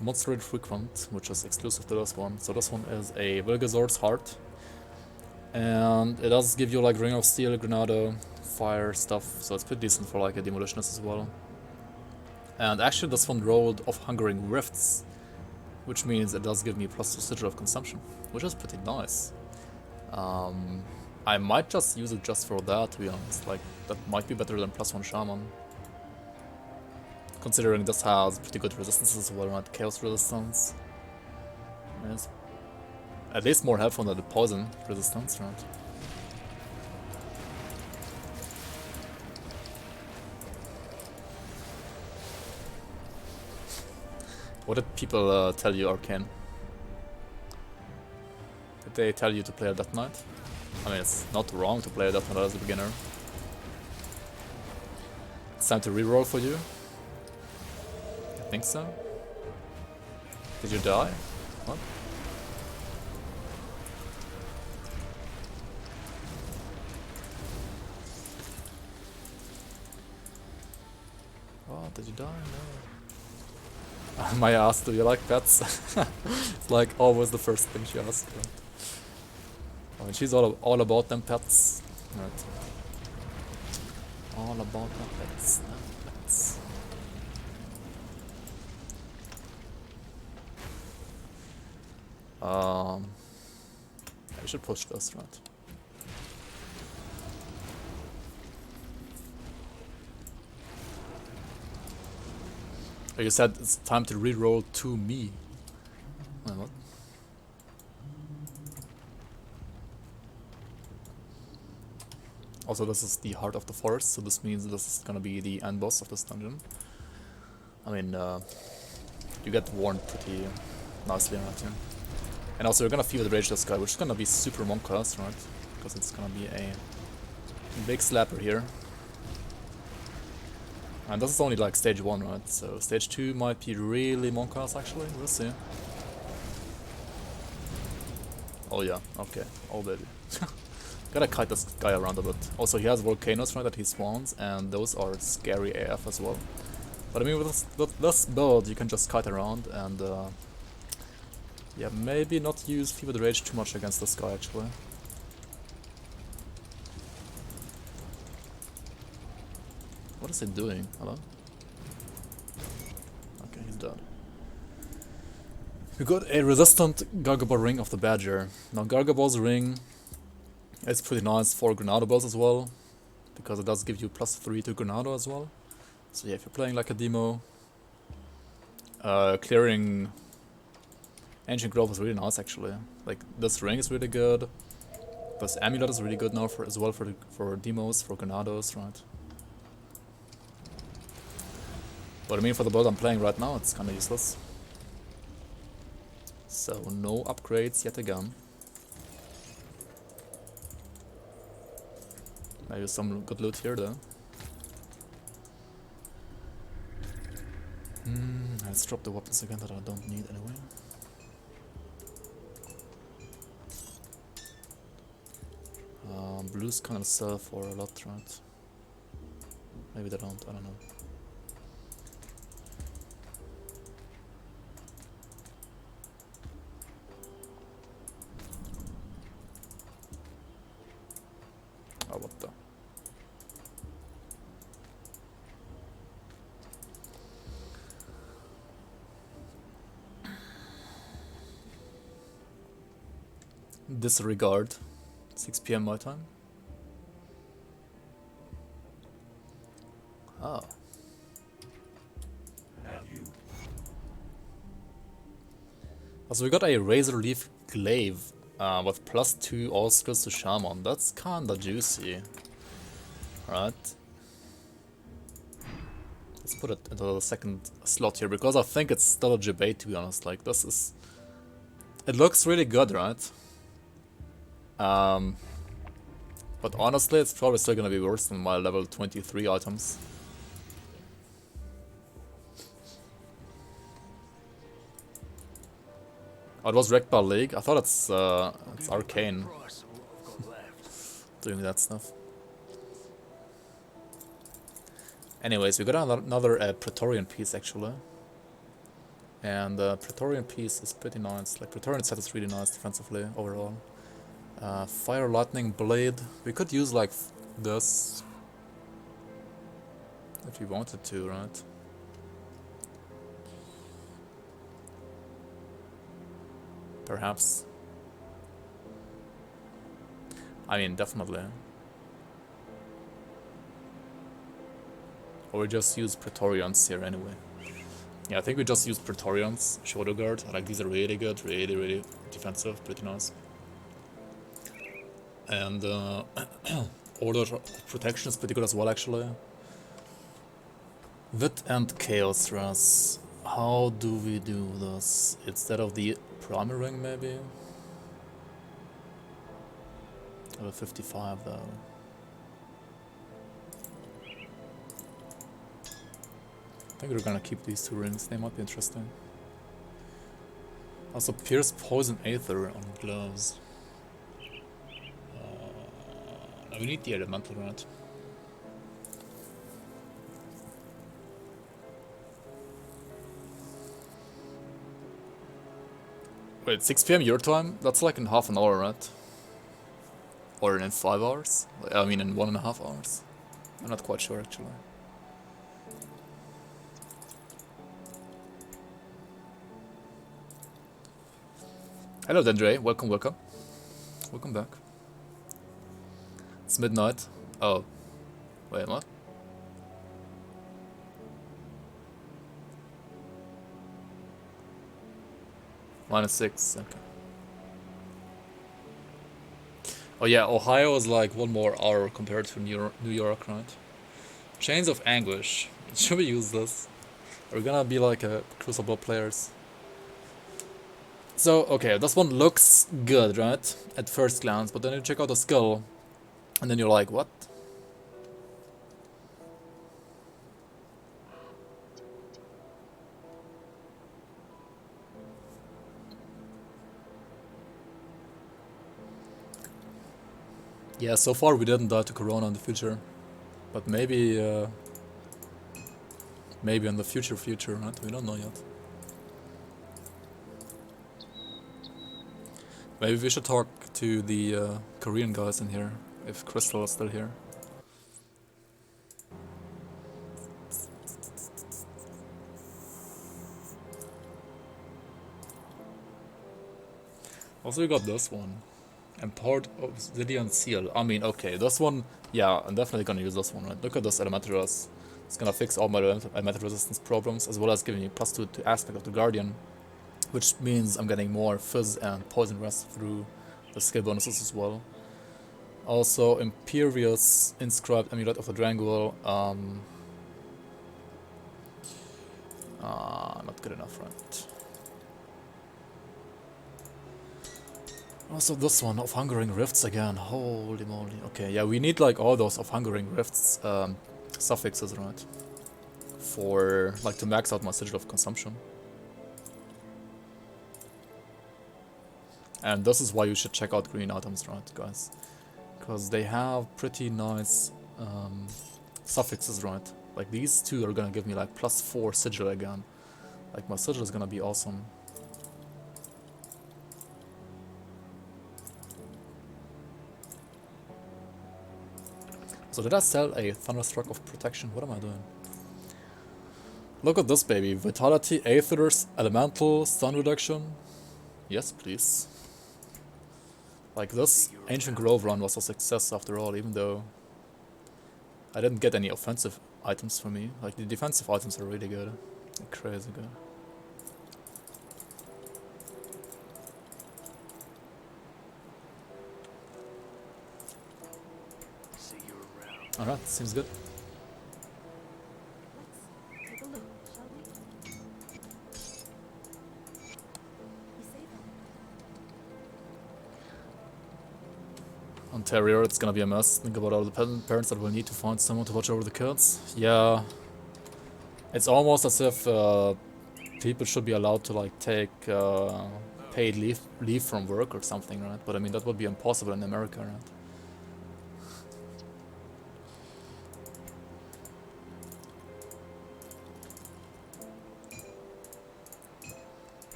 monster rate frequent, which is exclusive to this one. So this one is a Vilgazor's Heart. And it does give you like Ring of Steel, Granado, fire stuff, so it's pretty decent for like a Demolitionist as well. And actually this one rolled off Hungering Rifts, which means it does give me plus Sigil of Consumption, which is pretty nice. I might just use it just for that, to be honest. Like, that might be better than +1 Shaman. Considering this has pretty good resistances as well, right? Chaos resistance. Yes. At least more helpful than the poison resistance, right? What did people tell you, Arcane? Did they tell you to play a Death Knight? I mean, it's not wrong to play a Death Knight as a beginner. It's time to reroll for you? I think so. Did you die? What? Oh, did you die? No. Maya asked, do you like pets? It's like always the first thing she asks. Right? I mean, she's all about them pets. Right. All about them pets. I should push this, right? Oh, you said it's time to reroll to me. Wait, what? Also, this is the Heart of the Forest, so this means this is gonna be the end boss of this dungeon. I mean, you get warned pretty nicely right here. And also, you're gonna feel the Rage this guy, which is gonna be super Monkas, right? Because it's gonna be a big slapper here. And this is only like stage 1, right? So stage 2 might be really Monkas actually, we'll see. Oh yeah, okay, oh baby. Gotta kite this guy around a bit. Also he has volcanoes, right, that he spawns, and those are scary AF as well. But I mean with this build you can just kite around and yeah, maybe not use Fevered Rage too much against this guy actually. What is he doing? Hello? Okay, he's dead. We got a resistant Gargabor Ring of the Badger. Now Gargabor's ring is pretty nice for Granado builds as well, because it does give you +3 to Granado as well. So yeah, if you're playing like a demo, clearing Ancient Grove is really nice actually. Like this ring is really good. This amulet is really good now for as well for demos, for Granados, right? But I mean, for the build I'm playing right now, it's kinda useless. So, no upgrades yet again. Maybe some good loot here though. Let's drop the weapons again that I don't need anyway. Blues kind of sell for a lot, right? Maybe they don't, I don't know. Oh, what the? Disregard. 6 PM my time. Oh. So we got a Razor Leaf Glaive with +2 all skills to Shaman. That's kinda juicy. Right. Let's put it into the second slot here, because I think it's still a debate, to be honest. Like, this is... It looks really good, right? But honestly, it's probably still gonna be worse than my level 23 items. Oh, it was wrecked by League? I thought it's Arcane doing that stuff. Anyways, we got another Praetorian piece actually. And Praetorian piece is pretty nice. Like Praetorian set is really nice defensively overall. Fire Lightning Blade. We could use like this if we wanted to, right? Perhaps. I mean, definitely. Or we just use Praetorians here anyway. Yeah, I think we just use Praetorians, Shoulder Guard. Like, these are really good, really defensive, pretty nice. And Order of Protection is pretty good as well, actually. Wit and Chaos Rush. How do we do this? Instead of the Primary Ring, maybe? Level 55, though. I think we're gonna keep these two rings, they might be interesting. Also, Pierce Poison Aether on gloves. We need the elemental, right? Wait, 6 PM your time? That's like in half an hour, right? Or in 5 hours? I mean in 1.5 hours? I'm not quite sure actually. Hello Dendre, welcome. Welcome back. It's midnight. Oh. Wait, what? -6, okay. Oh yeah, Ohio is like 1 more hour compared to New York, right? Chains of Anguish. Should we use this? Are we gonna be like a Crucible players? So, okay, this one looks good, right? At first glance, but then you check out the skull, and then you're like, what? Yeah, so far we didn't die to Corona in the future. But maybe, maybe in the future, right? We don't know yet. Maybe we should talk to the Korean guys in here, if Crystal is still here. Also, we got this one. Empowered Obsidian Seal. I mean, okay, this one, yeah, I'm definitely gonna use this one, right? Look at this Elemental Rust. It's gonna fix all my elemental resistance problems, as well as giving me +2 to aspect of the Guardian, which means I'm getting more Fizz and Poison Rest through the skill bonuses as well. Also, Imperious Inscribed Amulet of the Drangul. Not good enough, right? Also this one, of Hungering Rifts again, holy moly. Okay, yeah, we need like all those of Hungering Rifts suffixes, right? For, like, to max out my Sigil of Consumption. And this is why you should check out green items, right, guys? Because they have pretty nice suffixes, right? Like, these two are gonna give me like +4 Sigil again. Like, my Sigil is gonna be awesome. So did I sell a Thunderstruck of Protection? What am I doing? Look at this baby. Vitality, Aethers, Elemental, Stun Reduction. Yes, please. Like, this Ancient Grove run was a success after all, even though I didn't get any offensive items for me. Like, the defensive items are really good. They're crazy good. Alright, seems good. Let's take a look, shall we? Be safe out Ontario, it's gonna be a mess. Think about all the parents that will need to find someone to watch over the kids. Yeah. It's almost as if people should be allowed to like take paid leave from work or something, right? But I mean, that would be impossible in America, right?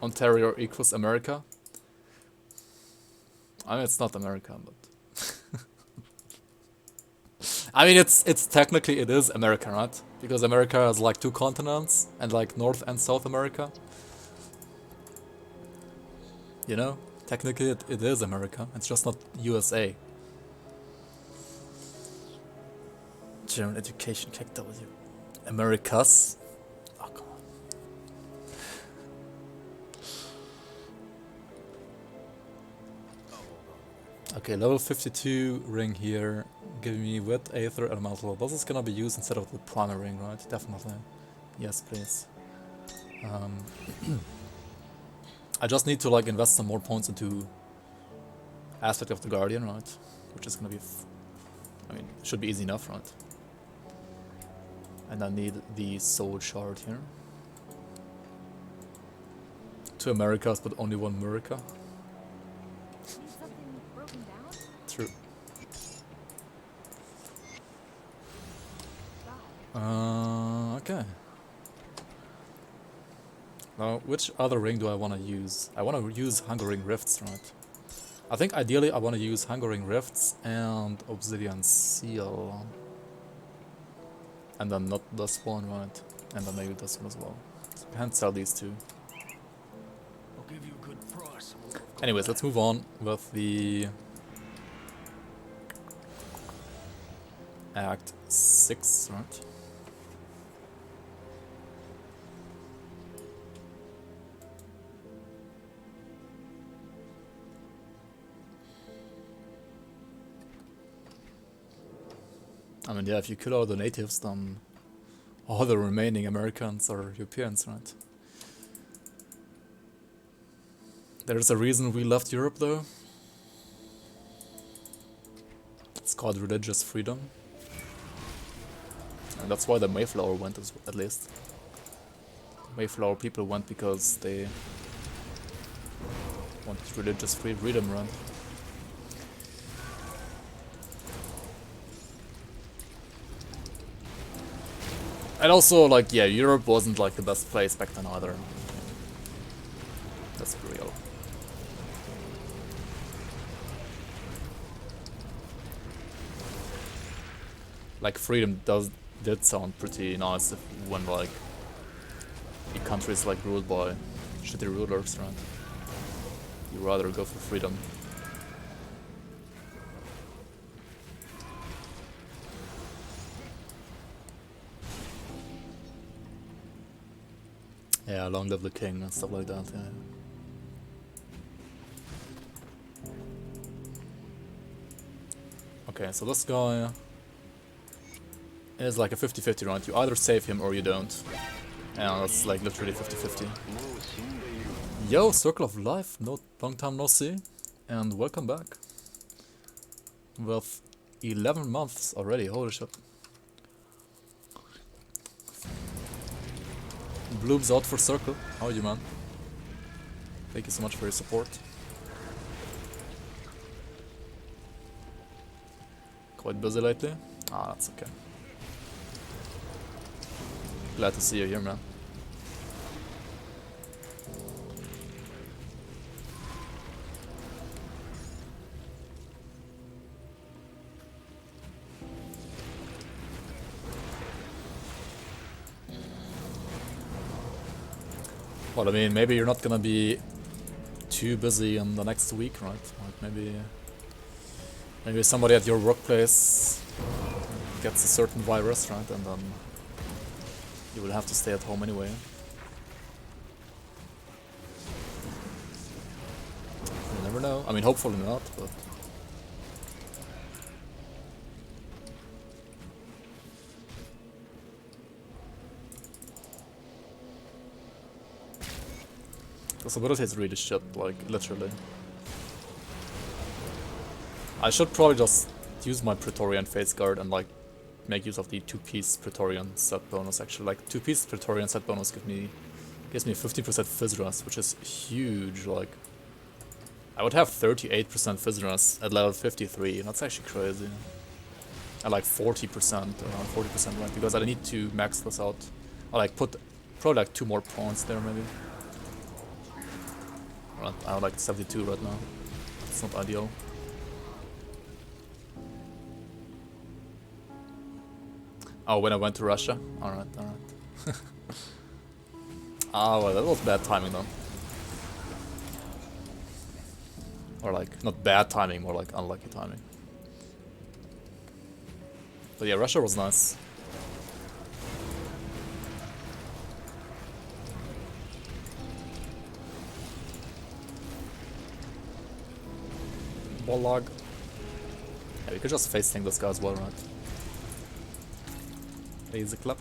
Ontario equals America. I mean, it's not America, but I mean, it's technically it is America, right? Because America has like 2 continents and like North and South America. You know, technically it is America. It's just not USA. German education, KW. Americas. Oh, come on. Okay, level 52 ring here, giving me wet, aether, elemental. This is gonna be used instead of the primary ring, right? Definitely. Yes, please. I just need to like invest some more points into aspect of the Guardian, right? Which is gonna be, I mean, should be easy enough, right? And I need the soul shard here. 2 Americas, but only 1 America. Need something broken down? True. Okay. Now, which other ring do I want to use? I want to use Hungering Rifts, right? I think ideally I want to use Hungering Rifts and Obsidian Seal. And then not this one, right? And then maybe this one as well. So I can't sell these 2. I'll give you a good price. on what I've got Anyways, left. let's move on with the Act 6, right? I mean, yeah, if you kill all the natives, then all the remaining Americans are Europeans, right? There's a reason we left Europe, though. It's called religious freedom. And that's why the Mayflower went, at least. Mayflower people went because they wanted religious freedom, right? And also, like, yeah, Europe wasn't like the best place back then either. That's real. Like, freedom did sound pretty nice when like the country's like ruled by shitty rulers, right? You rather go for freedom. Yeah, long live the king and stuff like that, yeah. Okay, so this guy is like a 50-50, right? You either save him or you don't. And that's like literally 50-50. Yo, Circle of Life, long time no see. And welcome back. With 11 months already, holy shit. Bloom's out for Circle. How are you, man? Thank you so much for your support. Quite busy lately? Ah, that's okay. Glad to see you here, man. Well, I mean, maybe you're not gonna be too busy in the next week, right? Like maybe somebody at your workplace gets a certain virus, right? And then you will have to stay at home anyway. You never know. I mean, hopefully not, but... This ability is really shit, like, literally. I should probably just use my Praetorian Face Guard and, like, make use of the 2-piece Praetorian set bonus, actually. Like, 2-piece Praetorian set bonus gives me 50% Fizz Rush, which is huge, like... I would have 38% Fizz Rush at level 53, and that's actually crazy. And like 40%, around 40%, right? Because I need to max this out. Or like put, probably like 2 more points there, maybe. Right, I have like 72 right now. It's not ideal. Oh, when I went to Russia? Alright, alright. Ah, well, that was bad timing though. Or like, not bad timing, more like unlucky timing. But yeah, Russia was nice. Ball log. Yeah, we could just face tank this guy as well, right? Easy clap.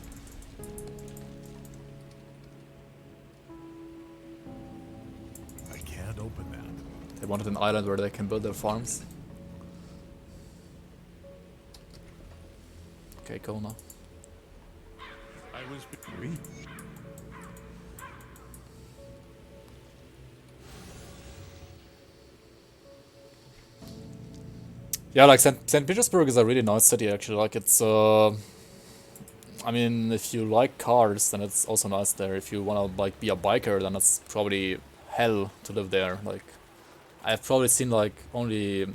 I can't open that. They wanted an island where they can build their farms. Okay, cool now. I was between. Yeah, like St. Petersburg is a really nice city actually. Like it's I mean, if you like cars, then it's also nice there. If you wanna like be a biker, then it's probably hell to live there. Like I've probably seen like I've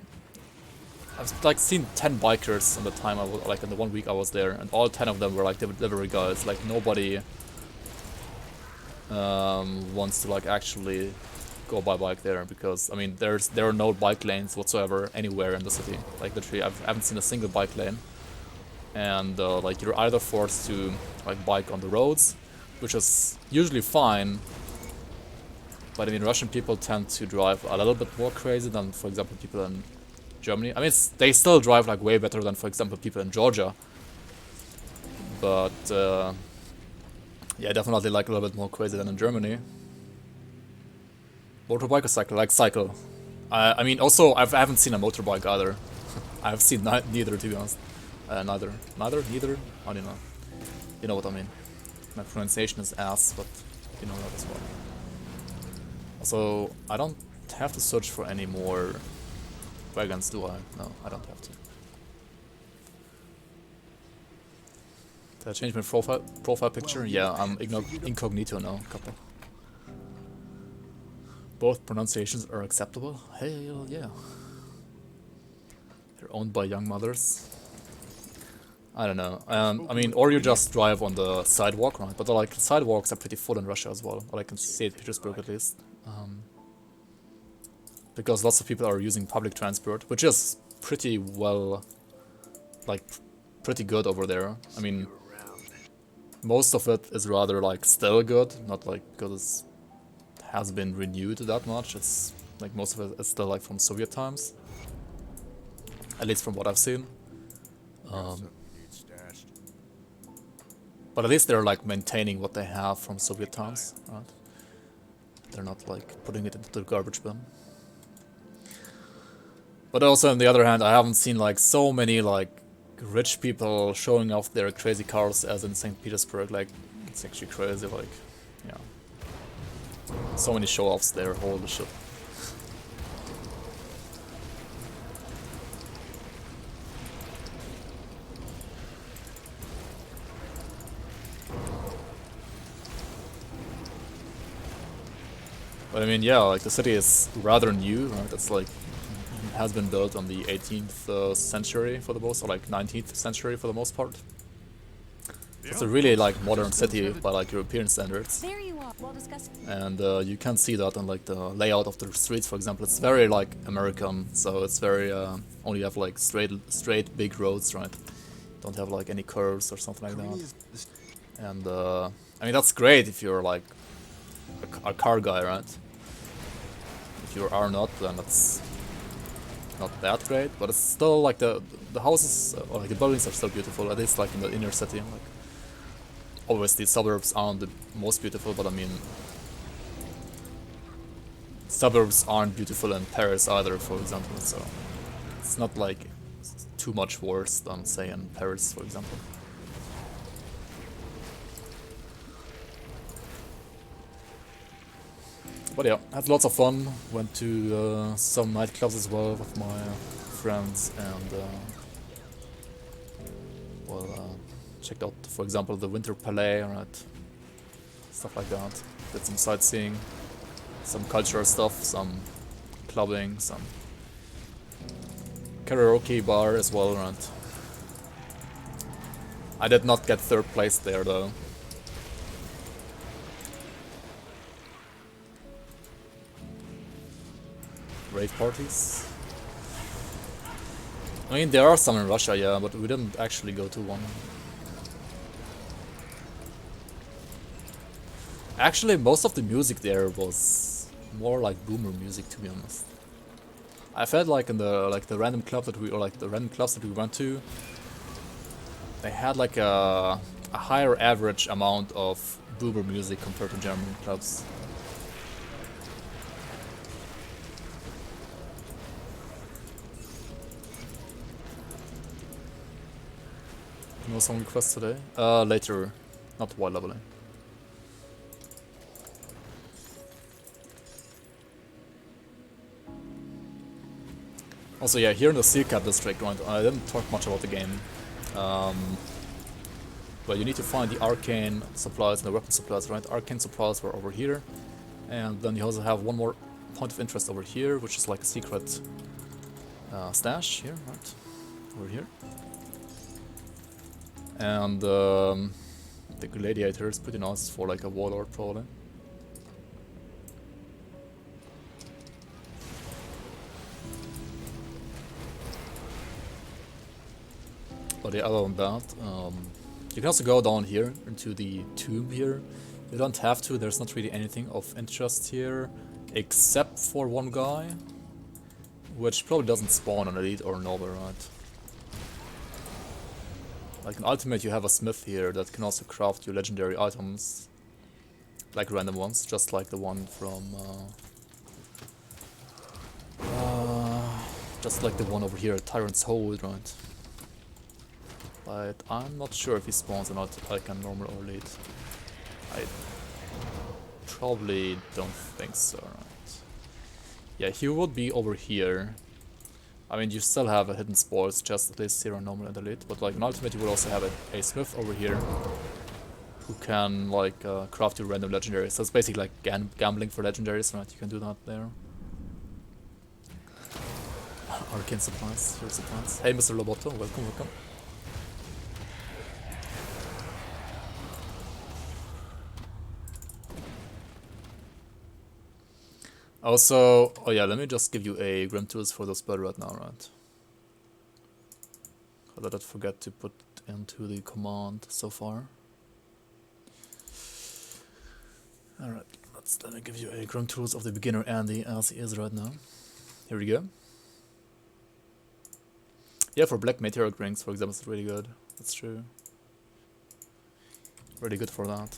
like seen 10 bikers in the time I was like in the 1 week I was there, and all 10 of them were like delivery guys. Like nobody wants to like actually go by bike there, because I mean there are no bike lanes whatsoever anywhere in the city. Like literally I haven't seen a single bike lane, and like you're either forced to like bike on the roads, which is usually fine, but I mean Russian people tend to drive a little bit more crazy than, for example, people in Germany. I mean they still drive like way better than, for example, people in Georgia, but yeah, definitely like a little bit more crazy than in Germany. Motorbike or cycle? Like cycle. I mean, also, I haven't seen a motorbike either. I've seen neither, to be honest. Neither? I don't know. You know what I mean. My pronunciation is ass, but you know that as well. Also, I don't have to search for any more wagons, do I? No, I don't have to. Did I change my profile picture? Yeah, I'm incognito now, couple. Both pronunciations are acceptable? Hell yeah. They're owned by young mothers. I don't know. I mean, or you just drive on the sidewalk, right? But like sidewalks are pretty full in Russia as well. Or I can see it in Petersburg at least. Because lots of people are using public transport, which is pretty well, like, pretty good over there. I mean, most of it is rather like still good, not like because it has been renewed that much. It's like most of it is still like from Soviet times, at least from what I've seen. But at least they're like maintaining what they have from Soviet times, right? They're not like putting it into the garbage bin. But also on the other hand, I haven't seen like so many like rich people showing off their crazy cars as in St. Petersburg. Like, it's actually crazy, like, yeah. So many show-offs there, holy shit. But I mean, yeah, like the city is rather new, right? It's like, it has been built on the 18th century for the most, or like 19th century for the most part. It's a really like modern city by like European standards. There you are. We'll discuss. And you can see that in like the layout of the streets, for example. It's very like American, so it's very only have like straight big roads, right? Don't have like any curves or something like that. And I mean that's great if you're like a car guy, right? If you are not, then it's not that great, but it's still like the houses or like the buildings are still beautiful, at least like in the inner city. Like, obviously suburbs aren't the most beautiful, but I mean suburbs aren't beautiful in Paris either, for example, so it's not like too much worse than say in Paris, for example. But yeah, had lots of fun, went to some nightclubs as well with my friends, and well, checked out, for example, the Winter Palais, right? Stuff like that. Did some sightseeing. some cultural stuff, some clubbing, some karaoke bar as well, right? I did not get 3rd place there though. Rave parties? I mean, there are some in Russia, yeah, but we didn't actually go to one. Actually, most of the music there was more like boomer music, to be honest. I felt like in the random club that we, or like the random clubs that we went to, they had like a higher average amount of boomer music compared to German clubs. No song request today? Later, not while leveling. Also, yeah, here in the Seal Cap district, right, I didn't talk much about the game. But you need to find the arcane supplies and the weapon supplies, right? Arcane supplies were over here. And then you also have one more point of interest over here, which is like a secret stash here, right? Over here. And the gladiator is pretty nice for like a warlord probably. But yeah, other than that, you can also go down here into the tomb here. You don't have to, there's not really anything of interest here, except for one guy, which probably doesn't spawn on Elite or Nova, right? Like in Ultimate you have a smith here that can also craft your legendary items, like random ones, just like the one from just like the one over here at Tyrant's Hold, right? But I'm not sure if he spawns or not, like a normal or elite. I probably don't think so, right? Yeah, he would be over here. I mean, you still have a hidden sports chest, at least here on normal and elite, but like in ultimate you will also have a smith over here who can like craft your random legendaries. So it's basically like gambling for legendaries, right? You can do that there. Arcane supplies, here supplies. Hey Mr. Loboto, welcome, welcome. Also, oh yeah, let me just give you a Grim Tools for the spell right now, right? I did not forget to put into the command so far. Alright, let me give you a Grim Tools of the beginner Andy as he is right now. Here we go. Yeah, for black meteoric rings, for example, it's really good. That's true. Really good for that.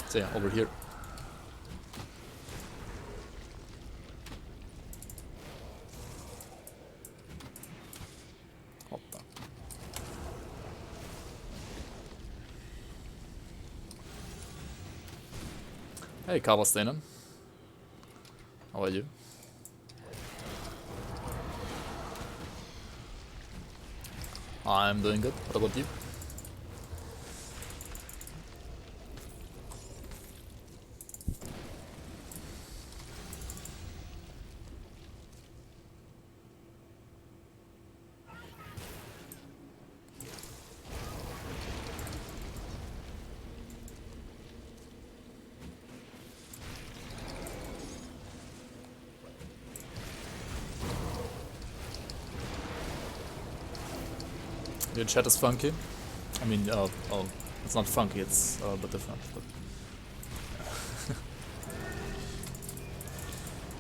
So yeah, over here. Hoppa. Hey Kavastainen. How are you? I'm doing good. What about you? Your chat is funky. I mean, oh, it's not funky, it's a bit different. But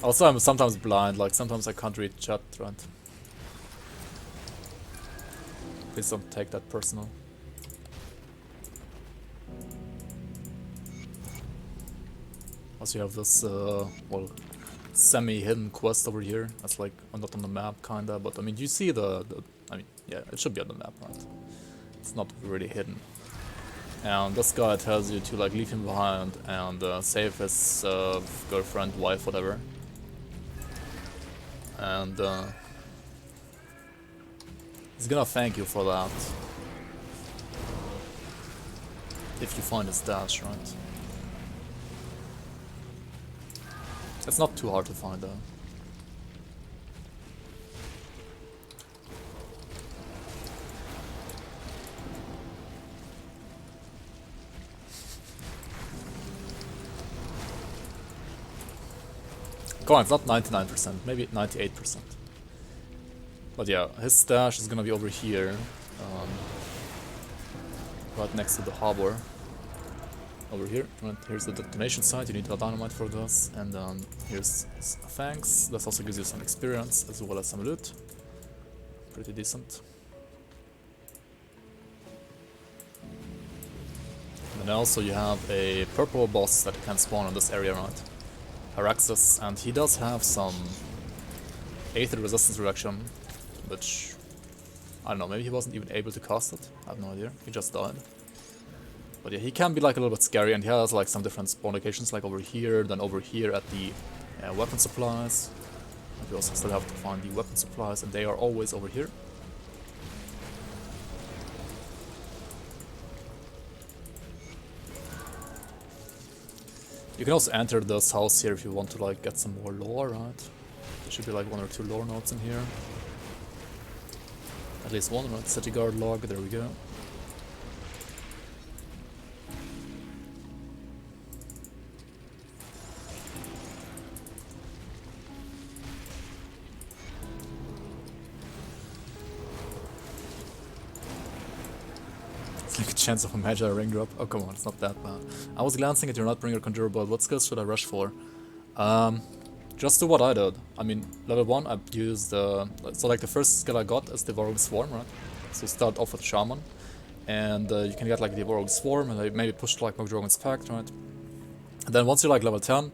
also, I'm sometimes blind, like sometimes I can't read chat, right? Please don't take that personal. Also, you have this, well, semi-hidden quest over here. That's like not on the map, kinda, but I mean, you see the I mean, yeah, it should be on the map, right? It's not really hidden. And this guy tells you to like leave him behind and save his girlfriend, wife, whatever. And he's gonna thank you for that. if you find his stash, right? It's not too hard to find though. Come on, it's not 99%, maybe 98%. But yeah, his stash is gonna be over here. Right next to the harbor. Over here, right, here's the detonation site, you need a dynamite for this. And then here's thanks, that also gives you some experience as well as some loot. Pretty decent. And then also you have a purple boss that can spawn in this area, right? Araxis, and he does have some Aether resistance reduction, which I don't know, maybe he wasn't even able to cast it. I have no idea, he just died. But yeah, he can be like a little bit scary, and he has like some different spawn locations, like over here, then over here at the weapon supplies. And we also still have to find the weapon supplies, and they are always over here. You can also enter this house here if you want to like get some more lore, right? There should be like 1 or 2 lore notes in here. At least one, right? City guard log, there we go. It's like a chance of a Magi ring drop. Oh come on, it's not that bad. I was glancing at your Nightbringer Conjurer build. What skills should I rush for? Just do what I did. I mean, level 1 I used so like the first skill I got is Devouring Swarm, right? So start off with Shaman. And you can get like Devouring Swarm and maybe push to like Mogdragon's Pact, right? And then once you're like level 10,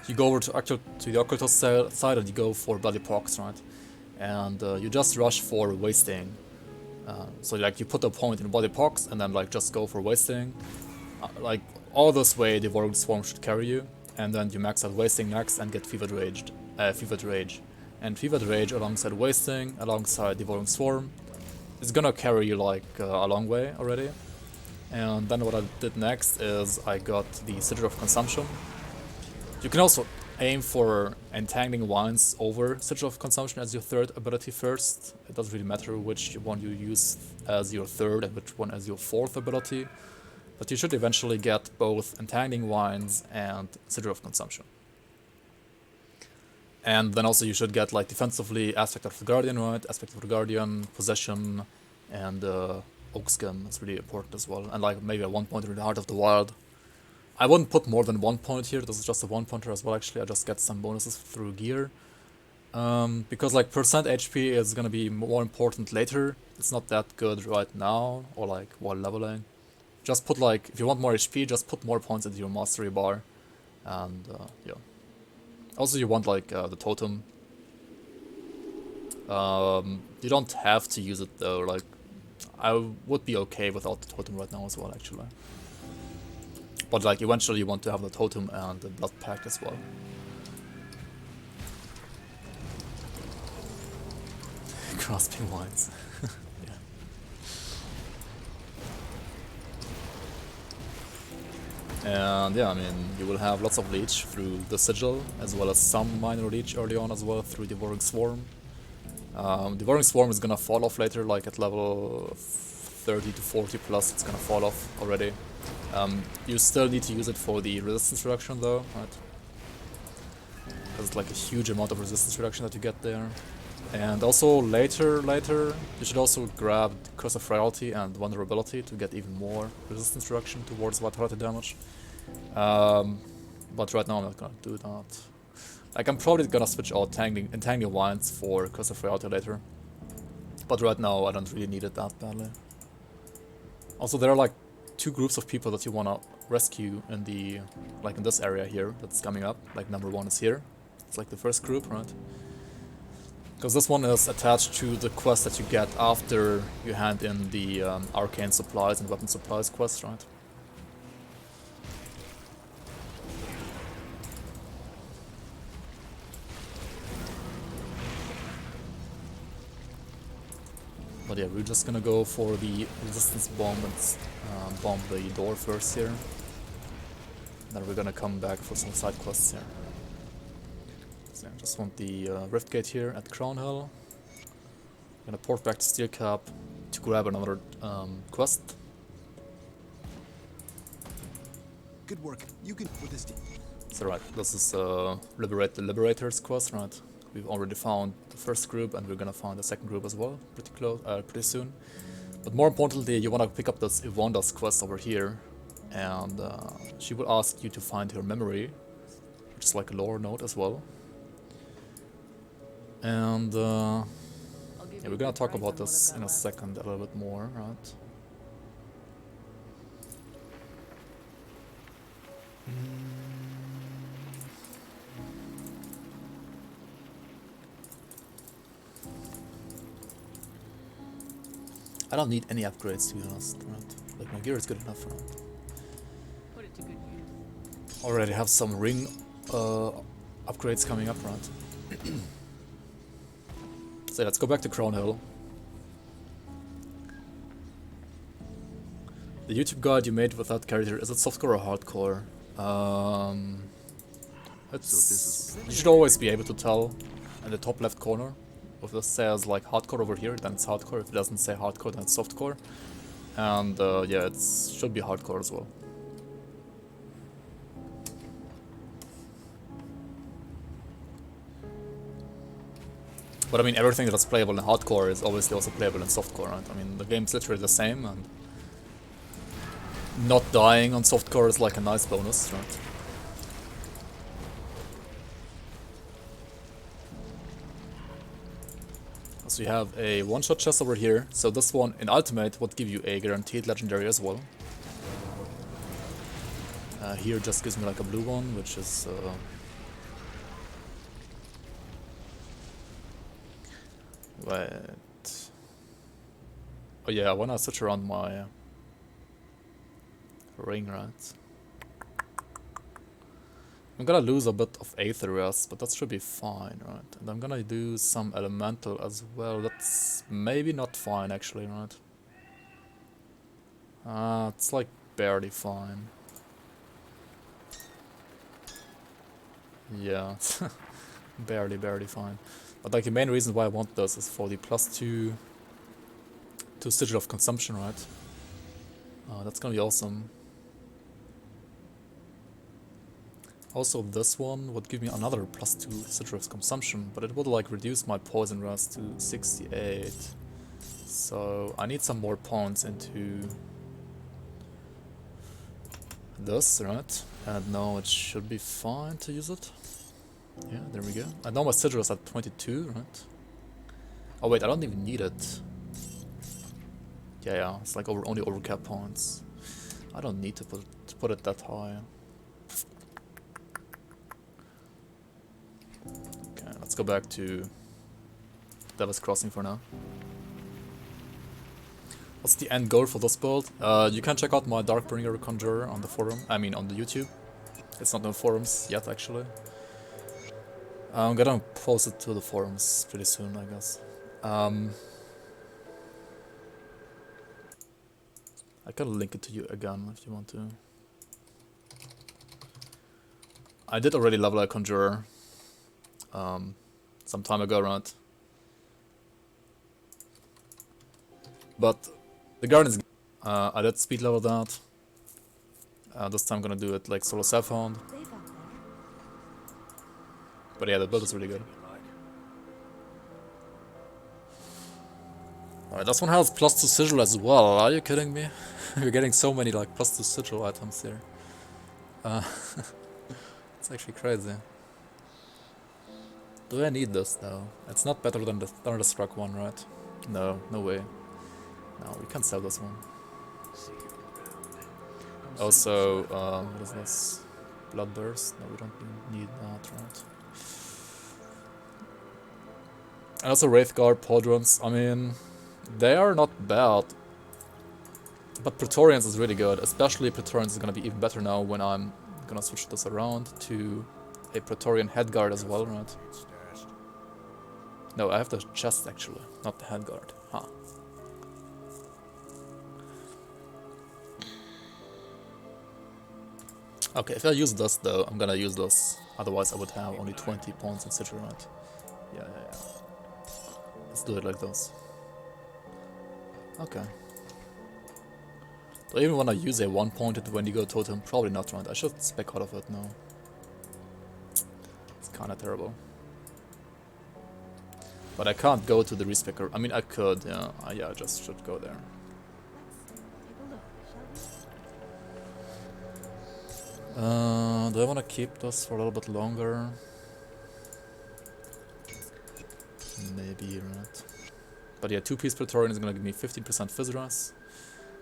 you go over to the Occultist side and you go for Bloody Pox, right? And you just rush for Wasting. So like you put a point in Body Pox and then like just go for Wasting. Like all this way Devouring Swarm should carry you. And then you max out Wasting next and get Fevered Rage. And Fevered Rage alongside Wasting, alongside Devouring Swarm is gonna carry you like a long way already. And then what I did next is I got the Sigil of Consumption. You can also aim for Entangling Winds over Sigil of Consumption as your third ability first. It doesn't really matter which one you use as your third and which one as your fourth ability. But you should eventually get both Entangling Winds and Sigil of Consumption. And then also you should get like defensively Aspect of the Guardian, right? Aspect of the Guardian, Possession, and Oakskin is really important as well. And like maybe a 1-pointer in the Heart of the Wild. I wouldn't put more than 1 point here, this is just a 1-pointer as well actually, I just get some bonuses through gear. Because like percent HP is gonna be more important later, it's not that good right now, or like while leveling. Just put like, if you want more HP, just put more points into your mastery bar. And yeah. Also you want like the totem. You don't have to use it though, like I would be okay without the totem right now as well actually. But like eventually you want to have the totem and the blood pact as well. Grasping Winds. Yeah. And yeah, I mean, you will have lots of leech through the Sigil, as well as some minor leech early on as well through Devouring Swarm. Devouring Swarm is gonna fall off later, like at level 30 to 40 plus, it's gonna fall off already. You still need to use it for the resistance reduction though, right? There's like a huge amount of resistance reduction that you get there. And also later, you should also grab Curse of Frailty and Vulnerability to get even more resistance reduction towards vitality damage. But right now I'm not gonna do that. Like I'm probably gonna switch out Entangling Winds for Curse of Frailty later. But right now I don't really need it that badly. Also there are like 2 groups of people that you wanna rescue in the, like in this area here that's coming up. Like number 1 is here. It's like the first group, right? Because this one is attached to the quest that you get after you hand in the arcane supplies and weapon supplies quest, right? But yeah, we're just gonna go for the resistance bomb and bomb the door first here. Then we're gonna come back for some side quests here. So I just want the rift gate here at Crown Hill. Gonna port back to Steel Cap to grab another quest. Good work. You can with this team. So right, this is Liberate the Liberators quest, right? We've already found the first group and we're gonna find the second group as well, pretty soon. But more importantly, you wanna pick up this Yvonne's quest over here, and she will ask you to find her memory, which is like a lore note as well. And yeah, we're gonna talk about this in a second a little bit more, right? I don't need any upgrades, to be honest, right? Like, my gear is good enough, right? Put it to good use. Already have some ring upgrades coming up, right? So let's go back to Crown Hill. The YouTube guide you made with that character, is it softcore or hardcore? You should always be able to tell in the top left corner. If it says like hardcore over here, then it's hardcore. If it doesn't say hardcore, then it's softcore. And yeah, it should be hardcore as well. But I mean, everything that's playable in hardcore is obviously also playable in softcore, right? I mean, the game's literally the same, and not dying on softcore is like a nice bonus, right? So you have a one-shot chest over here. So this one in Ultimate would give you a guaranteed legendary as well. Here just gives me like a blue one, which is wait. Oh yeah, I wanna switch around my ring, right? I'm gonna lose a bit of Aether Rest, but that should be fine, right? And I'm gonna do some Elemental as well. That's maybe not fine, actually, right? It's like barely fine. Yeah, barely fine. But like the main reason why I want this is for the +2 Sigil of Consumption, right? That's gonna be awesome. Also, this one would give me another +2 Sigil of Consumption, but it would like reduce my poison rest to 68. So I need some more points into this, right? And now it should be fine to use it. Yeah, there we go. And now my Sigil is at 22, right? Oh wait, I don't even need it. Yeah, it's like only overcap points. I don't need to put it that high. Okay, let's go back to Devil's Crossing for now. What's the end goal for this build? You can check out my Darkbringer Conjurer on the forum. I mean, on the YouTube. It's not on forums yet, actually. I'm gonna post it to the forums pretty soon, I guess. I can link it to you again if you want to. I did already level a Conjurer some time ago, right? But the garden is I did speed level that. This time I'm gonna do it like solo self-hound. But yeah, the build is really good. Alright, this one has +2 sigil as well. Are you kidding me? We're getting so many like +2 sigil items here. It's actually crazy. Do I need this though? It's not better than the Thunderstruck one, right? No, no way. No, we can't sell this one. Also, what is this? Bloodburst? No, we don't need that, right? And also Wraithguard, Podrons, I mean, they are not bad. But Praetorians is really good, especially Praetorians is gonna be even better now when I'm gonna switch this around to a Praetorian Headguard as well, right? No, I have the chest actually, not the Headguard. Huh. Okay, if I use this though, I'm gonna use this. Otherwise I would have only 20 points, etc. Right? Yeah. Let's do it like this. Okay. Do I even wanna use a 1-pointed Wendigo totem? Probably not, right? I should spec out of it now. It's kinda terrible. But I can't go to the respecker. I mean, I could, yeah. Yeah, I just should go there. Let's take a look, shall we? Do I want to keep this for a little bit longer? Maybe, right. But yeah, 2-piece Praetorian is gonna give me 15% Fizz Res.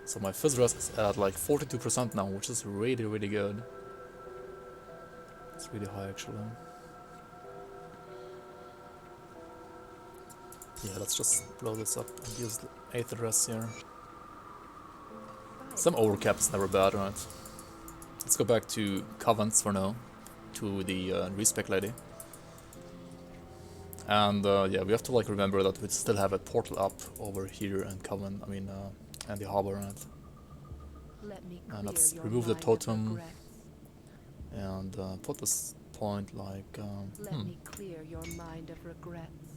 So my Fizz Res is at like 42% now, which is really, really good. It's really high, actually. Yeah, let's just blow this up and use the 8th Res here. Some overcap is never bad, right? Let's go back to Covens for now, to the respec lady. And yeah, we have to like remember that we still have a portal up over here in Coven, and the harbor, right? Let me And clear let's your remove the mind of totem regrets. and put this point like, Let me clear your mind of regrets.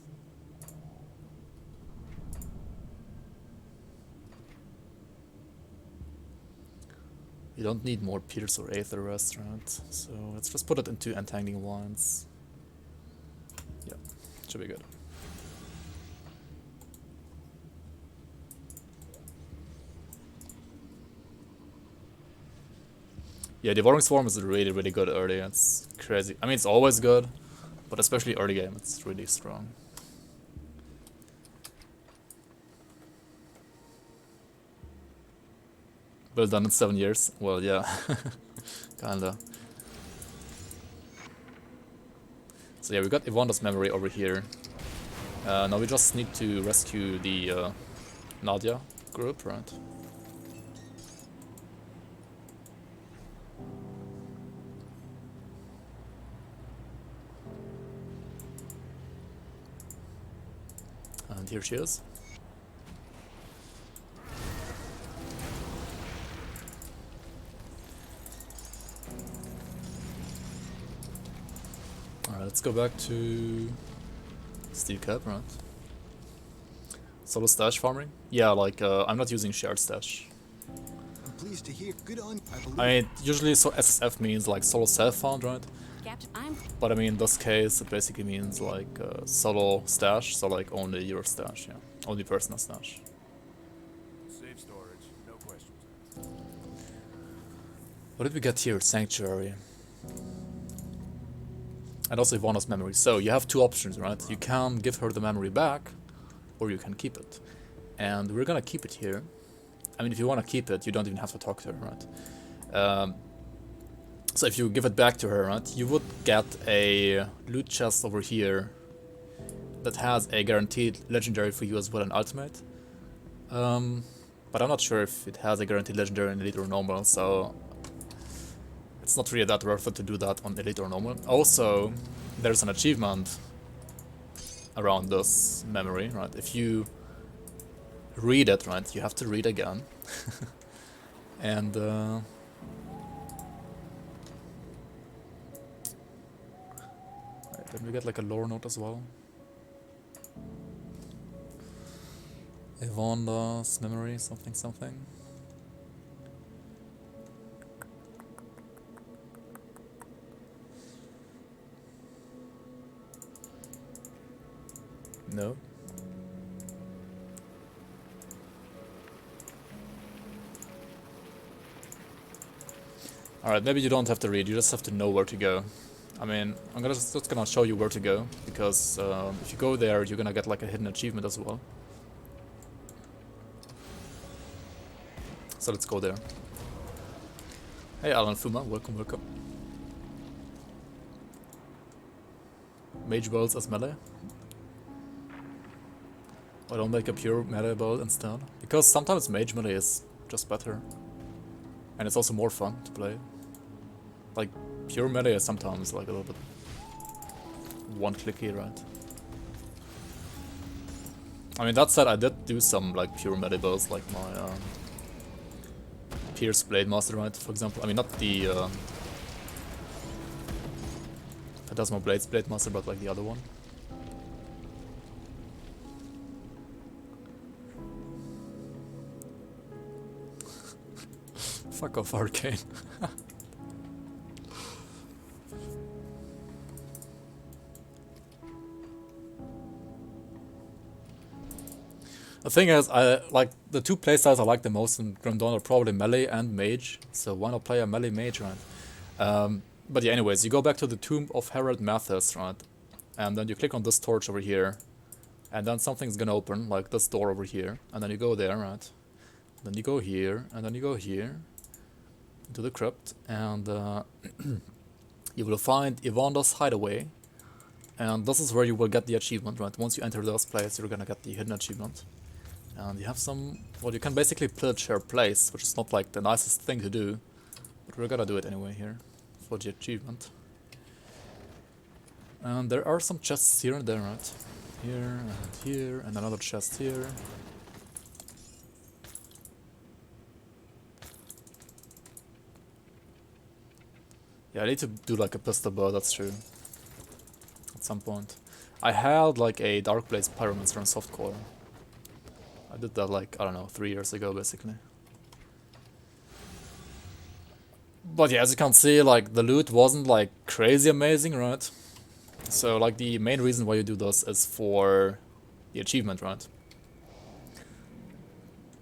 you don't need more Pierce or Aether Rest, right? So let's just put it into Entangling Wands. Yeah, should be good. Yeah, Devouring Swarm is really, really good early. It's crazy. I mean, it's always good, but especially early game, it's really strong. Well done in 7 years. Well, yeah, kinda. So yeah, we got Yvonne's memory over here. Now we just need to rescue the Nadia group, right? And here she is. Alright, let's go back to Steel Cap, right? Solo stash farming? Yeah, like, I'm not using shared stash. I'm pleased to hear. Good on. I believe. I mean, usually so SSF means like solo self-found, right? Captain, I'm But I mean, in this case, it basically means like solo stash, so like only your stash, yeah. Only personal stash. Safe storage, no questions. What did we get here? Sanctuary. And also Ivana's memory. So you have two options, right? You can give her the memory back, or you can keep it. And we're gonna keep it here. I mean, if you want to keep it, you don't even have to talk to her, right? So if you give it back to her, right, you would get a loot chest over here that has a guaranteed legendary for you as well, an ultimate. But I'm not sure if it has a guaranteed legendary in elite or normal, so it's not really that worth it to do that on elite or normal. Also, there's an achievement around this memory, right? If you read it, right, you have to read again. And then we get like a lore note as well. Evanda's memory, something something. No. Alright, maybe you don't have to read, you just have to know where to go. I mean, I'm just gonna show you where to go, because if you go there, you're gonna get like a hidden achievement as well. So let's go there. Hey Alan Fuma, welcome, welcome. Mage bolts as melee? Why don't make a pure melee bolt instead? Because sometimes mage melee is just better. And it's also more fun to play. Like, pure melee is sometimes like a little bit one-clicky, right? I mean, that said, I did do some like pure melee builds, like my Pierce Blade Master, right, for example. I mean, not the It does more Blade Master, but like the other one. Fuck off, Arcane. The thing is, I like the two playstyles I like the most in Grim Dawn are probably melee and mage. So why not play a melee mage, right? But yeah, anyways, you go back to the Tomb of Herald Mathis, right? And then you click on this torch over here. And then something's gonna open, like this door over here. And then you go there, right? Then you go here, and then you go here. To the crypt. And you will find Yvonne's hideaway. And this is where you will get the achievement, right? Once you enter this place, you're gonna get the hidden achievement. And you have some... Well, you can basically pillage her place, which is not like the nicest thing to do. But we're gonna do it anyway here. For the achievement. And there are some chests here and there, right? Here, and another chest here. Yeah, I need to do like a pistol bow, that's true. At some point. I had like a Dark Blaze Pyromancer on softcore. I did that like, I don't know, 3 years ago basically. But yeah, as you can see, like the loot wasn't like crazy amazing, right? So like the main reason why you do this is for the achievement, right?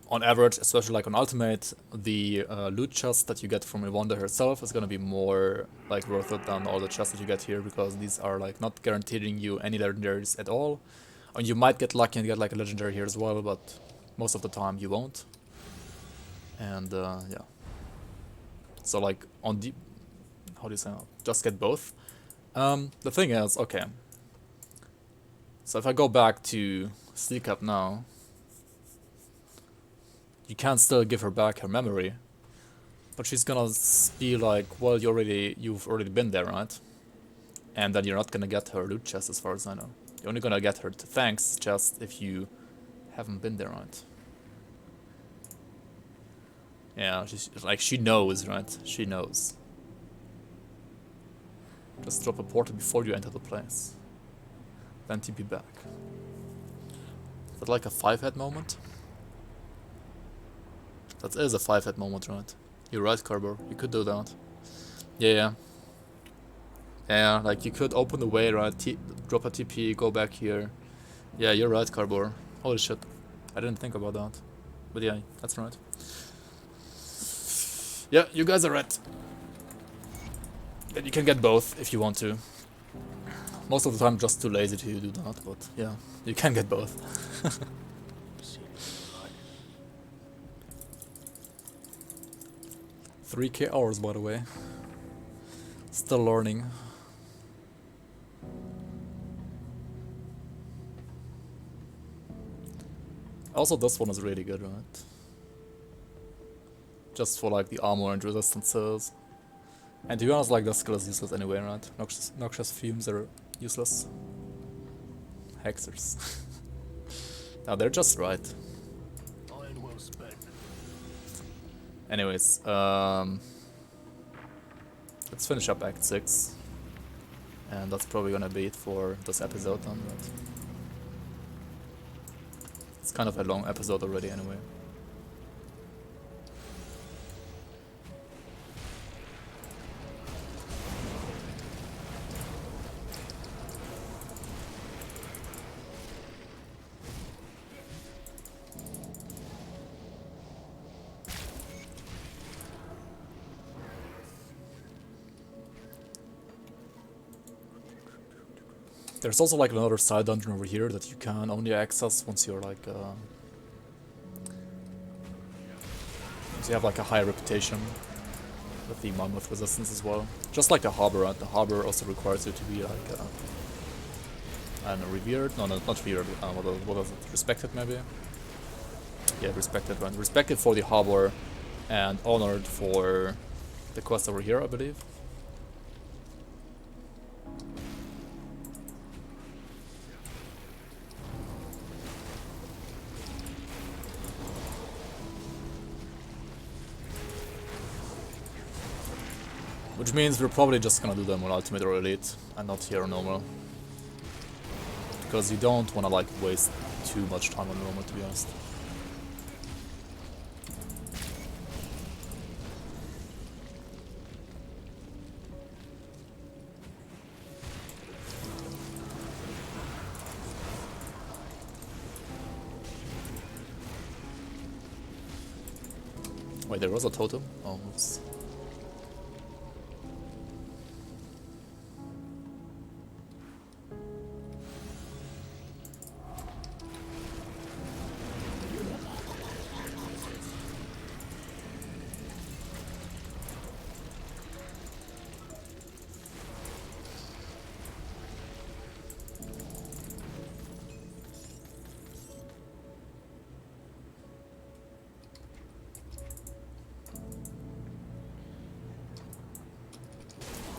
On average, especially like on Ultimate, the loot chest that you get from Yvonne herself is gonna be more like worth it than all the chests that you get here, because these are like not guaranteeing you any legendaries at all. And you might get lucky and get like a legendary here as well, but most of the time you won't. And yeah. So like on the... how do you say that? Just get both. The thing is, okay. So if I go back to Sneak Up now, you can still give her back her memory, but she's gonna be like, well, you've already been there, right? And then you're not gonna get her loot chest as far as I know. You're only gonna get her thanks chest if you haven't been there, right? Yeah, she's like, she knows, right? She knows. Just drop a portal before you enter the place. Then TP back. Is that like a 5-head moment? That is a 5-head moment, right? You're right, Carbor. You could do that. Yeah. Yeah, like you could open the way, right? Drop a TP, go back here. Yeah, you're right, Carbor. Holy shit. I didn't think about that. But yeah, that's right. Yeah, you guys are right. And you can get both if you want to. Most of the time, just too lazy to do that, but yeah, you can get both. 3k hours, by the way. Still learning. Also, this one is really good, right? Just for like the armor and resistances. And to be honest, like the skill is useless anyway, right? Noxious fumes are useless. Hexers. Now they're just right. Iron well spent. Anyways, let's finish up Act 6. And that's probably gonna be it for this episode then, but it's kind of a long episode already anyway. There's also like another side dungeon over here that you can only access once you're like once you have like a high reputation with the mammoth resistance as well. Just like the harbor, right? The harbor also requires you to be like I don't know, revered? No, not revered. What was it? Respected maybe? Yeah, respected, right? Respected for the harbor and honored for the quest over here, I believe. Which means we're probably just gonna do them on Ultimate or Elite, and not here on Normal. Because you don't wanna like waste too much time on Normal, to be honest. Wait, there was a totem? Oh, oops.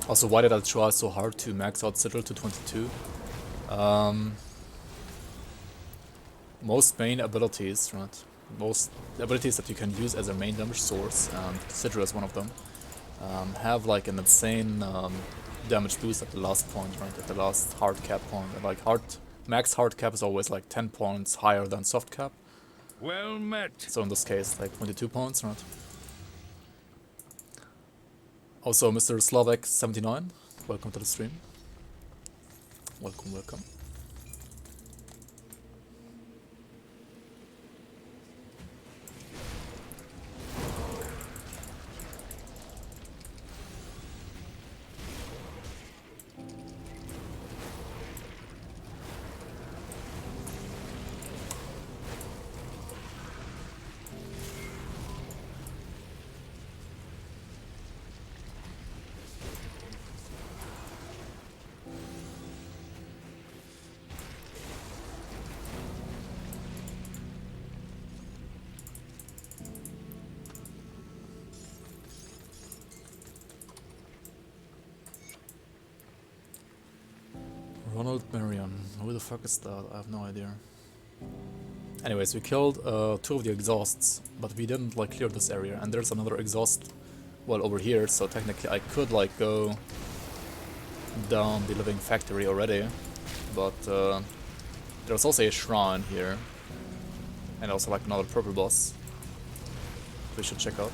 Also, why did I try so hard to max out Sigil to 22? Most main abilities, right? Most abilities that you can use as a main damage source, and Sigil is one of them, have like an insane damage boost at the last point, right? At the last hard cap point. And like max hard cap is always like 10 points higher than soft cap. Well met. So in this case, like 22 points, right? Also, Mr. Slovak79, welcome to the stream. Welcome, welcome. Ronald Marion. Who the fuck is that? I have no idea. Anyways, we killed 2 of the exhausts, but we didn't like clear this area. And there's another exhaust, well, over here, so technically I could like go down the living factory already. But there's also a shrine here. And also like another purple boss we should check out.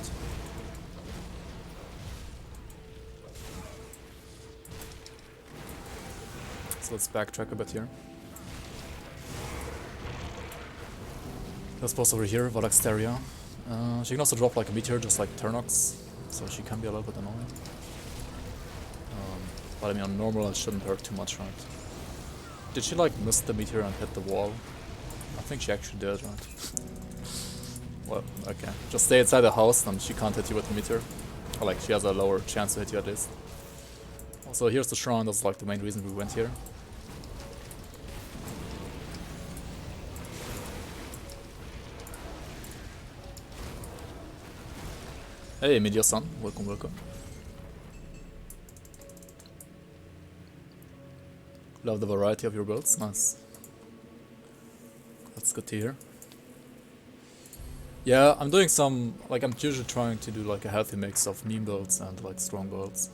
So let's backtrack a bit here. Let's pause over here, Valaxteria. She can also drop like a meteor, just like Turnox, so she can be a little bit annoying. But I mean, on normal it shouldn't hurt too much, right? Did she like miss the meteor and hit the wall? I think she actually did, right? Well, okay. Just stay inside the house and she can't hit you with the meteor. Or like, she has a lower chance to hit you at least. Also, here's the shrine, that's like the main reason we went here. Hey, Media-san, welcome, welcome. Love the variety of your builds, nice. That's good to hear. Yeah, I'm doing some, like I'm usually trying to do like a healthy mix of meme builds and like strong builds.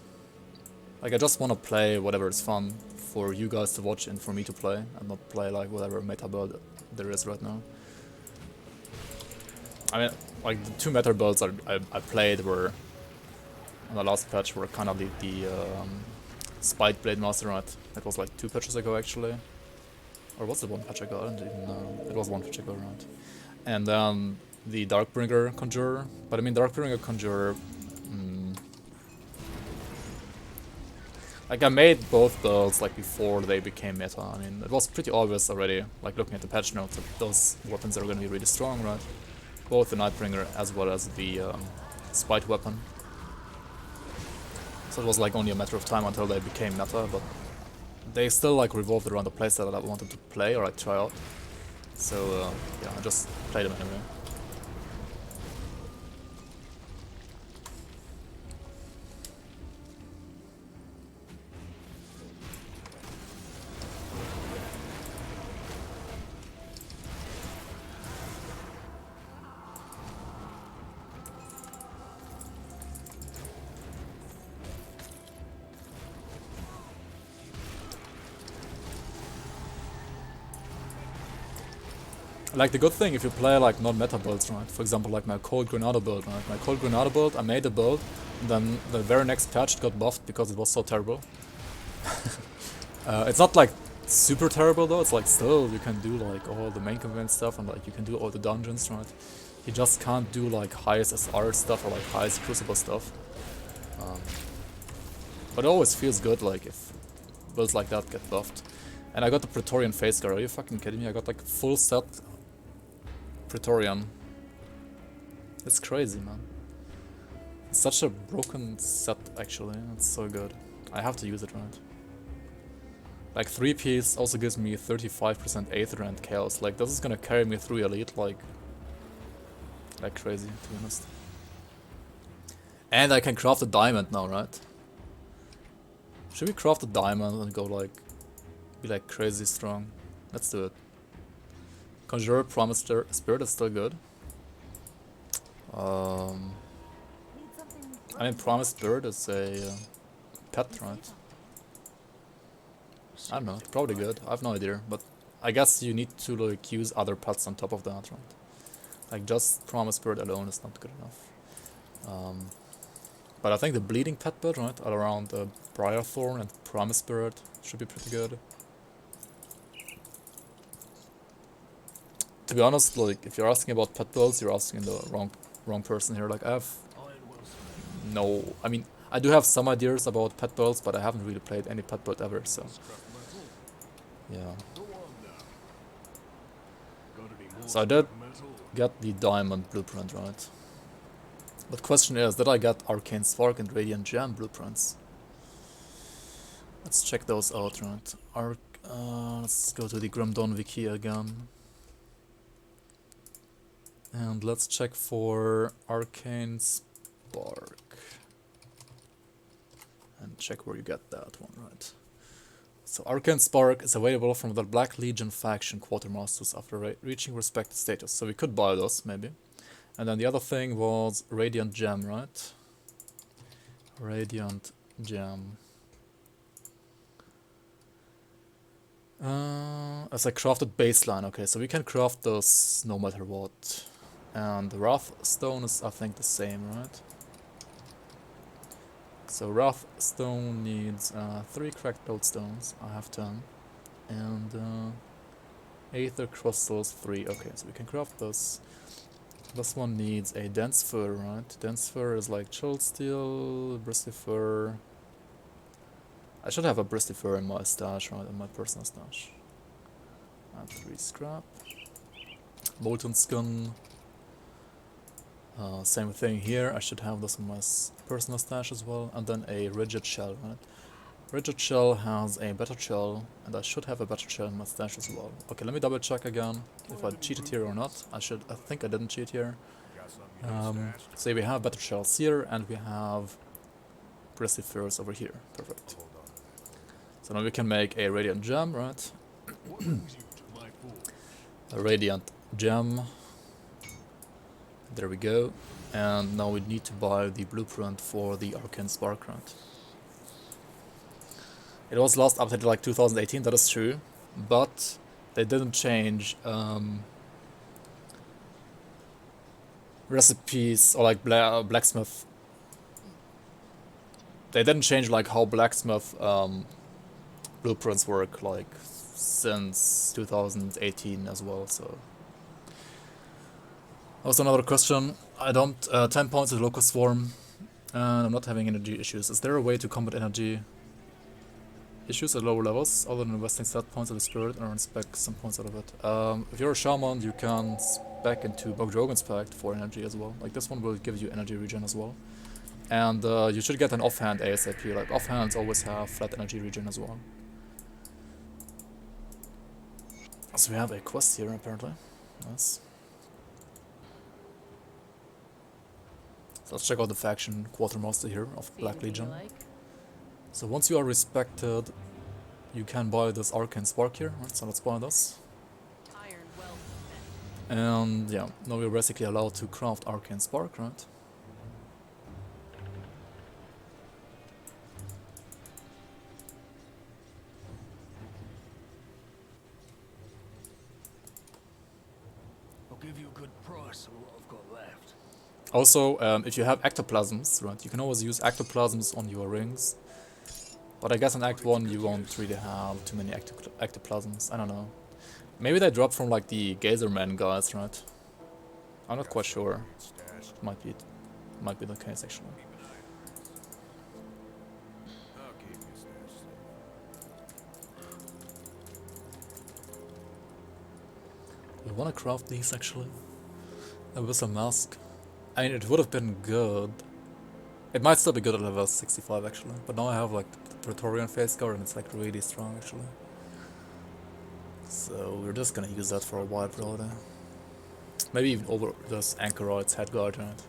Like I just want to play whatever is fun for you guys to watch and for me to play, and not play like whatever meta build there is right now. I mean, like the 2 meta builds I played were on the last patch were kind of the Spite Blade Master, right? It was like 2 patches ago actually. Or was it 1 patch ago? I don't even know. It was 1 patch ago, right? And the Darkbringer Conjurer. But I mean, Darkbringer Conjurer... like I made both builds like before they became meta. I mean, it was pretty obvious already, like looking at the patch notes, that those weapons are going to be really strong, right? Both the Nightbringer as well as the Spite weapon. So it was like only a matter of time until they became meta, but they still like revolved around the playstyle that I wanted to play or like try out. So yeah, I just played them anyway. Like the good thing if you play like non-meta builds, right? For example, like my Cold Granada build, right? My Cold Granada build, I made a build, and then the very next patch it got buffed because it was so terrible. It's not like super terrible though, it's like still you can do like all the main campaign stuff and like you can do all the dungeons, right? You just can't do like highest SR stuff or like highest Crucible stuff. But it always feels good like if builds like that get buffed. And I got the Praetorian Face Guard, are you fucking kidding me? I got like full set Praetorian. It's crazy, man. It's such a broken set actually, it's so good. I have to use it, right? Like 3-piece also gives me 35% Aether and Chaos. Like this is gonna carry me through Elite like crazy, to be honest. And I can craft a diamond now, right? Should we craft a diamond and go like be like crazy strong? Let's do it. Conjurer Promised Spirit is still good. Need something I mean Promised Spirit is a pet, right? I don't know, it's probably good. I have no idea, but I guess you need to like use other pets on top of that, right? Like just Promise Spirit alone is not good enough. But I think the Bleeding Pet build, right, all around Briar Thorn and Promise Spirit should be pretty good. To be honest, like if you're asking about pet builds, you're asking the wrong person here. Like I have no, I mean I do have some ideas about pet builds, but I haven't really played any pet build ever, so yeah. So I did get the Diamond blueprint, right? But question is, did I get Arcane Spark and Radiant Gem blueprints? Let's check those out, right? Let's go to the Grim Dawn wiki again. And let's check for Arcane Spark. And check where you get that one, right? So Arcane Spark is available from the Black Legion faction quartermasters after reaching respected status. So we could buy those, maybe. And then the other thing was Radiant Gem, right? Radiant Gem. As a crafted baseline, okay, so we can craft those no matter what. And Wrath Stone is, I think, the same, right? So Wrath Stone needs 3 cracked lodestones, I have 10. And Aether Crystals 3, okay, so we can craft those. This one needs a dense fur, right? Dense fur is like chilled steel, bristly fur. I should have a bristly fur in my stash, right? In my personal stash. And 3 scrap. Molten skin. Same thing here. I should have this in my personal stash as well. And then a rigid shell, right? Rigid shell has a better shell, and I should have a better shell in my stash as well. Okay, let me double check again if I cheated here or not. I think I didn't cheat here. So we have better shells here, and we have bristly furs over here. Perfect. So now we can make a radiant gem, right? A radiant gem. There we go. And now we need to buy the blueprint for the Arcane Spark, right? It was last updated like 2018, that is true, but they didn't change recipes or like blacksmith. They didn't change like how blacksmith blueprints work like since 2018 as well. So also another question. I don't 10 points with Locust Swarm, and I'm not having energy issues. Is there a way to combat energy issues at lower levels, other than investing stat points of the spirit and spec some points out of it? If you're a shaman, you can spec into Bogdrogan's Pact for energy as well. Like this one will give you energy regen as well. And you should get an offhand ASAP, like offhands always have flat energy regen as well. So we have a quest here apparently. Nice. So let's check out the faction quartermaster here of Black Legion. So once you are respected, you can buy this Arcane Spark here, right? So let's buy this. And yeah, now we're basically allowed to craft Arcane Spark, right? good price on what I've got left. Also, if you have ectoplasms, right, you can always use ectoplasms on your rings. But I guess in Act 1 you won't really have too many ectoplasms. I don't know. Maybe they drop from like the Geyserman guys, right? I'm not quite sure. Might be the case actually. I'll keep your stash safe. We wanna craft these actually. A whistle mask. I mean, it would have been good. It might still be good at level 65 actually. But now I have like the Praetorian face guard and it's like really strong actually. So we're just gonna use that for a while probably. Maybe even over those Anchoroids, head guard, right?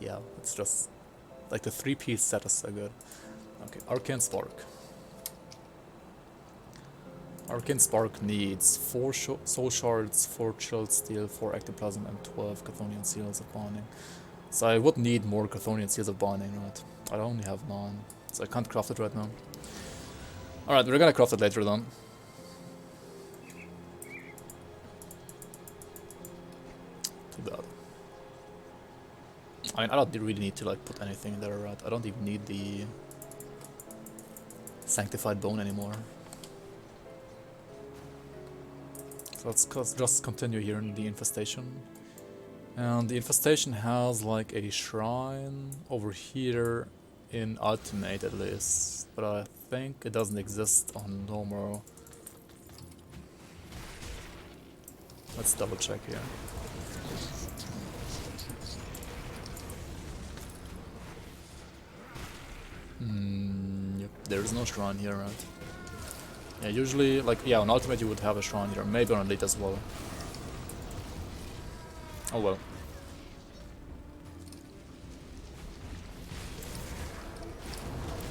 Yeah, it's just like the 3-piece set is so good. Okay, Arcane Spark. Arcane Spark needs 4 soul shards, 4 chilled steel, 4 ectoplasm, and 12 Chthonian seals of binding. So I would need more Chthonian seals of binding, right? I only have 9, so I can't craft it right now. Alright, we're gonna craft it later then. Too bad. I mean, I don't really need to like put anything in there, right? I don't even need the sanctified bone anymore. So let's just continue here in the infestation. And the infestation has like a shrine over here in Ultimate at least, but I think it doesn't exist on normal. Let's double check here. Yep, there is no shrine here, right? Yeah, usually, like, yeah, on Ultimate you would have a shrine here, maybe on Elite as well. Oh well.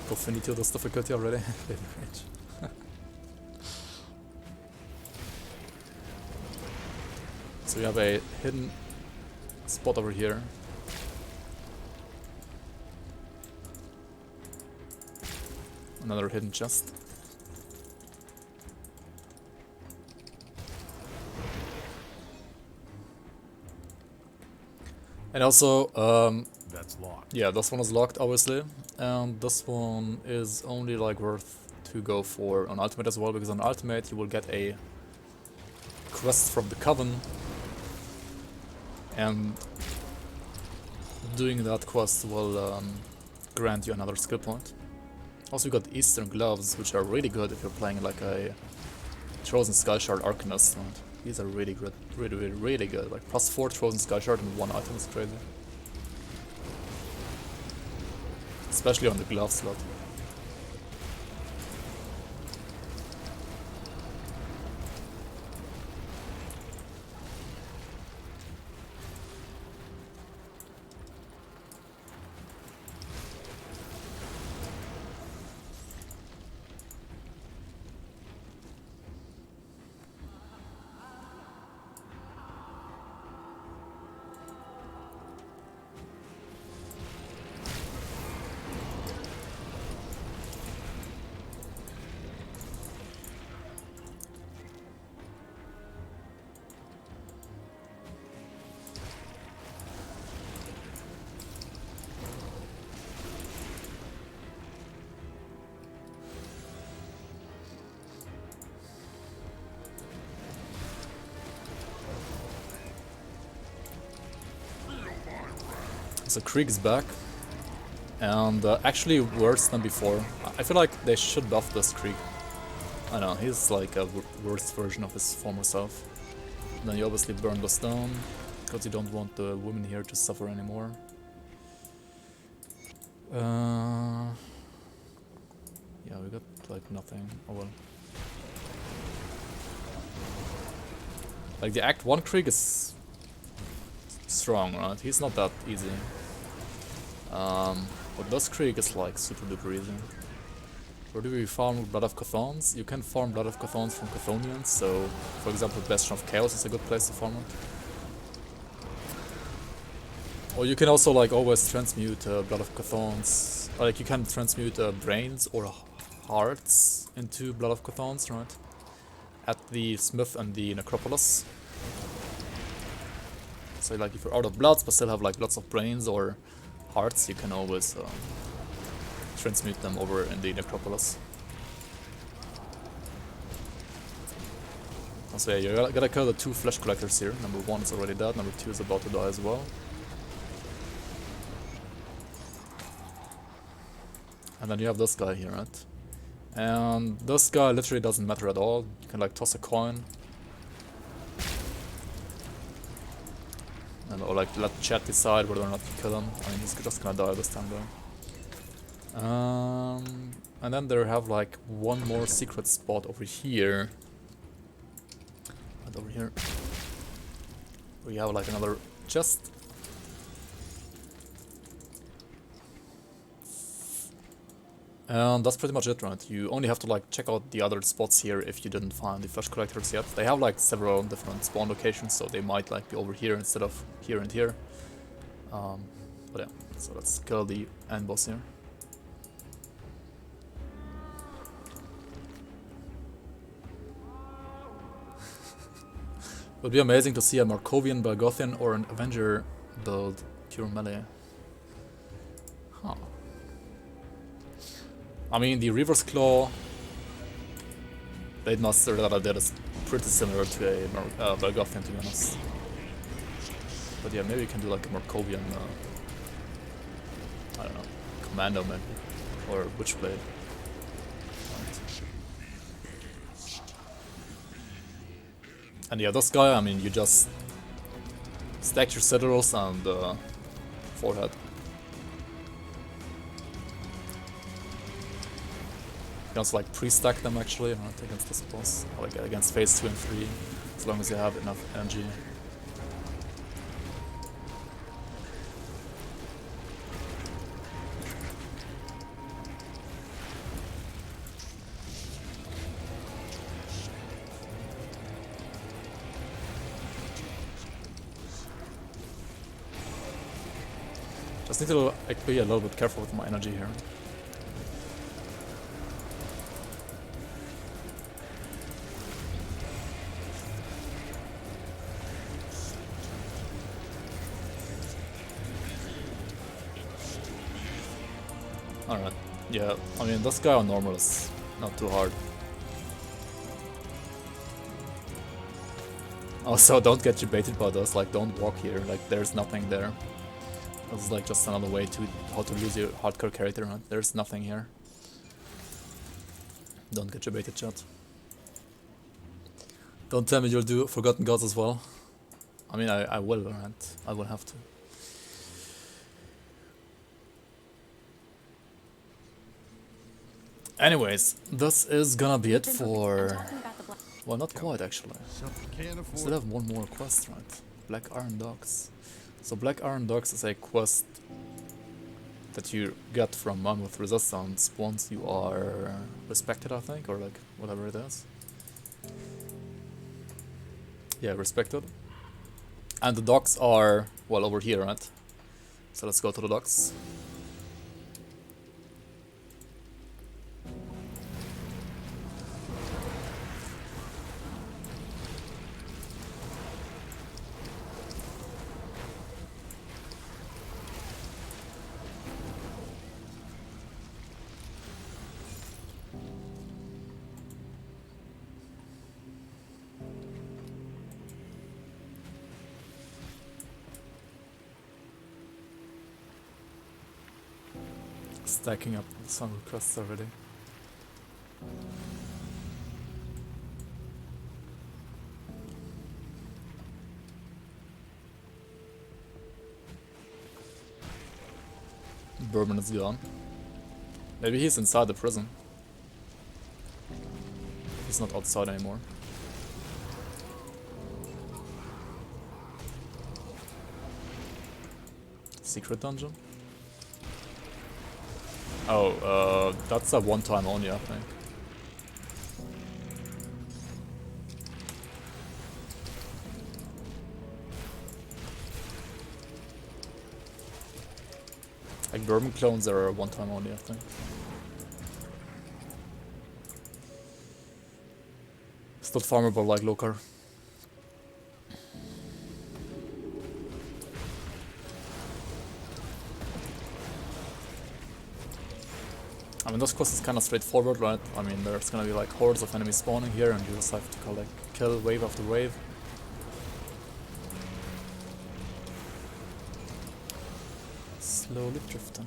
Go finito this difficulty already. So we have a hidden spot over here. Another hidden chest. And also, That's locked. yeah, this one is locked, obviously, and this one is only like worth to go for on Ultimate as well, because on Ultimate you will get a quest from the Coven, and doing that quest will grant you another skill point. Also, you got Eastern Gloves, which are really good if you're playing like a Chosen Skyshard Arcanist. Right? These are really good, really good. Like +4 Chosen Skyshard and 1 item is crazy. Especially on the glove slot. So Krieg is back, and actually worse than before. I feel like they should buff this Krieg. I know, he's like a worse version of his former self. And then you obviously burn this down, because you don't want the women here to suffer anymore. Yeah, we got like nothing. Oh well. Like the Act 1 Krieg is strong, right? He's not that easy. But this Krieg is like super duper easy. Where do we farm Blood of Chthons? You can farm Blood of Chthons from Chthonians, so for example Bastion of Chaos is a good place to farm it. Or you can also like always transmute Blood of Chthons, like you can transmute brains or hearts into Blood of Chthons, right? At the Smith and the Necropolis. So like if you're out of bloods but still have like lots of brains or hearts, you can always transmute them over in the necropolis. So yeah, you gotta kill the 2 flesh collectors here. Number 1 is already dead, number 2 is about to die as well. And then you have this guy here, right? And this guy literally doesn't matter at all. You can like toss a coin. And or like let chat decide whether or not to kill him. I mean, he's just gonna die this time though. And then they have like one more secret spot over here. And over here we have like another chest. And that's pretty much it, right? You only have to like check out the other spots here if you didn't find the flesh collectors yet. They have like several different spawn locations, so they might like be over here instead of here and here. But yeah, so let's kill the end boss here. It would be amazing to see a Markovian Bargothian or an Avenger build pure melee. Huh. I mean, the Reaver's Claw Blade Master that I did is pretty similar to a Bargothian, to be honest. But yeah, maybe you can do like a Markovian, I don't know, Commando maybe, or Witchblade. Right. And yeah, this guy, I mean, you just stack your Citadels and forehead. You can also like pre-stack them actually, right, against this boss, or like against phase 2 and 3, as long as you have enough energy. Just need to like, be a little bit careful with my energy here. Alright, yeah, I mean this guy on normal is not too hard. Also, don't get you baited by this, like don't walk here, like there's nothing there. This is like just another way to how to lose your hardcore character, right? There's nothing here. Don't get you baited, chat. Don't tell me you'll do Forgotten Gods as well. I mean, I will, right? I will have to. Anyways, this is gonna be it for... Well, not quite actually. Still have one more quest, right? Black Iron Dogs. So Black Iron Dogs is a quest that you get from Mammoth Resistance once you are respected, I think, or like whatever it is. Yeah, respected. And the docks are, well, over here, right? So let's go to the docks. Stacking up some requests already. Bourbon is gone. Maybe he's inside the prison. He's not outside anymore. Secret dungeon? Oh, that's a one-time only, I think. Like Bourbon clones are one-time only, I think. It's not farmable like Lokar. mean, this quest is kind of straightforward, right? I mean, there's gonna be like hordes of enemies spawning here, and you just have to collect, kill wave after wave. Slowly drifting.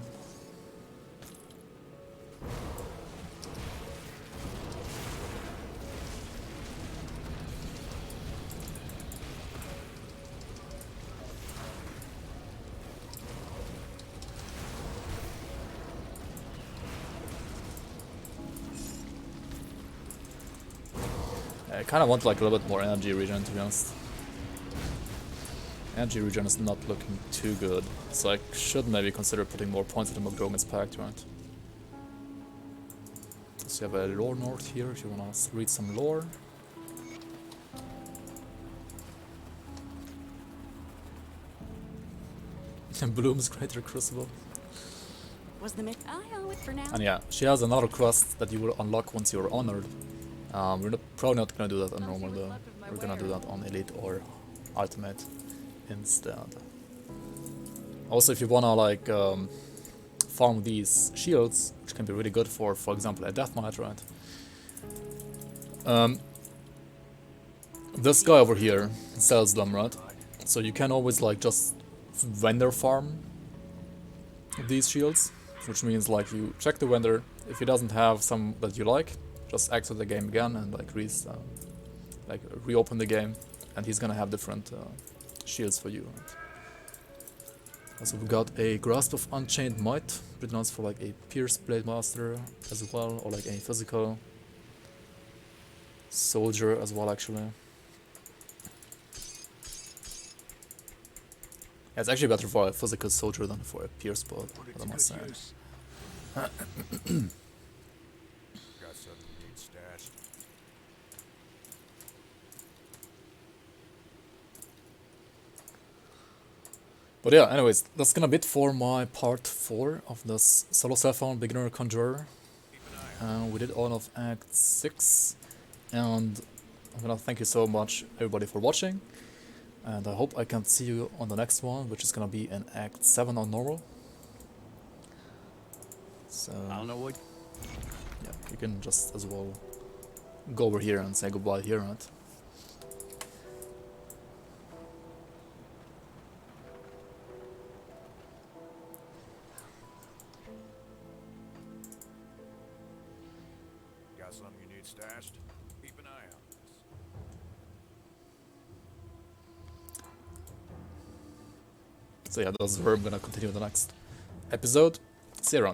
I kind of want like a little bit more energy regen, to be honest. Energy regen is not looking too good, so I should maybe consider putting more points into McDrogan's Pact, right? So you have a lore north here if you wanna read some lore. Bloom's Greater Crucible. Was the myth? I owe it for now. And yeah, she has another quest that you will unlock once you're honored. We're probably not gonna do that on normal though. We're gonna do that on elite or ultimate instead. Also, if you wanna like farm these shields, which can be really good for example, a death knight, right? This guy over here sells them, right? So you can always like just vendor farm these shields, which means like you check the vendor. If he doesn't have some that you like, just exit the game again and like reopen the game, and he's gonna have different shields for you. Right? Also, we got a Grasp of Unchained Might, pretty nice for like a Pierce Blade Master as well, or like a physical soldier as well, actually. Yeah, it's actually better for a physical soldier than for a Pierce Blade, I must say. Got something you need stashed. But yeah, anyways, that's gonna be it for my part 4 of this solo self-found beginner Conjurer. We did all of Act 6, and I'm gonna thank you so much everybody for watching, and I hope I can see you on the next one, which is gonna be in Act 7 on normal. So I'll know what. yeah, you can just as well go over here and say goodbye here, right? Got something you need stashed? Keep an eye on this. So yeah, that's where I'm gonna continue the next episode. See you around.